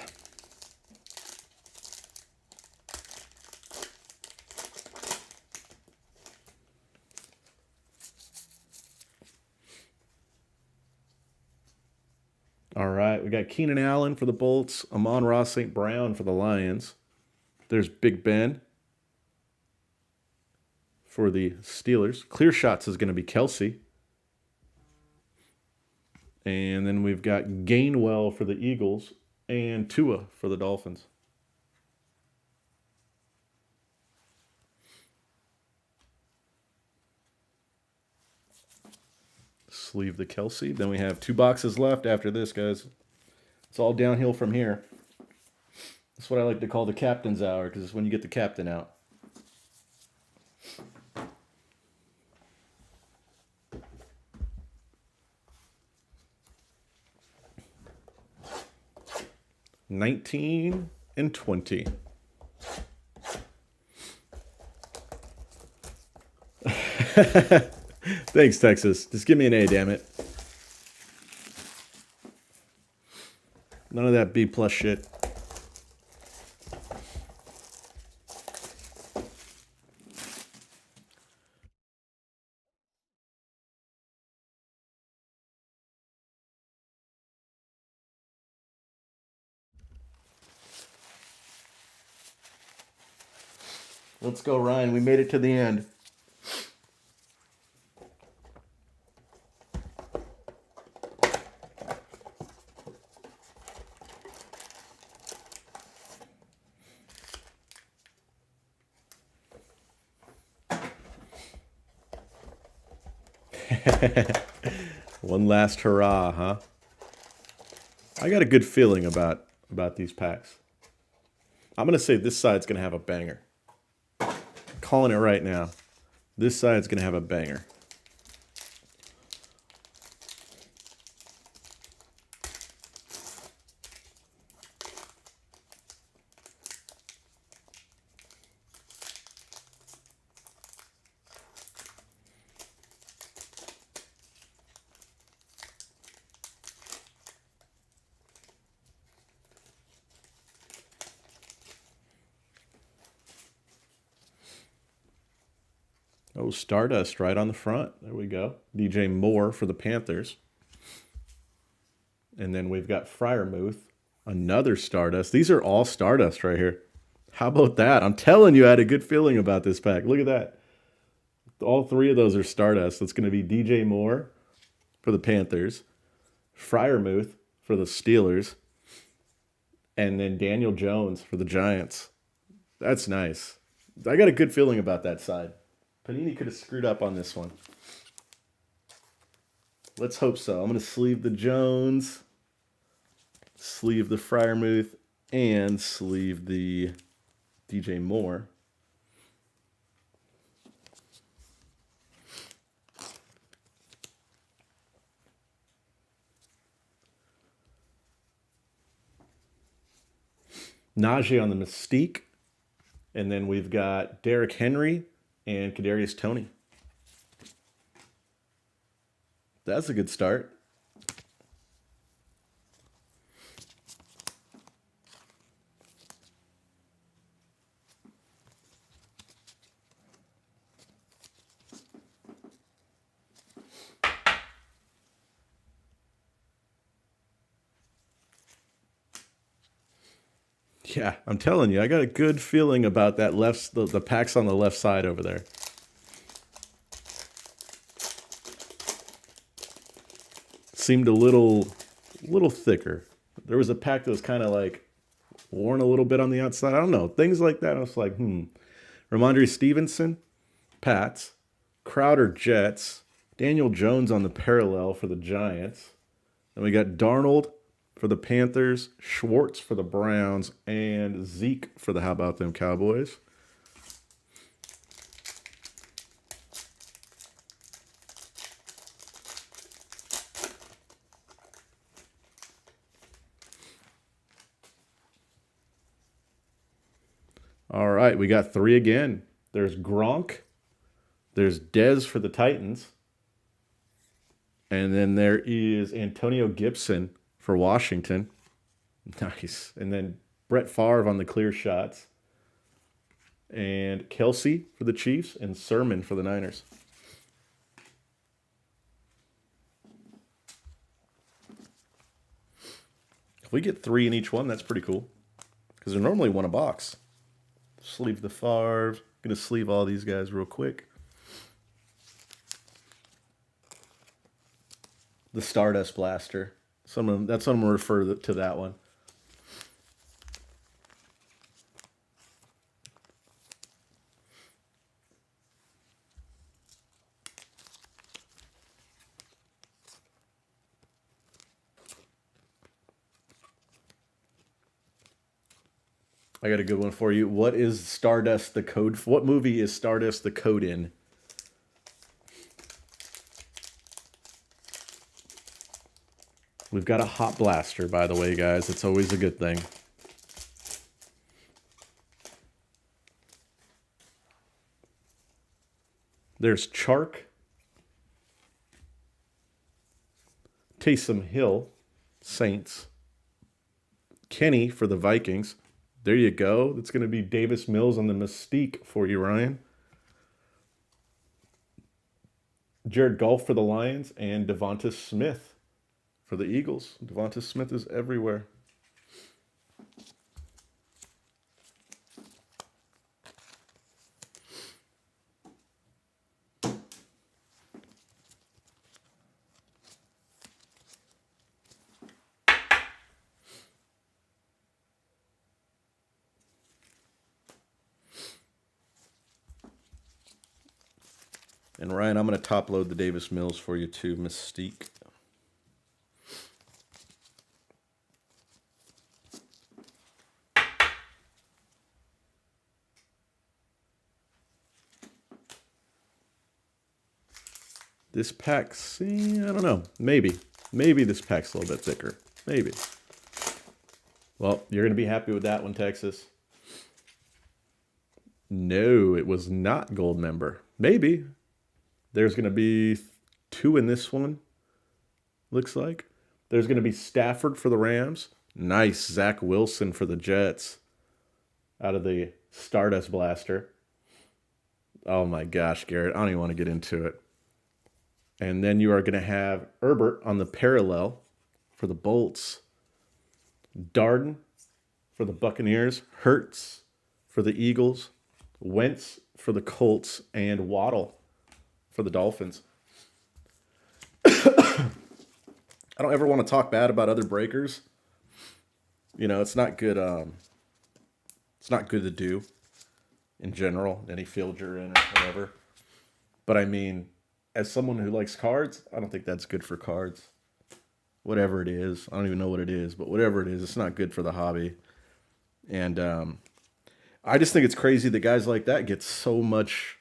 All right, we got Keenan Allen for the Bolts, Amon-Ra St. Brown for the Lions. There's Big Ben for the Steelers. Clear Shots is going to be Kelsey. And then we've got Gainwell for the Eagles and Tua for the Dolphins. Sleeve the Kelsey. Then we have 2 boxes left after this, guys. It's all downhill from here. That's what I like to call the captain's hour, because it's when you get the captain out. $19 and $20. Thanks, Texas. Just give me an A, damn it. None of that B+ shit. Let's go, Ryan. We made it to the end. One last hurrah, huh? I got a good feeling about these packs. I'm going to say this side's going to have a banger. Calling it right now. This side's going to have a banger. Oh, Stardust right on the front. There we go. DJ Moore for the Panthers. And then we've got Freiermuth. Another Stardust. These are all Stardust right here. How about that? I'm telling you, I had a good feeling about this pack. Look at that. All 3 of those are Stardust. It's going to be DJ Moore for the Panthers. Freiermuth for the Steelers. And then Daniel Jones for the Giants. That's nice. I got a good feeling about that side. Panini could have screwed up on this one. Let's hope so. I'm going to sleeve the Jones, sleeve the Freiermuth, and sleeve the DJ Moore. Najee on the Mystique. And then we've got Derrick Henry and Kadarius Toney. That's a good start. Yeah, I'm telling you, I got a good feeling about that the packs on the left side over there. Seemed a little thicker. There was a pack that was kind of like worn a little bit on the outside. I don't know. Things like that. I was like, Ramondre Stevenson, Pats. Crowder, Jets. Daniel Jones on the parallel for the Giants. Then we got Darnold for the Panthers, Schwartz for the Browns, and Zeke for the How About Them Cowboys. All right, we got 3 again. There's Gronk. There's Dez for the Titans. And then there is Antonio Gibson for Washington. Nice. And then Brett Favre on the clear shots. And Kelsey for the Chiefs and Sermon for the Niners. If we get 3 in each one, that's pretty cool. Because they're normally one a box. Sleeve the Favre. Going to sleeve all these guys real quick. The Stardust Blaster. That's what I'm going to refer to that one. I got a good one for you. What is Stardust the code? What movie is Stardust the code in? We've got a Hot Blaster, by the way, guys. It's always a good thing. There's Chark. Taysom Hill, Saints. Kenny for the Vikings. There you go. That's going to be Davis Mills on the Mystique for you, Ryan. Jared Goff for the Lions and Devonta Smith for the Eagles. Devonta Smith is everywhere. And Ryan, I'm going to top load the Davis Mills for you too, Mystique. This pack, see, I don't know. Maybe this pack's a little bit thicker. Maybe. Well, you're going to be happy with that one, Texas. No, it was not gold member. Maybe. There's going to be 2 in this one, looks like. There's going to be Stafford for the Rams. Nice. Zack Wilson for the Jets out of the Stardust Blaster. Oh my gosh, Garrett. I don't even want to get into it. And then you are going to have Herbert on the parallel for the Bolts. Darden for the Buccaneers. Hurts for the Eagles. Wentz for the Colts. And Waddle for the Dolphins. I don't ever want to talk bad about other breakers, It's not good. It's not good to do in general, any field you're in or whatever. But I mean, as someone who likes cards, I don't think that's good for cards. Whatever it is, I don't even know what it is, but whatever it is, it's not good for the hobby. And I just think it's crazy that guys like that get so much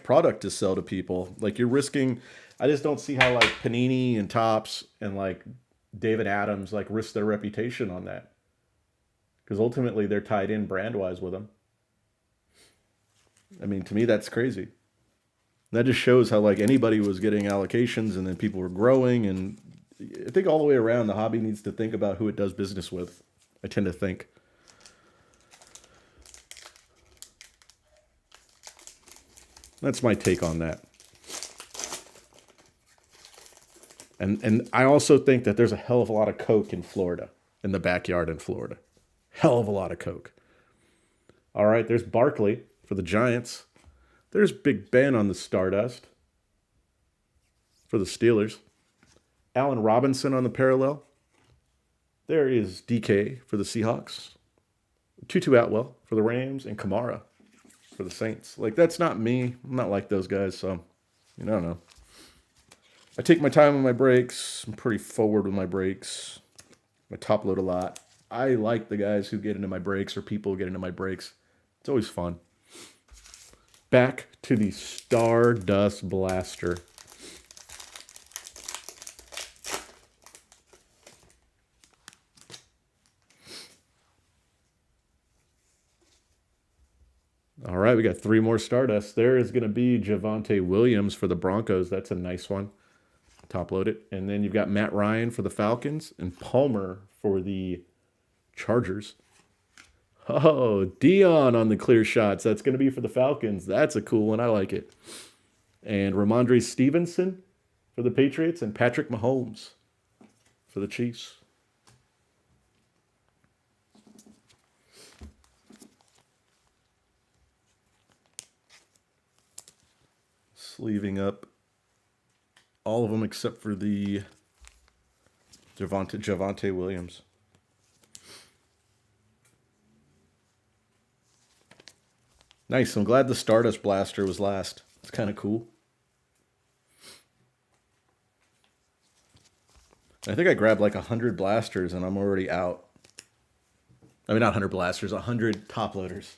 product to sell to people. Like you're risking. I just don't see how like Panini and Topps and like David Adams like risk their reputation on that, because ultimately they're tied in brand wise with them. I mean, to me, that's crazy. That just shows how like anybody was getting allocations, and then people were growing. And I think all the way around, the hobby needs to think about who it does business with. I tend to think. That's my take on that. And I also think that there's a hell of a lot of coke in Florida, in the backyard in Florida. Hell of a lot of coke. All right, there's Barkley for the Giants. There's Big Ben on the Stardust for the Steelers. Allen Robinson on the parallel. There is DK for the Seahawks. Tutu Atwell for the Rams, and Kamara for the Saints. Like, that's not me. I'm not like those guys, so I don't know. I take my time with my breaks. I'm pretty forward with my breaks. I top load a lot. I like the guys who get into my breaks, or people who get into my breaks. It's always fun. Back to the Stardust Blaster. All right, we got 3 more Stardust. There is going to be Javonte Williams for the Broncos. That's a nice one. Top load it. And then you've got Matt Ryan for the Falcons and Palmer for the Chargers. Oh, Dion on the clear shots. That's going to be for the Falcons. That's a cool one. I like it. And Ramondre Stevenson for the Patriots, and Patrick Mahomes for the Chiefs. Sleeving up all of them except for the Javonte Williams. Nice. I'm glad the Stardust Blaster was last. It's kind of cool. I think I grabbed like 100 blasters and I'm already out. I mean, not 100 blasters, 100 top loaders.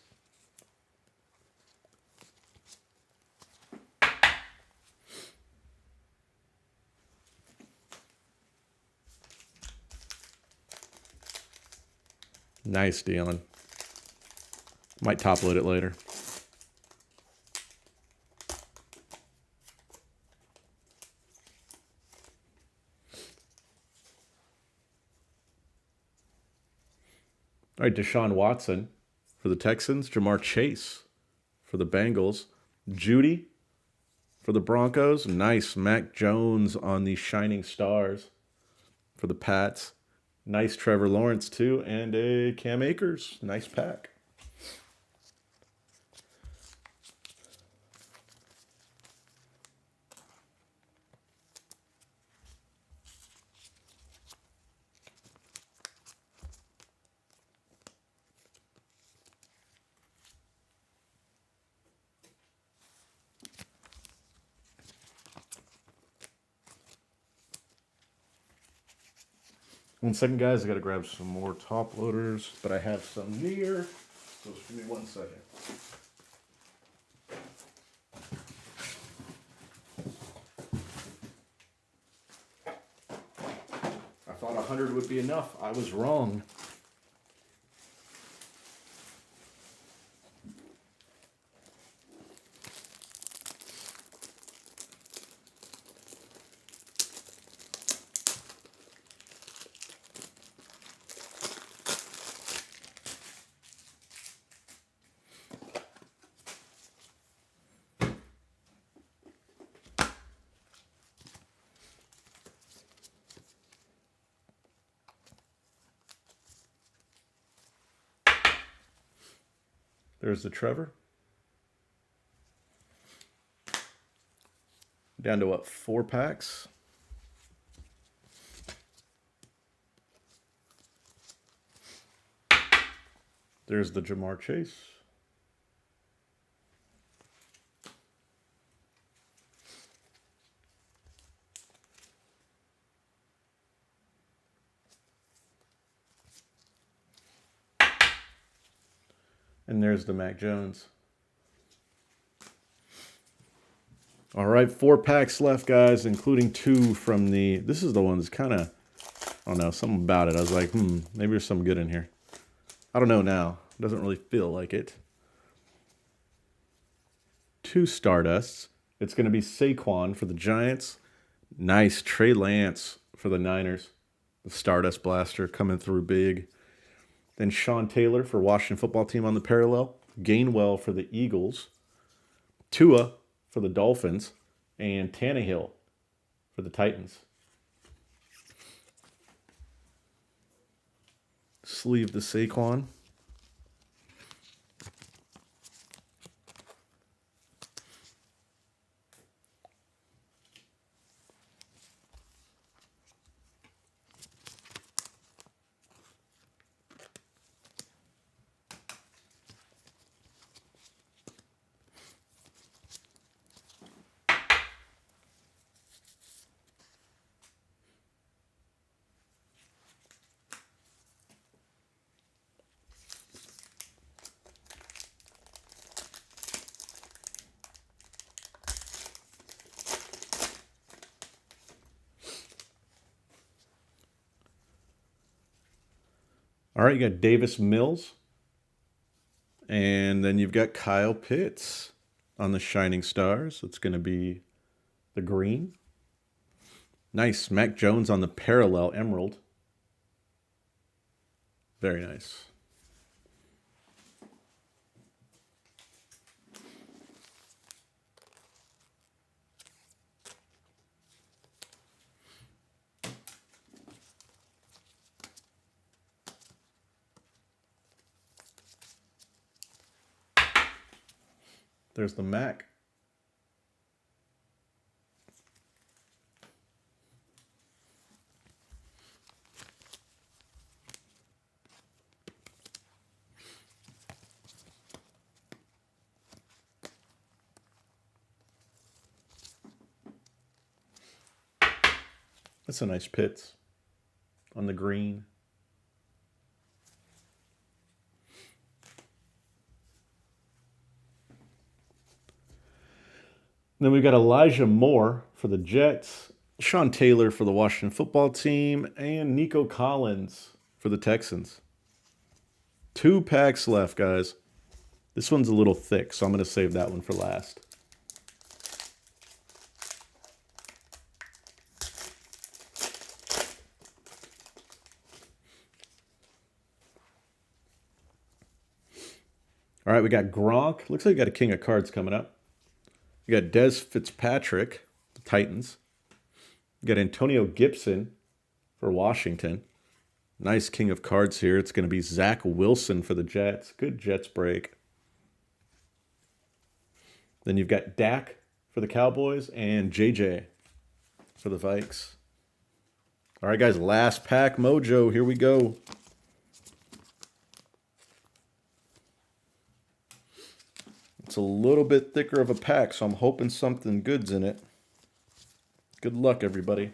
Nice, Dion. Might top load it later. All right, Deshaun Watson for the Texans. Jamar Chase for the Bengals. Judy for the Broncos. Nice. Mac Jones on the Shining Stars for the Pats. Nice Trevor Lawrence, too. And a Cam Akers. Nice pack. One second, guys. I got to grab some more top loaders, but I have some near. So just give me 1 second. I thought 100 would be enough. I was wrong. There's the Trevor. Down to what, 4 packs? There's the Jamar Chase. And there's the Mac Jones. All right, 4 packs left, guys, including 2 from the... This is the one that's kind of... I don't know, something about it. I was like, maybe there's something good in here. I don't know now. It doesn't really feel like it. 2 Stardusts. It's going to be Saquon for the Giants. Nice. Trey Lance for the Niners. The Stardust Blaster coming through big. Then Sean Taylor for Washington Football Team on the parallel. Gainwell for the Eagles. Tua for the Dolphins. And Tannehill for the Titans. Sleeve the Saquon. All right, you got Davis Mills. And then you've got Kyle Pitts on the Shining Stars. It's going to be the green. Nice. Mac Jones on the parallel emerald. Very nice. There's the Mac. That's a nice Pitts on the green. Then we've got Elijah Moore for the Jets, Sean Taylor for the Washington Football Team, and Nico Collins for the Texans. 2 packs left, guys. This one's a little thick, so I'm going to save that one for last. All right, we got Gronk. Looks like we got a King of Cards coming up. You got Dez Fitzpatrick, the Titans. You got Antonio Gibson for Washington. Nice King of Cards here. It's going to be Zack Wilson for the Jets. Good Jets break. Then you've got Dak for the Cowboys and JJ for the Vikes. All right, guys, last pack mojo. Here we go. It's a little bit thicker of a pack, so I'm hoping something good's in it. Good luck, everybody.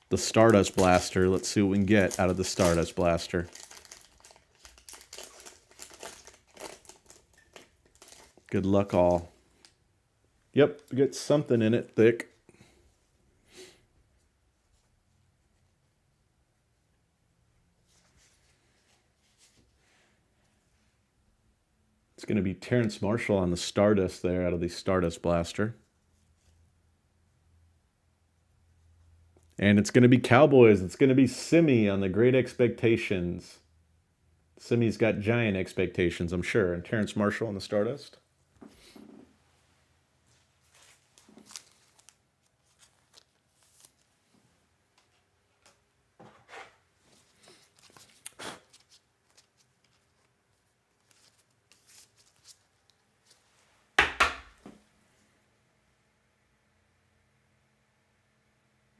The Stardust Blaster. Let's see what we can get out of the Stardust Blaster. Good luck, all. Yep, we get something in it thick. It's going to be Terrence Marshall on the Stardust there out of the Stardust Blaster. And it's going to be Cowboys. It's going to be Simi on the Great Expectations. Simi's got giant expectations, I'm sure. And Terrence Marshall on the Stardust.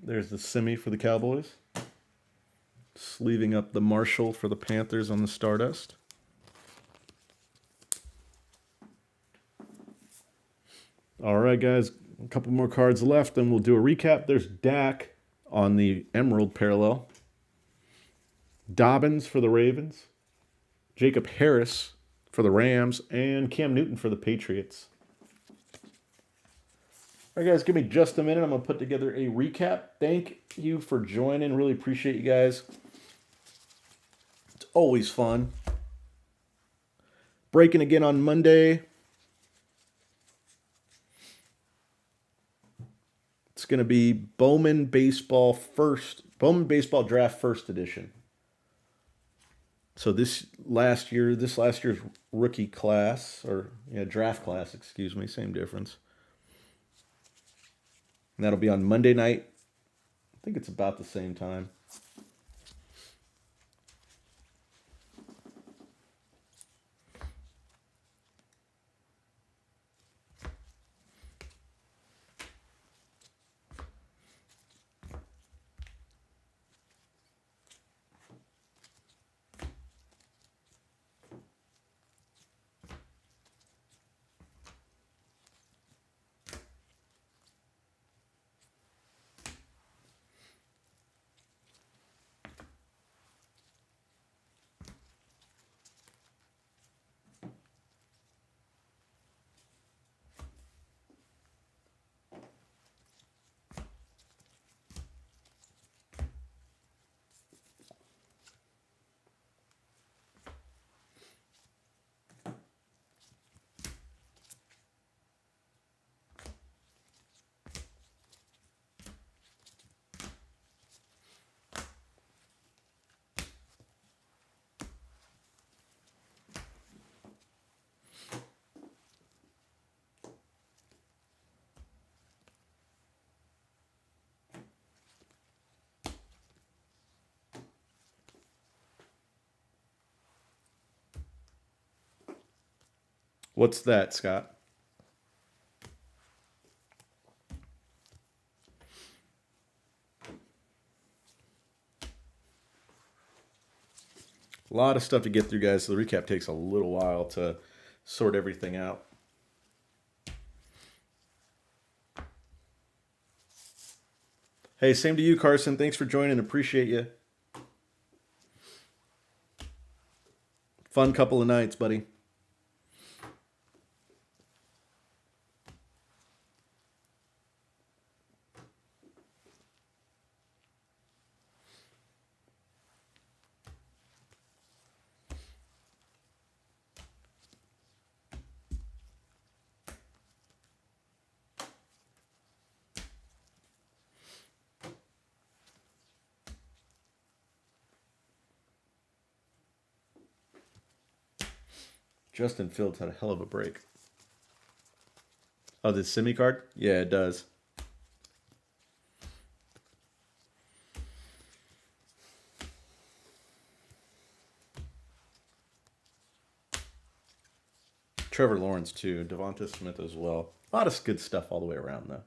There's the semi for the Cowboys. Sleeving up the Marshall for the Panthers on the Stardust. All right, guys. A couple more cards left, and we'll do a recap. There's Dak on the Emerald parallel. Dobbins for the Ravens. Jacob Harris for the Rams. And Cam Newton for the Patriots. All right, guys, give me just a minute. I'm going to put together a recap. Thank you for joining. Really appreciate you guys. It's always fun. Breaking again on Monday. It's going to be Bowman Baseball Draft First Edition. So this last year's rookie class, or draft class, excuse me, same difference. And that'll be on Monday night. I think it's about the same time. What's that, Scott? A lot of stuff to get through, guys. So the recap takes a little while to sort everything out. Hey, same to you, Carson. Thanks for joining. Appreciate you. Fun couple of nights, buddy. Justin Fields had a hell of a break. Oh, the semi card? Yeah, it does. Trevor Lawrence, too. Devonta Smith as well. A lot of good stuff all the way around, though.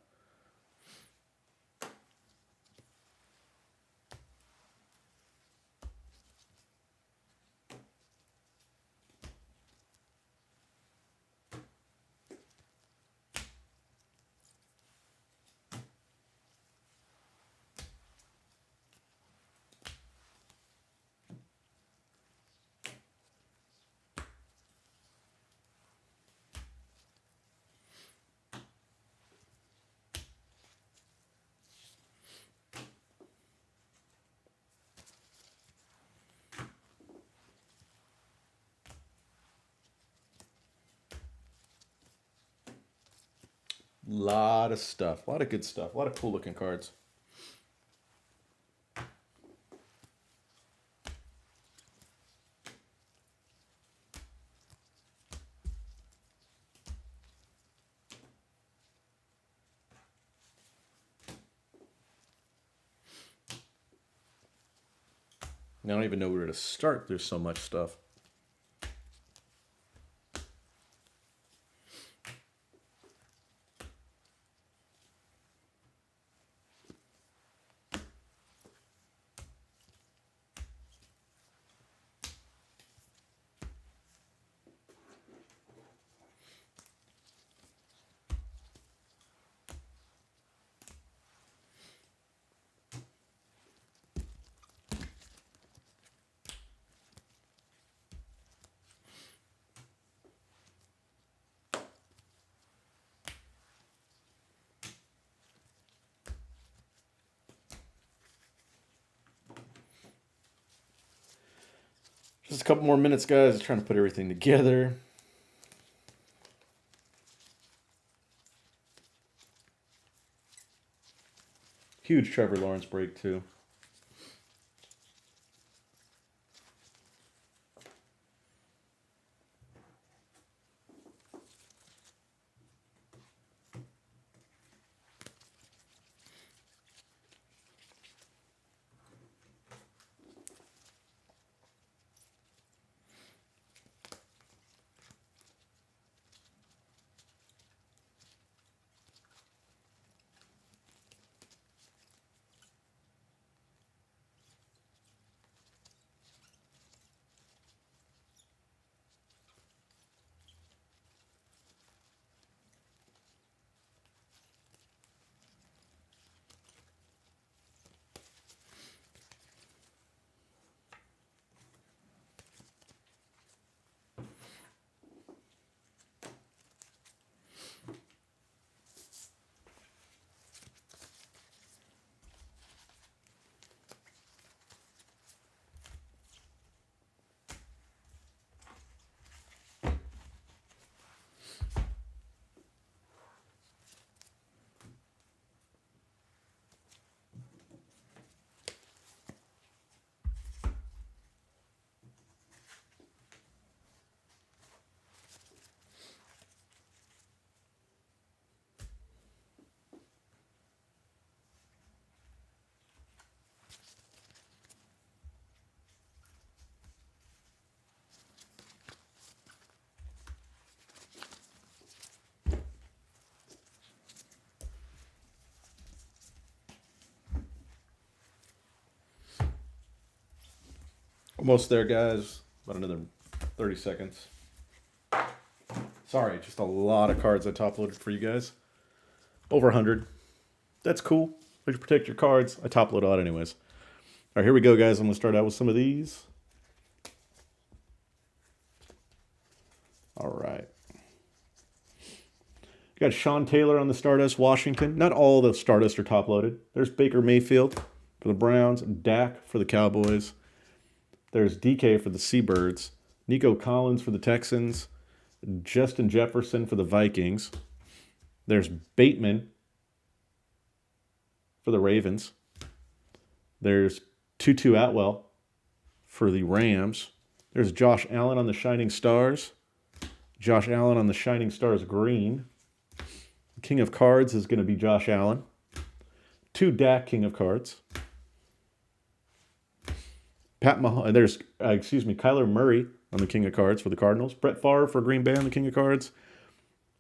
Lot of stuff. A lot of good stuff. A lot of cool looking cards. I don't even know where to start. There's so much stuff. Just a couple more minutes, guys. Trying to put everything together. Huge Trevor Lawrence break, too. Almost there, guys. About another 30 seconds. Sorry, just a lot of cards I top loaded for you guys. Over 100. That's cool. Way to protect your cards. I top load a lot anyways. All right, here we go, guys. I'm going to start out with some of these. All right. You got Sean Taylor on the Stardust, Washington. Not all the Stardust are top loaded. There's Baker Mayfield for the Browns. Dak for the Cowboys. There's DK for the Seabirds. Nico Collins for the Texans. Justin Jefferson for the Vikings. There's Bateman for the Ravens. There's Tutu Atwell for the Rams. There's Josh Allen on the Shining Stars. Josh Allen on the Shining Stars green. King of Cards is going to be Josh Allen. 2 Dak King of Cards. Kyler Murray on the King of Cards for the Cardinals. Brett Favre for Green Bay on the King of Cards.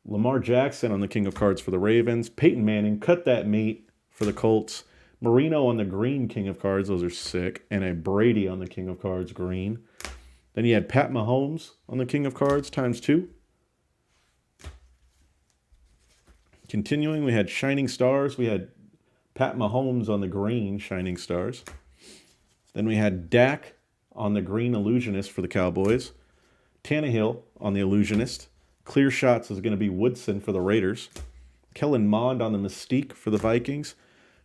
Lamar Jackson on the King of Cards for the Ravens. Peyton Manning, cut that meat for the Colts. Marino on the green King of Cards. Those are sick. And a Brady on the King of Cards green. Then you had Pat Mahomes on the King of Cards ×2. Continuing, we had Shining Stars. We had Pat Mahomes on the green Shining Stars. Then we had Dak on the green Illusionist for the Cowboys. Tannehill on the Illusionist. Clear Shots is going to be Woodson for the Raiders. Kellen Mond on the Mystique for the Vikings.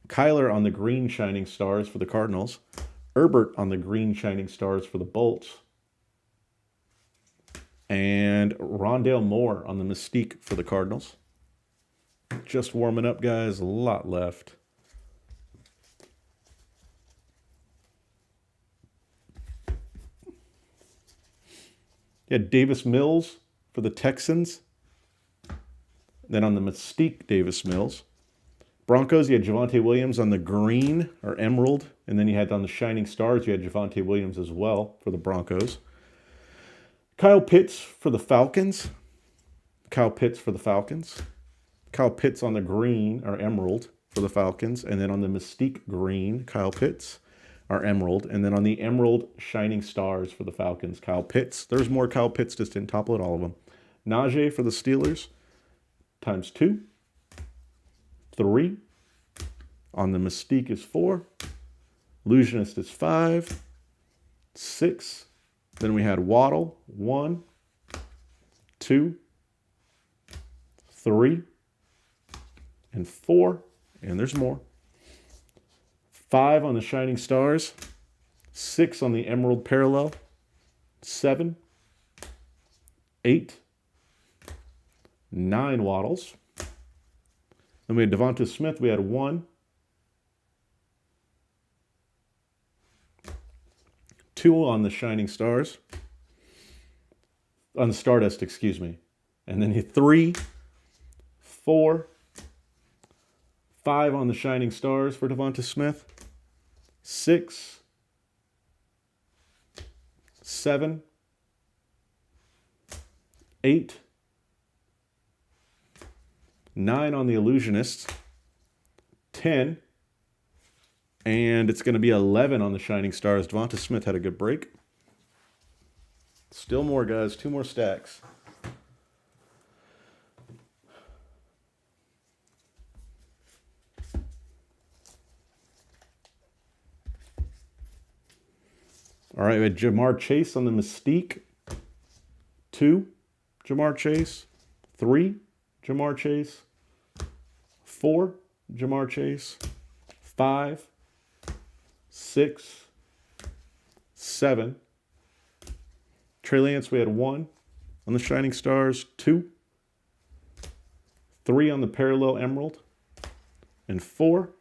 Kyler on the green Shining Stars for the Cardinals. Herbert on the green Shining Stars for the Bolts. And Rondale Moore on the Mystique for the Cardinals. Just warming up, guys. A lot left. You had Davis Mills for the Texans. Then on the Mystique, Davis Mills. Broncos, you had Javonte Williams on the green or emerald. And then you had on the Shining Stars, you had Javonte Williams as well for the Broncos. Kyle Pitts for the Falcons. Kyle Pitts for the Falcons. Kyle Pitts on the green or emerald for the Falcons. And then on the Mystique green, Kyle Pitts. Our emerald, and then on the emerald Shining Stars for the Falcons, Kyle Pitts. There's more Kyle Pitts, just didn't top load all of them. Najee for the Steelers, ×2. 3. On the Mystique is 4. Illusionist is 5. 6. Then we had Waddle, 1, 2, 3, and 4. And there's more. 5 on the Shining Stars, 6 on the Emerald Parallel, 7, 8, 9 Waddles. Then we had Devonta Smith. We had 1, 2 on the Shining Stars. On the Stardust, excuse me. And then 3, 4, 5 on the Shining Stars for Devonta Smith. 6, 7, 8, 9 on the Illusionists. 10, and it's going to be 11 on the Shining Stars. Devonta Smith had a good break. Still more, guys. 2 more stacks. All right, we had Jamar Chase on the Mystique. 2, Jamar Chase. 3, Jamar Chase. 4, Jamar Chase. 5, 6, 7. Trey Lance, we had 1 on the Shining Stars. 2, 3 on the Parallel Emerald. And 4,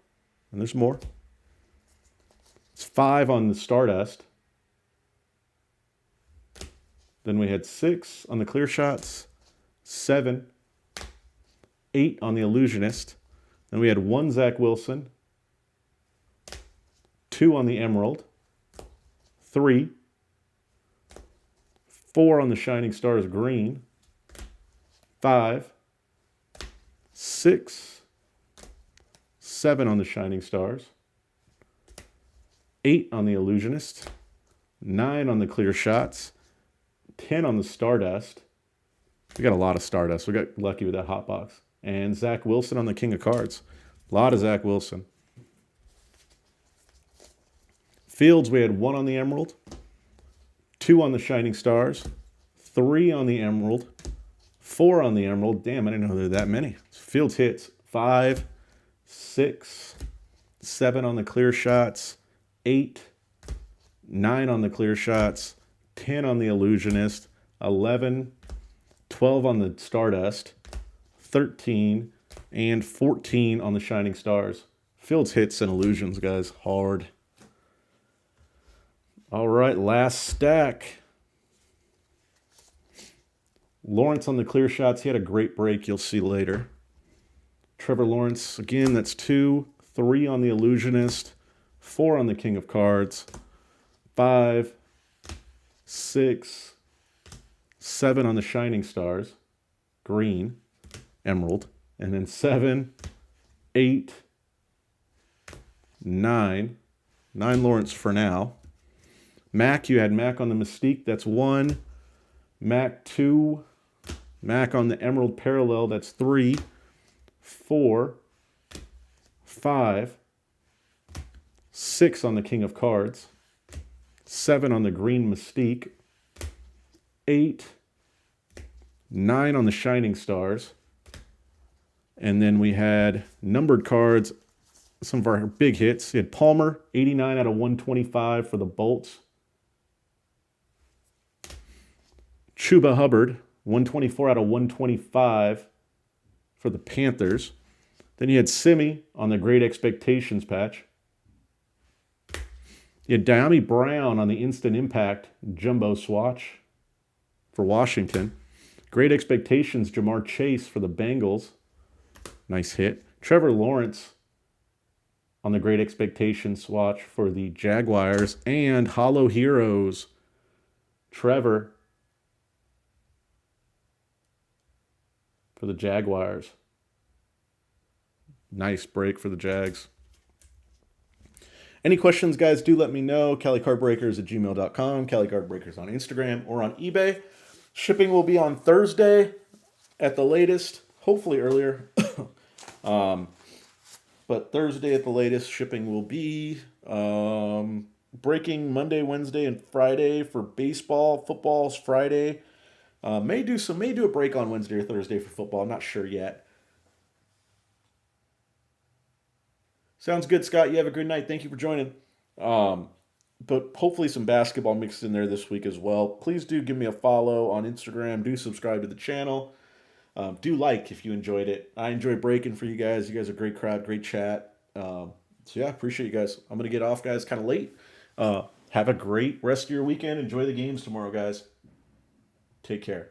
and there's more. It's 5 on the Stardust. Then we had 6 on the Clear Shots, 7, 8 on the Illusionist. Then we had 1 Zack Wilson, 2 on the Emerald, 3, 4 on the Shining Stars Green, 5, 6, 7 on the Shining Stars, 8 on the Illusionist, 9 on the Clear Shots, 10 on the Stardust. We got a lot of Stardust. We got lucky with that hot box. And Zack Wilson on the King of Cards. A lot of Zack Wilson. Fields, we had 1 on the Emerald, 2 on the Shining Stars, 3 on the Emerald, 4 on the Emerald. Damn, I didn't know there were that many. Fields hits 5, 6, 7 on the Clear Shots, 8, 9 on the Clear Shots, 10 on the Illusionist, 11, 12 on the Stardust, 13, and 14 on the Shining Stars. Fields hits and illusions, guys. Hard. All right, last stack. Lawrence on the Clear Shots. He had a great break. You'll see later. Trevor Lawrence, again, that's 2, 3 on the Illusionist, 4 on the King of Cards, 5, 6, 7 on the Shining Stars, Green, Emerald, and then 7, 8, 9. 9 Lawrence for now. Mac, you had Mac on the Mystique, that's 1. Mac 2. Mac on the Emerald Parallel, that's 3, 4, 5, 6 on the King of Cards, 7 on the Green Mystique, 8, 9 on the Shining Stars, and then we had numbered cards, some of our big hits. We had Palmer, 89 out of 125 for the Bolts. Chuba Hubbard, 124 out of 125 for the Panthers. Then you had Simi on the Great Expectations patch. You had Diami Brown on the Instant Impact Jumbo Swatch for Washington. Great Expectations, Jamar Chase for the Bengals. Nice hit. Trevor Lawrence on the Great Expectations swatch for the Jaguars. And Hollow Heroes, Trevor for the Jaguars. Nice break for the Jags. Any questions, guys, do let me know. CaliCardBreakers@gmail.com. CaliCardBreakers on Instagram or on eBay. Shipping will be on Thursday at the latest, hopefully earlier. But Thursday at the latest, shipping will be breaking Monday, Wednesday, and Friday for baseball. Football's Friday. May do a break on Wednesday or Thursday for football. I'm not sure yet. Sounds good, Scott. You have a good night. Thank you for joining. but hopefully some basketball mixed in there this week as well. Please do give me a follow on Instagram. Do subscribe to the channel. Do like if you enjoyed it. I enjoy breaking for you guys. You guys are a great crowd, great chat. So yeah, appreciate you guys. I'm gonna get off, guys, kind of late. Have a great rest of your weekend. Enjoy the games tomorrow, guys. Take care.